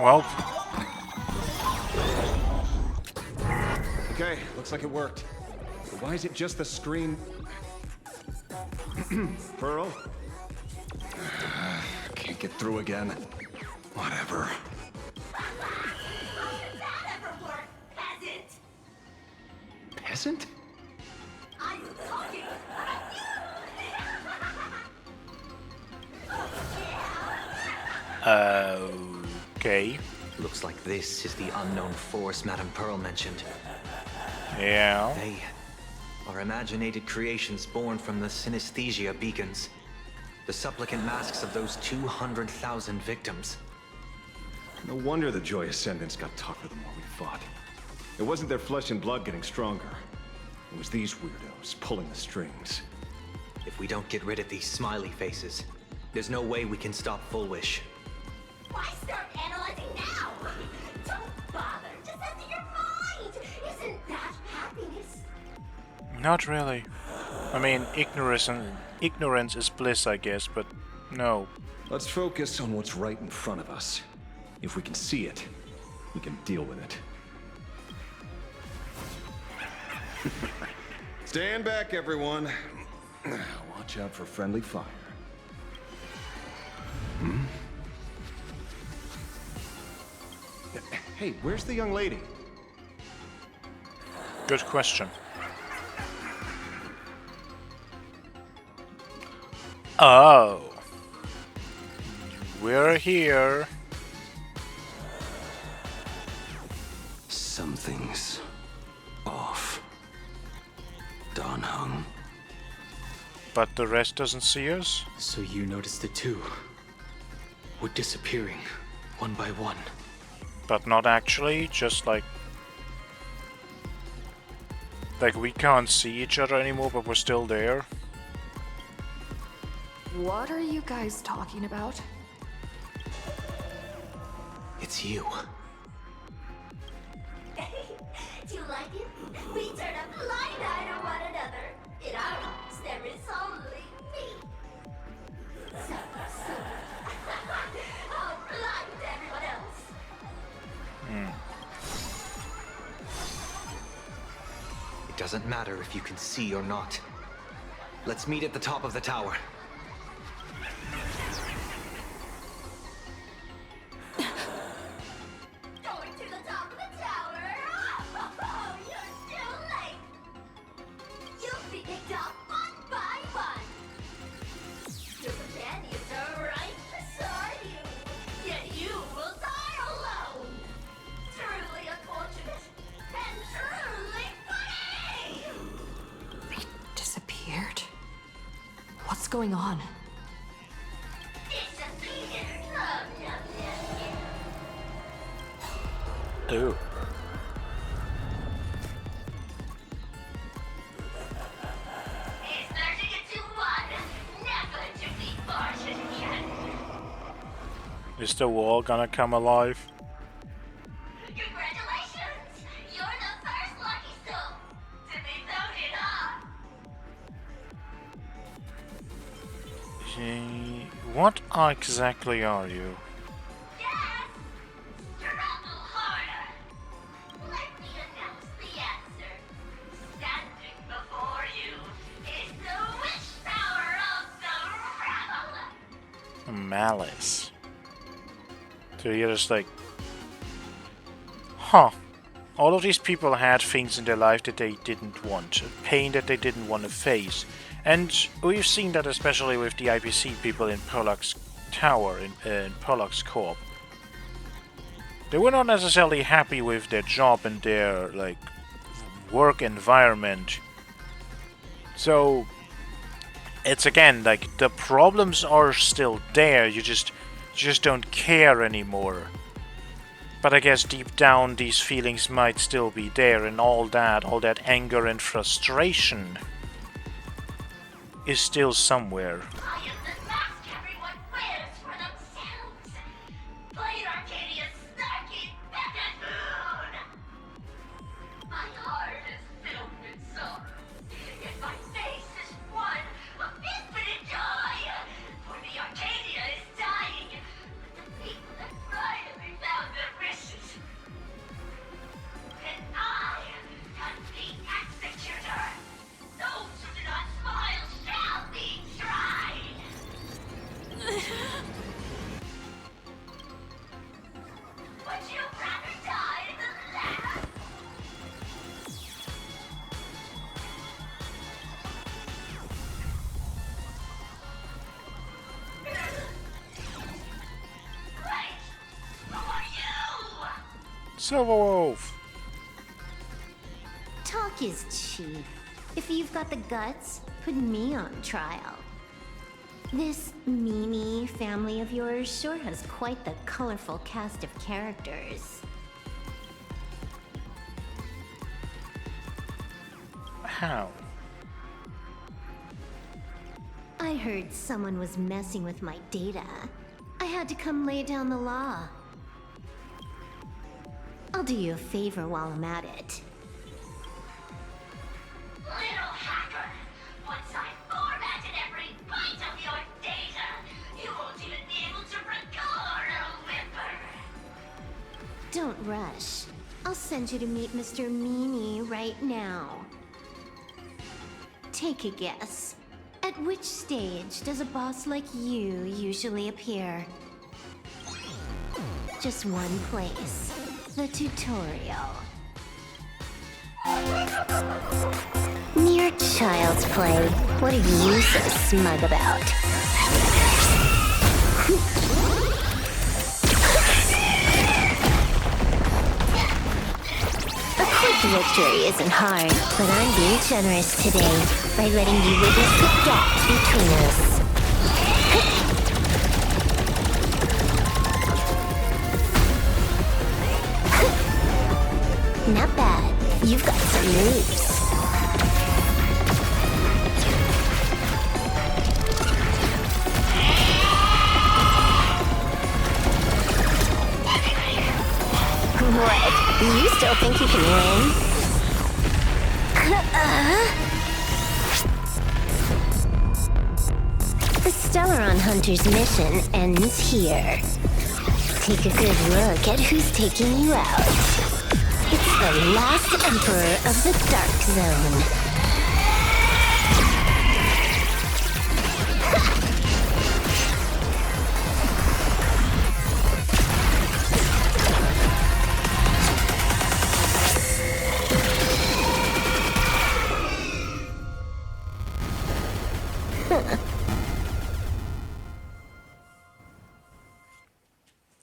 Well... Okay, looks like it worked. But why is it just the screen Pearl? Can't get through again. Whatever. Peasant? I'm talking Okay. Looks like this is the unknown force Madame Pearl mentioned. Yeah. They are imaginated creations born from the synesthesia beacons. The supplicant masks of those 200,000 victims. No wonder the Joy Ascendants got tougher the more we fought. It wasn't their flesh and blood getting stronger. It was these weirdos pulling the strings. If we don't get rid of these smiley faces, there's no way we can stop Full Wish. Why start analyzing now? Don't bother. Just enter your mind. Isn't that happiness? Not really. I mean, ignorance is bliss, I guess, but no. Let's focus on what's right in front of us. If we can see it, we can deal with it. Stand back, everyone. Watch out for friendly fire. Hey, where's the young lady? Good question. Oh. We're here. Something's off. Dan Heng. But the rest doesn't see us? So you noticed it too. We're disappearing, one by one. But not actually, just like we can't see each other anymore, but we're still there. What are you guys talking about? It's you. Do you like it? We turn a blind eye to one another. In our lives, there is only me. So, I'll blind everyone else. It doesn't matter if you can see or not. Let's meet at the top of the tower. Going to the top of the tower. Oh, you're too late. You'll be picked off one by one. Your companions are right beside you, yet you will die alone. Truly unfortunate and truly funny. They disappeared? What's going on? Disappear. Ew. It's 30 to 1. Never to be fortune again. Is the wall gonna come alive? Congratulations! You're the first lucky soul to be voted on. What exactly are you? Yes! Trouble harder! Let me announce the answer. Standing before you is the wish power of the rebel! Malice. So you're just like, huh. All of these people had things in their life that they didn't want, pain that they didn't want to face. And we've seen that especially with the IPC people in Perlux Tower, in Perlux Corp. They were not necessarily happy with their job and their, like, work environment. So, it's again, like, the problems are still there, you just don't care anymore. But I guess deep down these feelings might still be there, and all that anger and frustration is still somewhere. I am the mask everyone wears for themselves. Blade Arcadia's snarky buffoon. My heart is filled with sorrow, yet my face is one of infinite joy. For the Arcadia is dying, but the people have finally found their wishes. And I am the executor. Those who do not smile shall be tried. Silverwolf! Talk is cheap. If you've got the guts, put me on trial. This Mimi family of yours sure has quite the colorful cast of characters. How? I heard someone was messing with my data. I had to come lay down the law. I'll do you a favor while I'm at it. Little hacker, once I formatted every byte of your data, you won't even be able to record a whimper. Don't rush. I'll send you to meet Mr. Meanie right now. Take a guess. At which stage does a boss like you usually appear? Just one place. The tutorial. Mere child's play. What are you so smug about? A quick victory isn't hard, but I'm being generous today by letting you witness the gap between us. Not bad. You've got some moves. What? You still think you can win? The Stellaron Hunter's mission ends here. Take a good look at who's taking you out. It's the last Emperor of the Dark Zone.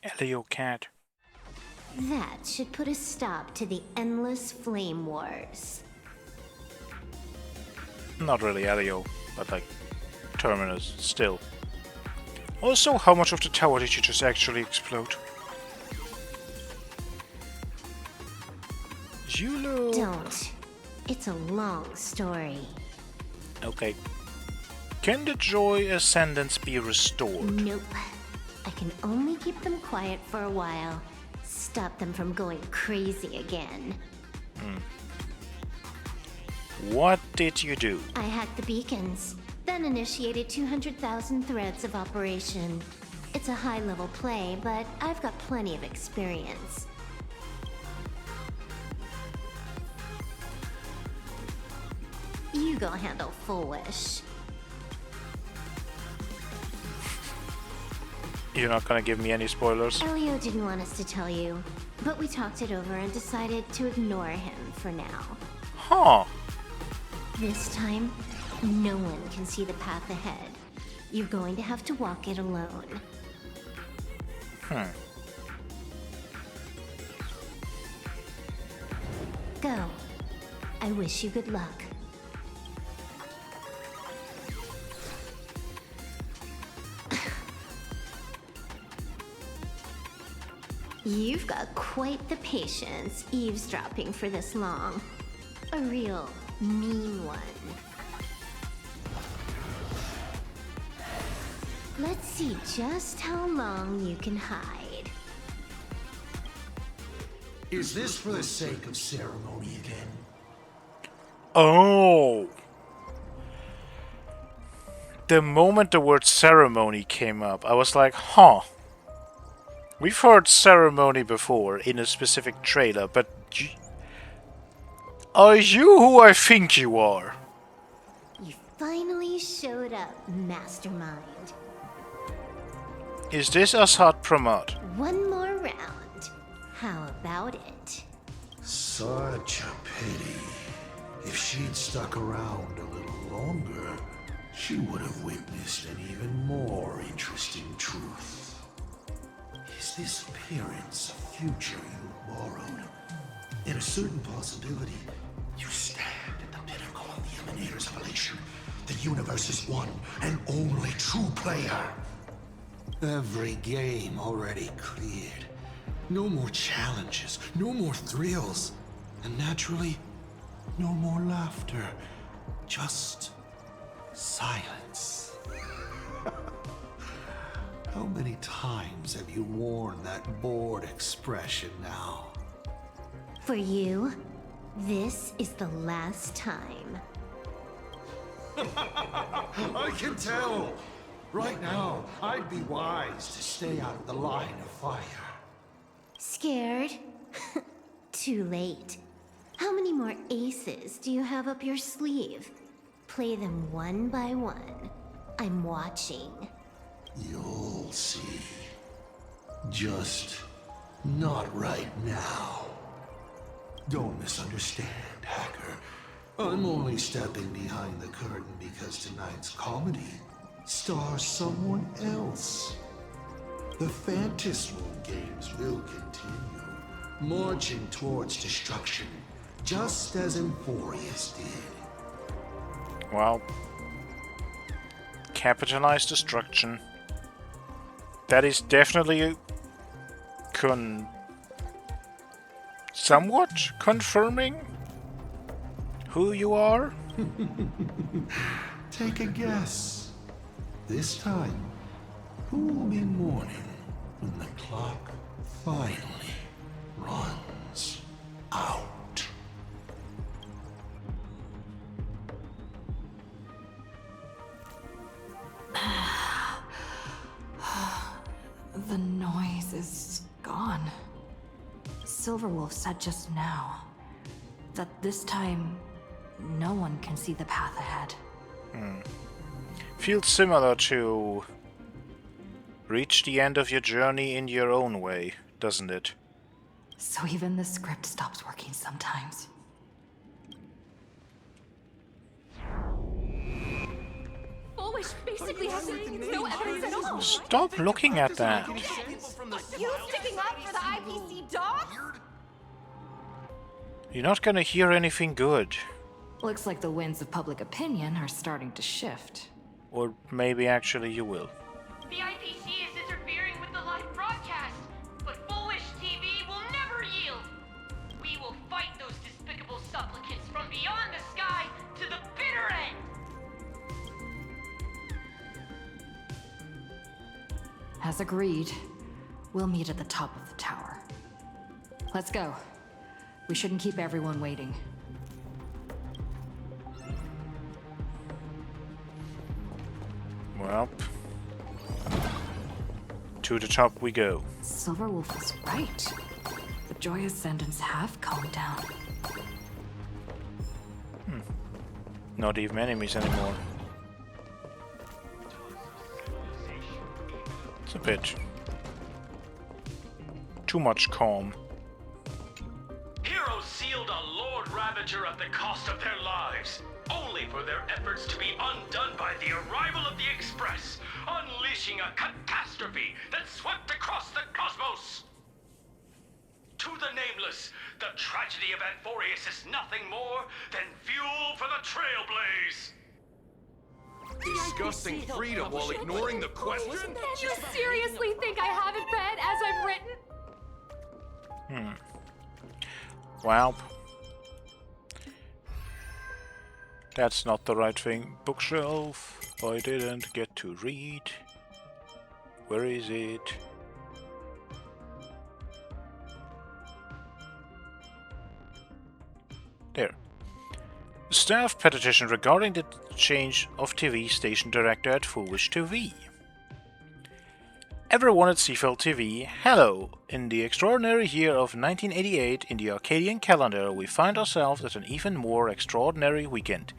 Elio cat. That should put a stop to the endless flame wars. Not really Elio, but like Terminus still. Also, how much of the tower did you just actually explode? Zulu. Don't. It's a long story. Okay. Can the Joy Ascendants be restored? Nope. I can only keep them quiet for a while. Stop them from going crazy again. What did you do? I hacked the beacons, then initiated 200,000 threads of operation. It's a high-level play, but I've got plenty of experience. You go handle Full Wish. You're not gonna give me any spoilers? Elio didn't want us to tell you, but we talked it over and decided to ignore him for now. Huh. This time, no one can see the path ahead. You're going to have to walk it alone. Go. I wish you good luck. You've got quite the patience eavesdropping for this long. A real mean one. Let's see just how long you can hide. Is this for the sake of ceremony again? Oh! The moment the word ceremony came up, I was like, huh. We've heard ceremony before in a specific trailer, but are you who I think you are? You finally showed up, mastermind. Is this Assad Pramod? One more round. How about it? Such a pity. If she'd stuck around a little longer, she would have witnessed an even more interesting truth. Is this appearance a future you borrowed. In a certain possibility, you stand at the pinnacle of the Emanator's evolution. The universe's one and only true player. Every game already cleared. No more challenges, no more thrills, and naturally, no more laughter. Just silence. How many times have you worn that bored expression now? For you, this is the last time. I can tell! Right now, I'd be wise to stay out of the line of fire. Scared? Too late. How many more aces do you have up your sleeve? Play them one by one. I'm watching. You'll see. Just not right now. Don't misunderstand, Hacker. I'm only stepping behind the curtain because tonight's comedy stars someone else. The Fantasmal games will continue, marching towards destruction, just as Emphorius did. Well, capitalized destruction. That is definitely somewhat confirming who you are. Take a guess. This time, who will be mourning when the clock finally runs out? The noise is gone. Silverwolf said just now that this time no one can see the path ahead. Feels similar to reach the end of your journey in your own way, doesn't it? So even the script stops working sometimes. Foolish basically has no evidence at all. Stop looking at that. You sticking up for the IPC dog? You're not gonna hear anything good. Looks like the winds of public opinion are starting to shift. Or maybe actually you will. The IPC is interfering with the live broadcast, but Foolish TV will never yield. We will fight those despicable supplicants from beyond the sky to the bitter end. As agreed, we'll meet at the top of the tower. Let's go. We shouldn't keep everyone waiting. Well, to the top we go. Silverwolf was right. The Joy Ascendants have calmed down. Not even enemies anymore. It's a bit too much calm. Heroes sealed a Lord Ravager at the cost of their lives, only for their efforts to be undone by the arrival of the Express, unleashing a catastrophe that swept across the cosmos. To the Nameless, the tragedy of Anthorius is nothing more than fuel for the Trailblaze. Discussing freedom while ignoring the question? You seriously think I haven't read as I've written? Well, that's not the right thing. Bookshelf. I didn't get to read. Where is it? There. Staff petition regarding the change of TV station director at Foolish TV. Everyone at Seafeld TV, hello! In the extraordinary year of 1988, in the Arcadian calendar, we find ourselves at an even more extraordinary weekend.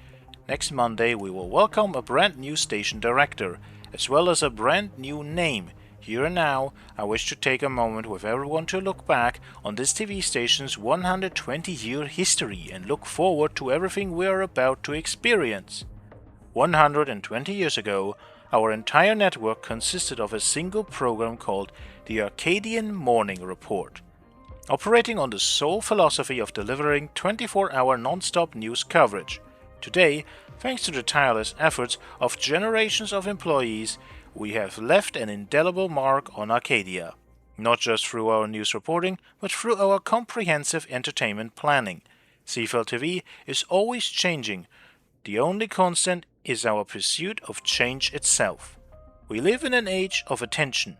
Next Monday, we will welcome a brand new station director, as well as a brand new name. Here and now, I wish to take a moment with everyone to look back on this TV station's 120-year history and look forward to everything we are about to experience. 120 years ago, our entire network consisted of a single program called the Arcadian Morning Report. operating on the sole philosophy of delivering 24-hour non-stop news coverage. Today, thanks to the tireless efforts of generations of employees, we have left an indelible mark on Arcadia. Not just through our news reporting, but through our comprehensive entertainment planning. Seafeld TV is always changing. The only constant is our pursuit of change itself. We live in an age of attention.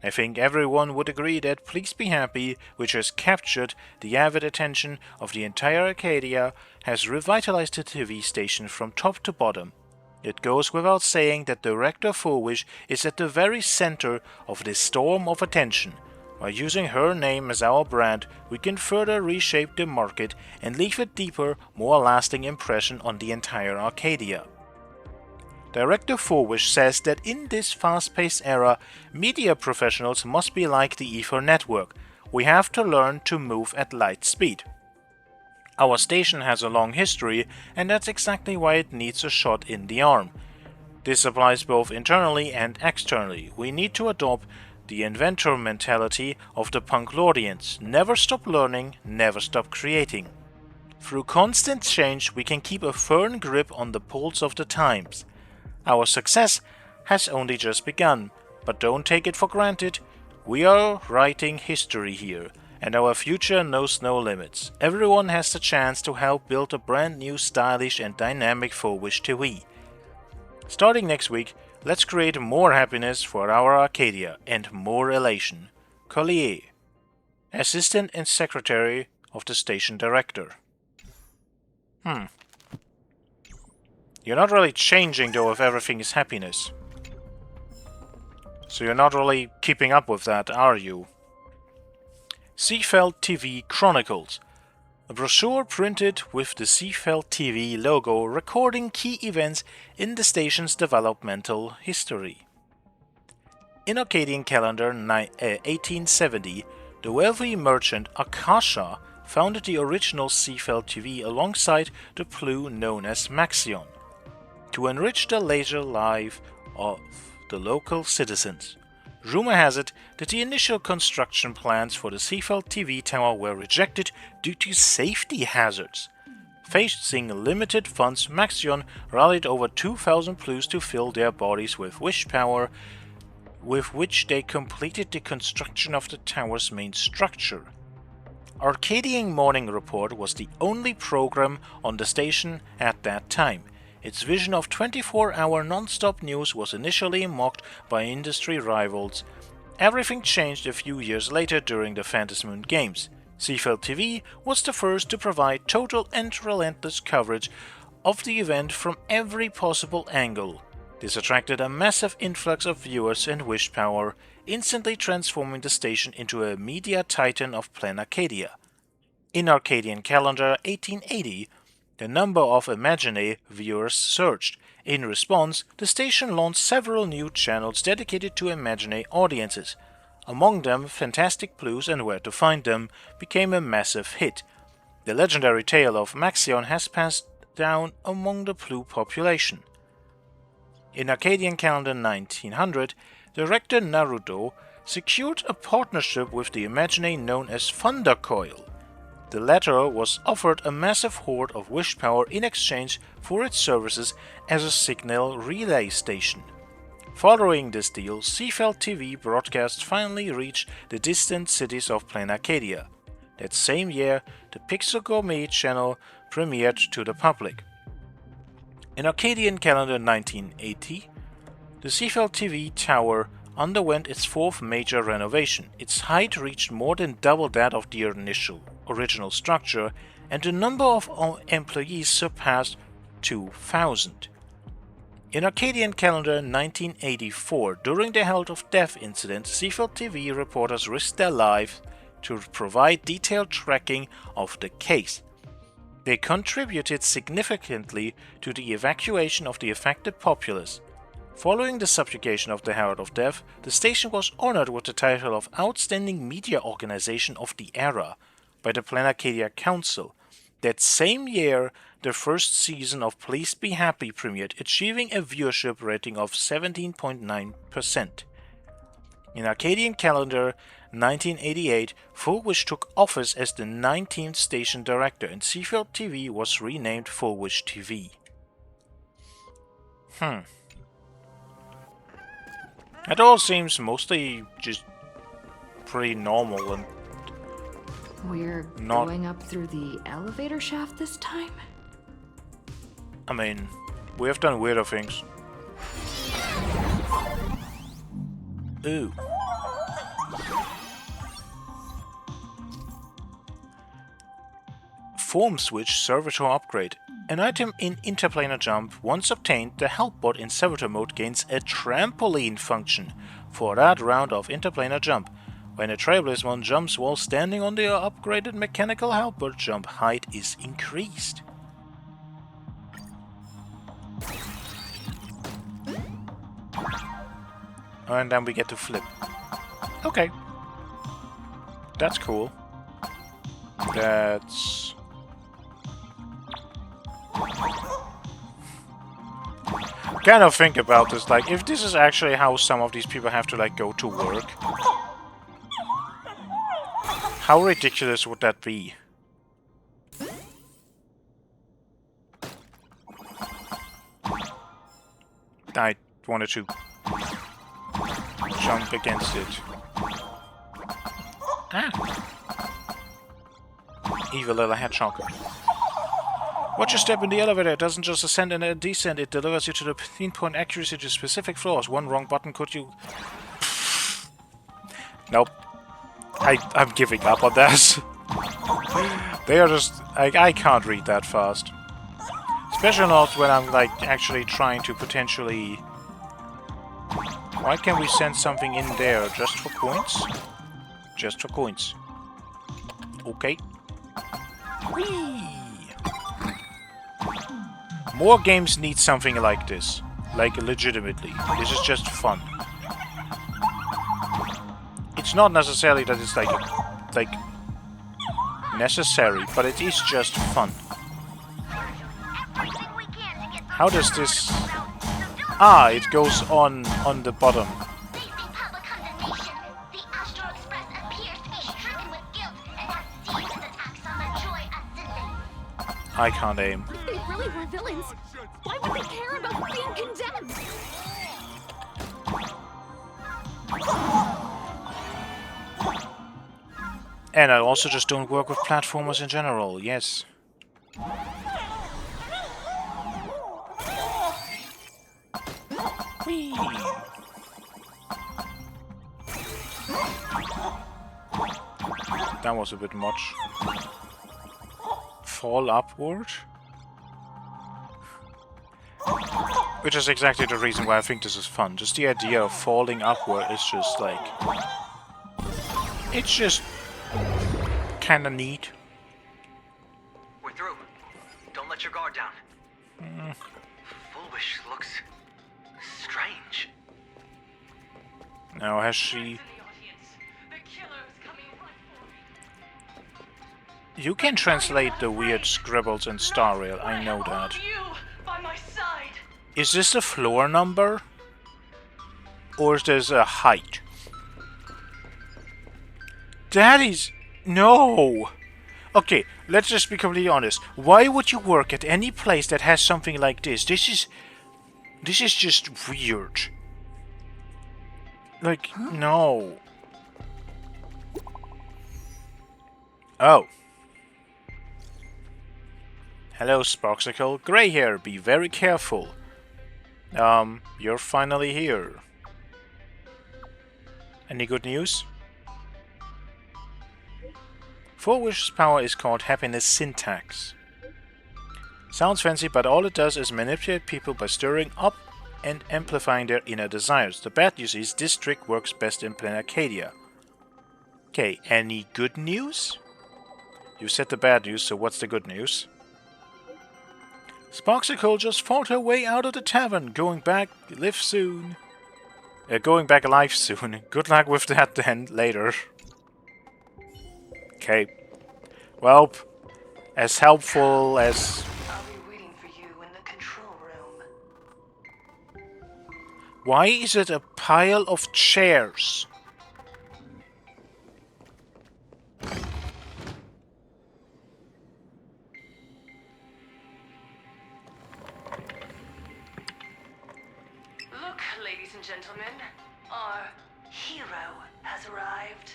I think everyone would agree that Please Be Happy, which has captured the avid attention of the entire Arcadia, has revitalized the TV station from top to bottom. It goes without saying that Director Fourwish is at the very center of this storm of attention. By using her name as our brand, we can further reshape the market and leave a deeper, more lasting impression on the entire Arcadia. Director Fourwish says that in this fast-paced era, media professionals must be like the Ether network. We have to learn to move at light speed. Our station has a long history, and that's exactly why it needs a shot in the arm. This applies both internally and externally. We need to adopt the inventor mentality of the Punklordians. Never stop learning, never stop creating. Through constant change, we can keep a firm grip on the pulse of the times. Our success has only just begun, but don't take it for granted. We are writing history here, and our future knows no limits. Everyone has the chance to help build a brand new, stylish and dynamic Fourwish TV. Starting next week, let's create more happiness for our Arcadia and more elation. Collier, Assistant and Secretary of the Station Director. You're not really changing though if everything is happiness. So you're not really keeping up with that, are you? Seafeld TV Chronicles. A brochure printed with the Seafeld TV logo recording key events in the station's developmental history. In Arcadian calendar 1870, the wealthy merchant Akasha founded the original Seafeld TV alongside the Plu known as Maxion, to enrich the leisure life of the local citizens. Rumor has it that the initial construction plans for the Seafeld TV tower were rejected due to safety hazards. Facing limited funds, Maxion rallied over 2,000 Plus to fill their bodies with wish power, with which they completed the construction of the tower's main structure. Arcadian Morning Report was the only program on the station at that time. Its vision of 24-hour non-stop news was initially mocked by industry rivals. Everything changed a few years later during the Phantasmoon Games. Seafeld TV was the first to provide total and relentless coverage of the event from every possible angle. This attracted a massive influx of viewers and wish power, instantly transforming the station into a media titan of Plan Arcadia. In Arcadian calendar 1880, the number of Imagine viewers surged. In response, the station launched several new channels dedicated to Imagine audiences. Among them, Fantastic Blues and Where to Find Them became a massive hit. The legendary tale of Maxion has passed down among the Blue population. In Arcadian calendar 1900, director Naruto secured a partnership with the Imagine known as Thundercoil. The latter was offered a massive hoard of wish power in exchange for its services as a signal relay station. Following this deal, Seafeld TV broadcasts finally reached the distant cities of Plan Arcadia. That same year, the Pixel Gourmet channel premiered to the public. In Arcadian calendar 1980, the Seafeld TV tower underwent its fourth major renovation. Its height reached more than double that of the original structure, and the number of employees surpassed 2,000. In Arcadian calendar 1984, during the Held of Death incident, Seafeld TV reporters risked their lives to provide detailed tracking of the case. They contributed significantly to the evacuation of the affected populace. Following the subjugation of the Herald of Death, the station was honored with the title of Outstanding Media Organization of the Era by the Plan Arcadia Council. That same year, the first season of Please Be Happy premiered, achieving a viewership rating of 17.9%. In Arcadian calendar 1988, Fullwish took office as the 19th station director, and Seafield TV was renamed Fullwish TV. It all seems mostly just pretty normal and We're not... going up through the elevator shaft this time? I mean, we have done weirder things. Ooh. Form switch servitor upgrade. An item in interplanar jump, once obtained, the help bot in servitor mode gains a trampoline function for that round of interplanar jump. When a Trailblazer jumps while standing on the upgraded mechanical help bot, jump height is increased. And then we get to flip. Okay. That's cool. That's... kind of think about this, like, if this is actually how some of these people have to, like, go to work, how ridiculous would that be? I wanted to jump against it. Ah! Evil little hedgehog. Watch your step in the elevator. It doesn't just ascend and descend, it delivers you to the pinpoint accuracy to specific floors. One wrong button could you... Nope. I'm giving up on that. They are just... I can't read that fast. Especially not when I'm, like, actually trying to potentially... Why can't we send something in there? Just for coins? Just for coins. Okay. Whee! More games need something like this. Like, legitimately. This is just fun. It's not necessarily that it's like necessary, but it is just fun. How does this... Ah, it goes on the bottom. I can't aim. If they really were villains, why would they care about being condemned? And I also just don't work with platformers in general, yes. Whee! That was a bit much. Fall upward? Which is exactly the reason why I think this is fun. Just the idea of falling upward is just like... It's just... kinda neat. We're through. Don't let your guard down. Fullwish looks... strange. Now has she... You can translate the weird scribbles in Star Rail, I know that. Is this a floor number? Or is this a height? That is... No! Okay, let's just be completely honest. Why would you work at any place that has something like this? This is just weird. Like, no. Oh. Hello, Sparksicle. Grey here. Be very careful. You're finally here. Any good news? Fullwish's power is called Happiness Syntax. Sounds fancy, but all it does is manipulate people by stirring up and amplifying their inner desires. The bad news is this trick works best in Planet Arcadia. Okay, any good news? You said the bad news, so what's the good news? Sparksicle just fought her way out of the tavern, going back alive soon. Good luck with that then, later. Okay. Well, as helpful as... I'll be waiting for you in the control room. Why is it a pile of chairs? ladies and gentlemen, our hero has arrived.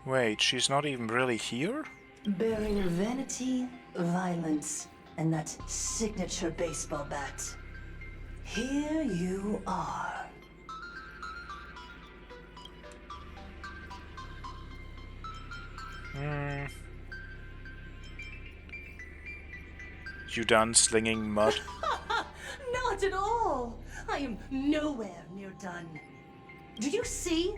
Wait, she's not even really here? Bearing vanity, violence, and that signature baseball bat. Here you are. You done slinging mud? Not at all. I am nowhere near done. Do you see?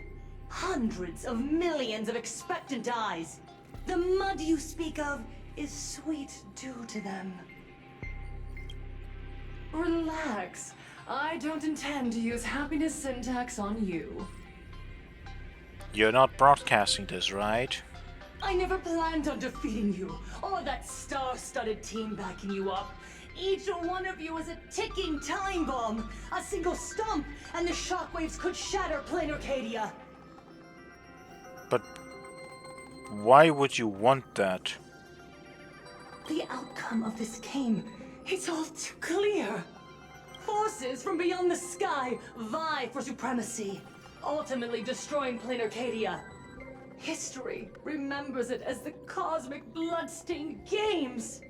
Hundreds of millions of expectant eyes. The mud you speak of is sweet due to them. Relax. I don't intend to use happiness syntax on you. You're not broadcasting this, right? I never planned on defeating you, or that star-studded team backing you up. Each one of you is a ticking time bomb. A single stomp, and the shockwaves could shatter plain Arcadia. But why would you want that? The outcome of this game, it's all too clear. Forces from beyond the sky vie for supremacy, ultimately destroying plain Arcadia. History remembers it as the cosmic bloodstained games.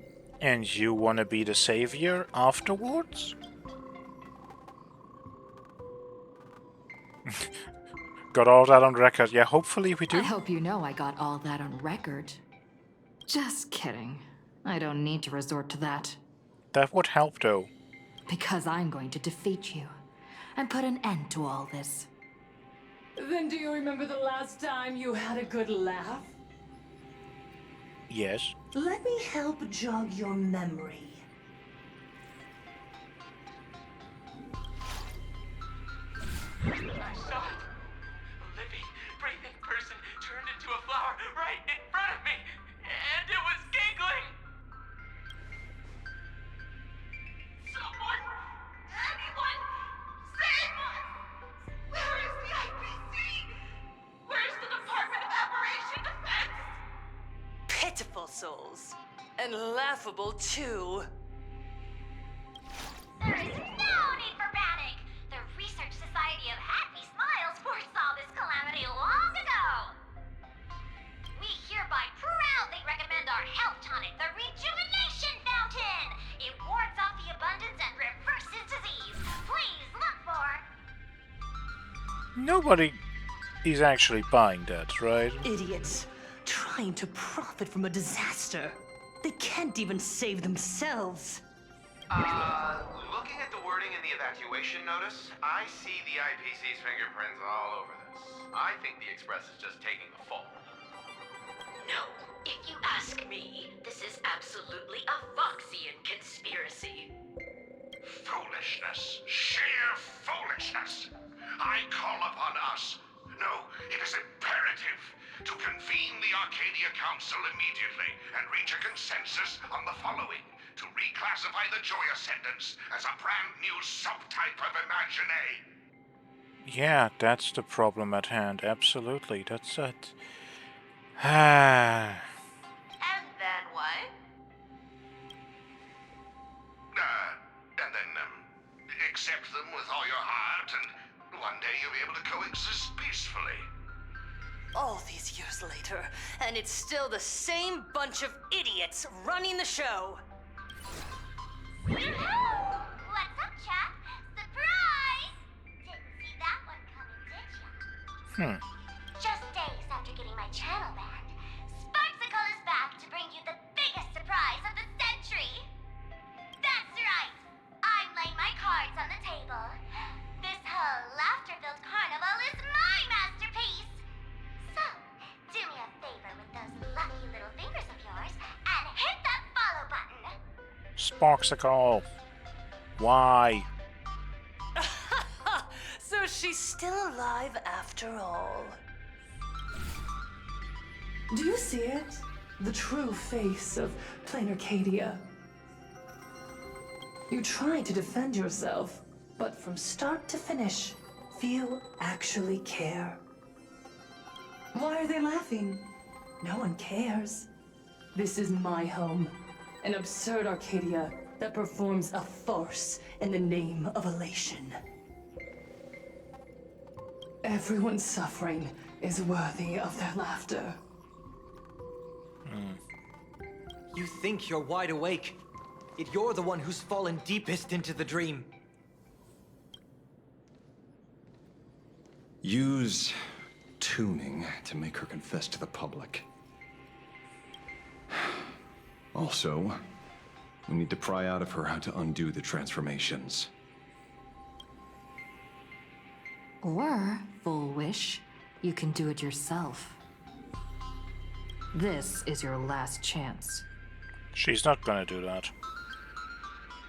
And you wanna be the savior afterwards? Got all that on record. Yeah, hopefully we do. I hope you know I got all that on record. Just kidding. I don't need to resort to that. That would help though. Because I'm going to defeat you and put an end to all this. Then do you remember the last time you had a good laugh? Yes. Let me help jog your memory. I saw it. A living, breathing person turned into a flower right in front of me, and it was giggling. Someone! Anyone! Save us! Where is the IPC? Where's the Department of Operation Defense? Pitiful souls. And laughable, too. There is no need for panic. The Research Society of Happy Smiles foresaw this calamity long ago. We hereby proudly recommend our health tonic, the Rejuvenation Fountain. It wards off the abundance and reverses disease. Please look for... Nobody is actually buying that, right? Idiots. Trying to profit from a disaster. They can't even save themselves. Looking at the wording in the evacuation notice, I see the IPC's fingerprints all over this. I think the Express is just taking the fall. No, if you ask me, this is absolutely a Foxian conspiracy. Foolishness. Sheer foolishness. I call upon us. No, it is imperative to convene the Arcadia Council immediately and reach a consensus on the following. To reclassify the Joy Ascendants as a brand new subtype of Imagine. Yeah, that's the problem at hand. Absolutely. That's it. Ah. And then what? And then, accept them with all your heart, and one day you'll be able to coexist peacefully. All these years later, and it's still the same bunch of idiots running the show. What's up, chap? Surprise! Didn't see that one coming, did ya? Just days after getting my channel banned, Sparksicle is back to bring you the biggest surprise of the century. That's right. I'm laying my cards on the table. This whole laughter-filled carnival is my masterpiece. So, do me a favor with those lucky little fingers of yours and hit that follow button. Sparksicle. Why? So she's still alive after all. Do you see it? The true face of plain Arcadia. You try to defend yourself, but from start to finish, few actually care. Why are they laughing? No one cares. This is my home. An absurd Arcadia that performs a farce in the name of elation. Everyone's suffering is worthy of their laughter. You think you're wide awake, yet you're the one who's fallen deepest into the dream. Use tuning to make her confess to the public. Also, we need to pry out of her how to undo the transformations. Or, full wish, you can do it yourself. This is your last chance. She's not gonna do that.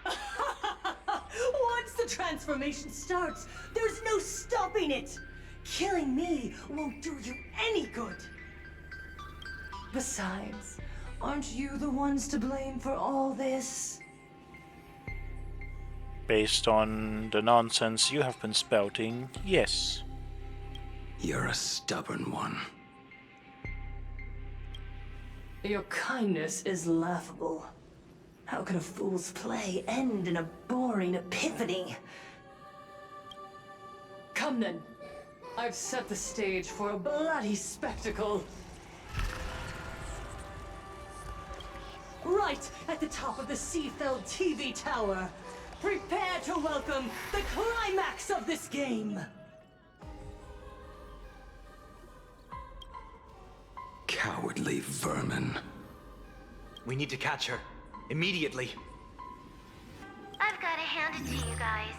Once the transformation starts, there's no stopping it. Killing me won't do you any good. Besides, aren't you the ones to blame for all this? Based on the nonsense you have been spouting, yes. You're a stubborn one. Your kindness is laughable. How can a fool's play end in a boring epiphany? Come then. I've set the stage for a bloody spectacle. Right at the top of the Seafeld TV tower. Prepare to welcome the climax of this game. Cowardly vermin. We need to catch her. Immediately. I've got to hand it to you guys.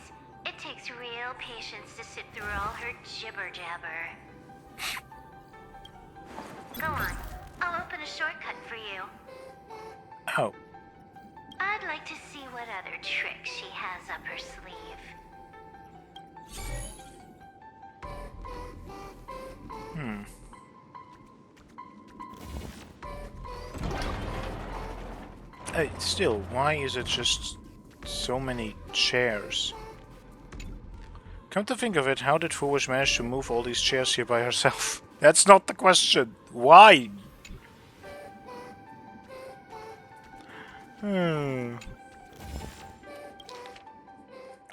It takes real patience to sit through all her jibber-jabber. Go on. I'll open a shortcut for you. Oh. I'd like to see what other tricks she has up her sleeve. Still, why is it just so many chairs? Come to think of it, how did Foolish manage to move all these chairs here by herself? That's not the question. Why?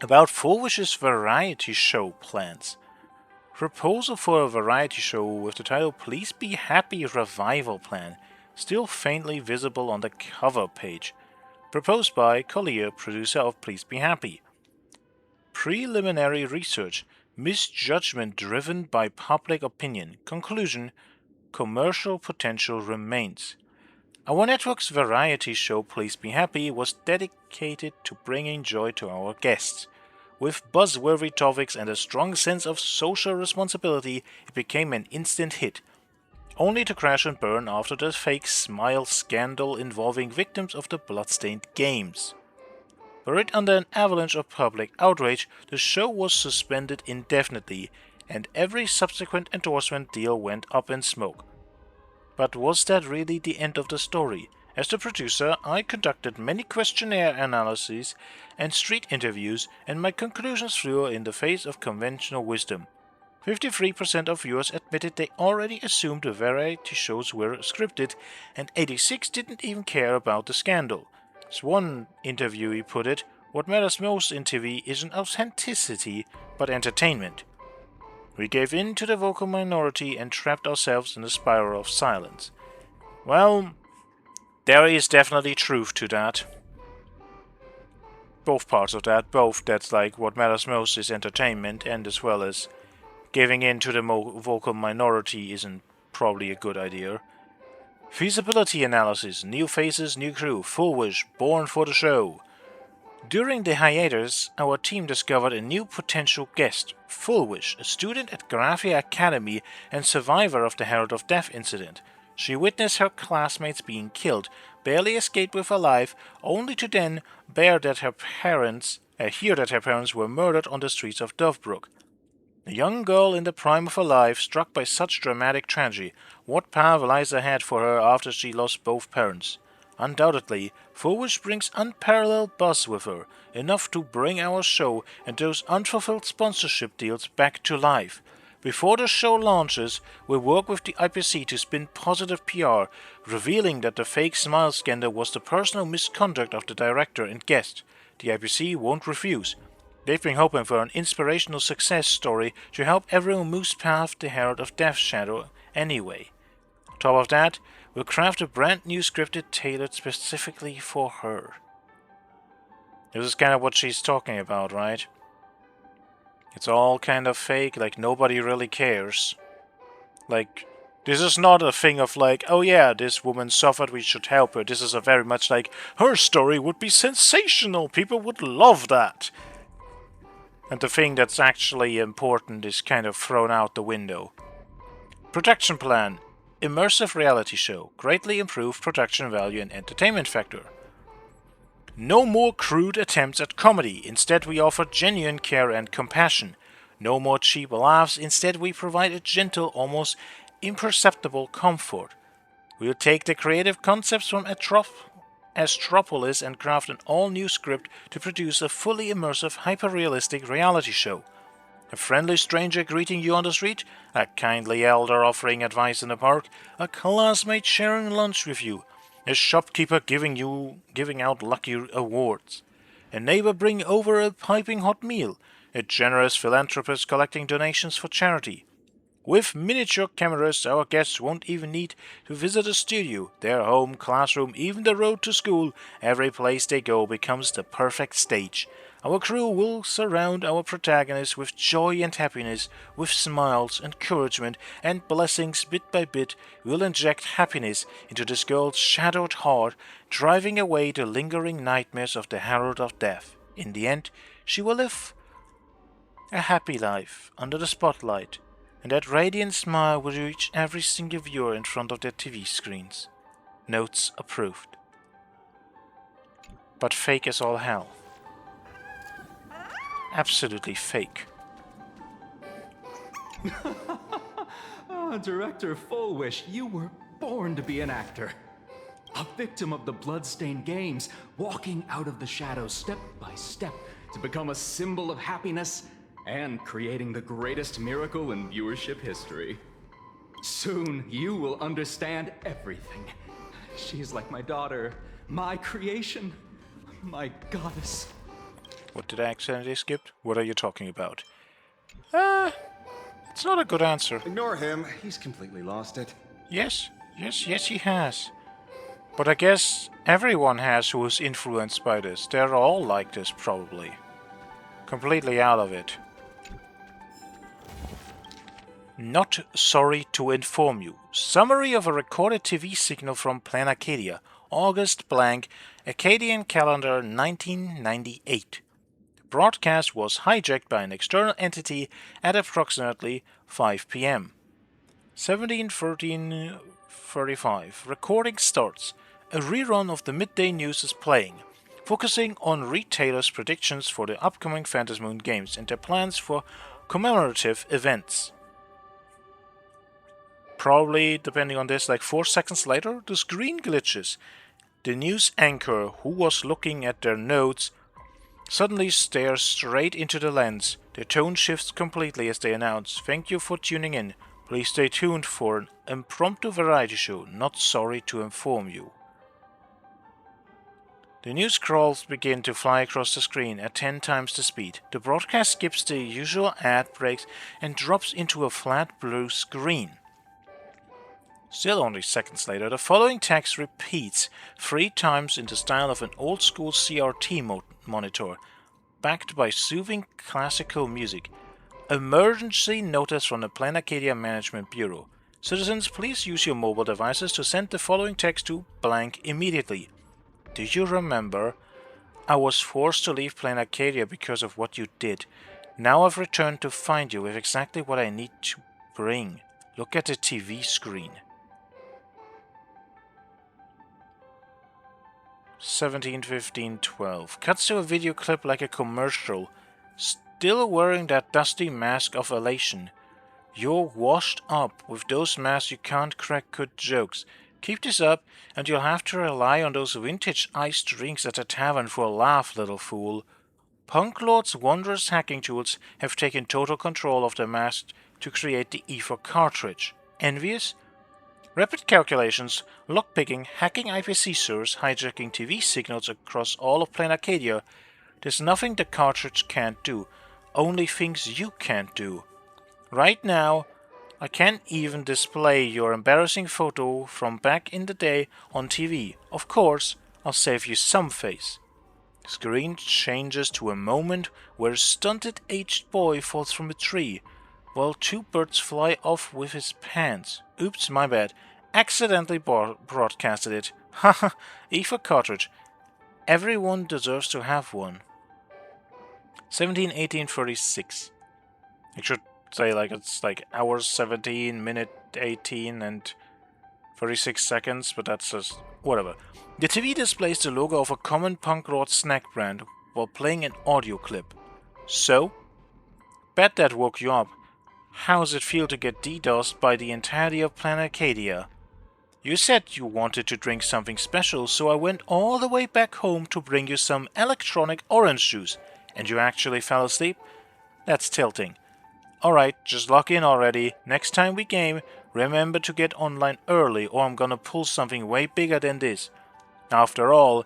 About Foolish's variety show plans. Proposal for a variety show with the title Please Be Happy Revival Plan, still faintly visible on the cover page. Proposed by Collier, producer of Please Be Happy. Preliminary research. Misjudgment driven by public opinion. Conclusion. Commercial potential remains. Our network's variety show Please Be Happy was dedicated to bringing joy to our guests. With buzzworthy topics and a strong sense of social responsibility, it became an instant hit, only to crash and burn after the fake smile scandal involving victims of the bloodstained games. Buried under an avalanche of public outrage, the show was suspended indefinitely, and every subsequent endorsement deal went up in smoke. But was that really the end of the story? As the producer, I conducted many questionnaire analyses and street interviews, and my conclusions flew in the face of conventional wisdom. 53% of viewers admitted they already assumed the variety shows were scripted, and 86% didn't even care about the scandal. As one interviewee put it, what matters most in TV isn't authenticity, but entertainment. We gave in to the vocal minority and trapped ourselves in a spiral of silence. Well, there is definitely truth to that. Both parts of that, both that's like what matters most is entertainment, and as well as giving in to the vocal minority isn't probably a good idea. Feasibility analysis, new faces, new crew, Full Wish, born for the show. During the hiatus, our team discovered a new potential guest, Full Wish, a student at Graphia Academy and survivor of the Herald of Death incident. She witnessed her classmates being killed, barely escaped with her life, only to then hear that her parents were murdered on the streets of Dovebrook. A young girl in the prime of her life, struck by such dramatic tragedy. What path lies ahead for her after she lost both parents? Undoubtedly, Full Wish brings unparalleled buzz with her, enough to bring our show and those unfulfilled sponsorship deals back to life. Before the show launches, we'll work with the IPC to spin positive PR, revealing that the fake smile scandal was the personal misconduct of the director and guest. The IPC won't refuse. They've been hoping for an inspirational success story to help everyone move past the Herald of Death's shadow anyway. On top of that, we'll craft a brand new scripted tailored specifically for her. This is kind of what she's talking about, right? It's all kind of fake, like nobody really cares. Like, this is not a thing of like, oh yeah, this woman suffered, we should help her. This is a very much like, her story would be sensational, people would love that. And the thing that's actually important is kind of thrown out the window. Production plan. Immersive reality show. Greatly improved production value and entertainment factor. No more crude attempts at comedy. Instead we offer genuine care and compassion. No more cheap laughs. Instead we provide a gentle, almost imperceptible comfort. We'll take the creative concepts from Astropolis and craft an all-new script to produce a fully immersive, hyper-realistic reality show. A friendly stranger greeting you on the street, a kindly elder offering advice in the park, a classmate sharing lunch with you, a shopkeeper giving out lucky awards, a neighbor bring over a piping hot meal, a generous philanthropist collecting donations for charity. With miniature cameras, our guests won't even need to visit a studio. Their home, classroom, even the road to school, every place they go becomes the perfect stage. Our crew will surround our protagonists with joy and happiness, with smiles, encouragement, and blessings. Bit by bit, we'll inject happiness into this girl's shadowed heart, driving away the lingering nightmares of the Herald of Death. In the end, she will live a happy life under the spotlight, and that radiant smile will reach every single viewer in front of their TV screens. Notes approved. But fake as all hell. Absolutely fake. Director Fullwish, you were born to be an actor. A victim of the bloodstained games, walking out of the shadows step by step to become a symbol of happiness and creating the greatest miracle in viewership history. Soon, you will understand everything. She's like my daughter, my creation, my goddess. What did I accidentally skip? What are you talking about? It's not a good answer. Ignore him. He's completely lost it. Yes, he has. But I guess everyone has who is influenced by this. They're all like this, probably. Completely out of it. Not sorry to inform you. Summary of a recorded TV signal from Plan Acadia, August blank, Acadian calendar 1998. The broadcast was hijacked by an external entity at approximately 5 p.m. 17:13:35. Recording starts. A rerun of the midday news is playing, focusing on retailers' predictions for the upcoming Phantasm Moon games and their plans for commemorative events. Probably, depending on this, like 4 seconds later, the screen glitches. The news anchor, who was looking at their notes, suddenly stares straight into the lens. Their tone shifts completely as they announce, "Thank you for tuning in. Please stay tuned for an impromptu variety show. Not sorry to inform you." The news scrolls begin to fly across the screen at 10 times the speed. The broadcast skips the usual ad breaks and drops into a flat blue screen. Still only seconds later, the following text repeats 3 times in the style of an old-school CRT monitor, backed by soothing classical music. Emergency notice from the Plan Acadia Management Bureau. Citizens, please use your mobile devices to send the following text to blank immediately. Do you remember? I was forced to leave Plan Acadia because of what you did. Now I've returned to find you with exactly what I need to bring. Look at the TV screen. 17:15:12. Cuts to a video clip like a commercial. Still wearing that dusty mask of elation. You're washed up. With those masks you can't crack good jokes. Keep this up and you'll have to rely on those vintage iced drinks at the tavern for a laugh, little fool. Punk Lord's wondrous hacking tools have taken total control of the mask to create the Ether cartridge. Envious? Rapid calculations, lockpicking, hacking IPC servers, hijacking TV signals across all of Plan Acadia. There's nothing the cartridge can't do, only things you can't do. Right now, I can't even display your embarrassing photo from back in the day on TV. Of course, I'll save you some face. The screen changes to a moment where a stunted aged boy falls from a tree, while two birds fly off with his pants. Oops, my bad. Accidentally broadcasted it. Haha, E for cartridge. Everyone deserves to have one. 17:18:36. I should say like it's like hours 17, minute 18 and 36 seconds, but that's just whatever. The TV displays the logo of a common punk rock snack brand while playing an audio clip. So, bet that woke you up. How's it feel to get DDoSed by the entirety of Planet Arcadia? You said you wanted to drink something special, so I went all the way back home to bring you some electronic orange juice, and you actually fell asleep? That's tilting. Alright, just lock in already. Next time we game, remember to get online early or I'm gonna pull something way bigger than this. After all,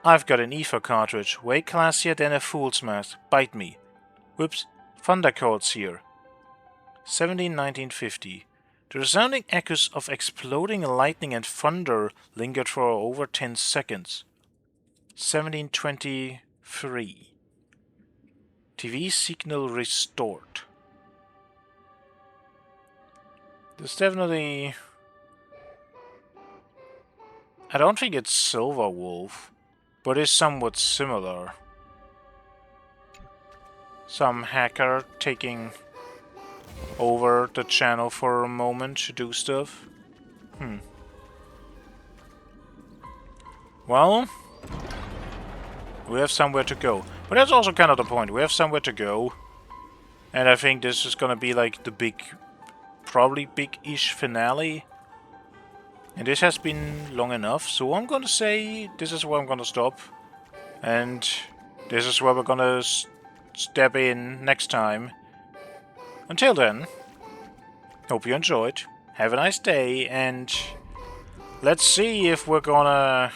I've got an ether cartridge, way classier than a fool's mask. Bite me. Whoops, thunder codes here. 17:19:50. The resounding echoes of exploding lightning and thunder lingered for over 10 seconds. 17:23. TV signal restored. There's definitely... I don't think it's Silver Wolf, but it's somewhat similar. Some hacker taking over the channel for a moment to do stuff. Well, we have somewhere to go. But that's also kind of the point. We have somewhere to go. And I think this is gonna be like the big, probably big-ish finale. And this has been long enough, so I'm gonna say this is where I'm gonna stop. And this is where we're gonna step in next time. Until then, hope you enjoyed. Have a nice day, and let's see if we're gonna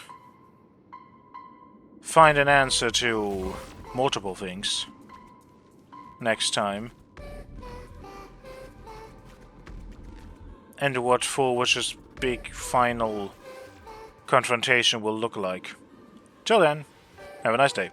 find an answer to multiple things next time. And what Fulwish's big final confrontation will look like. Till then, have a nice day.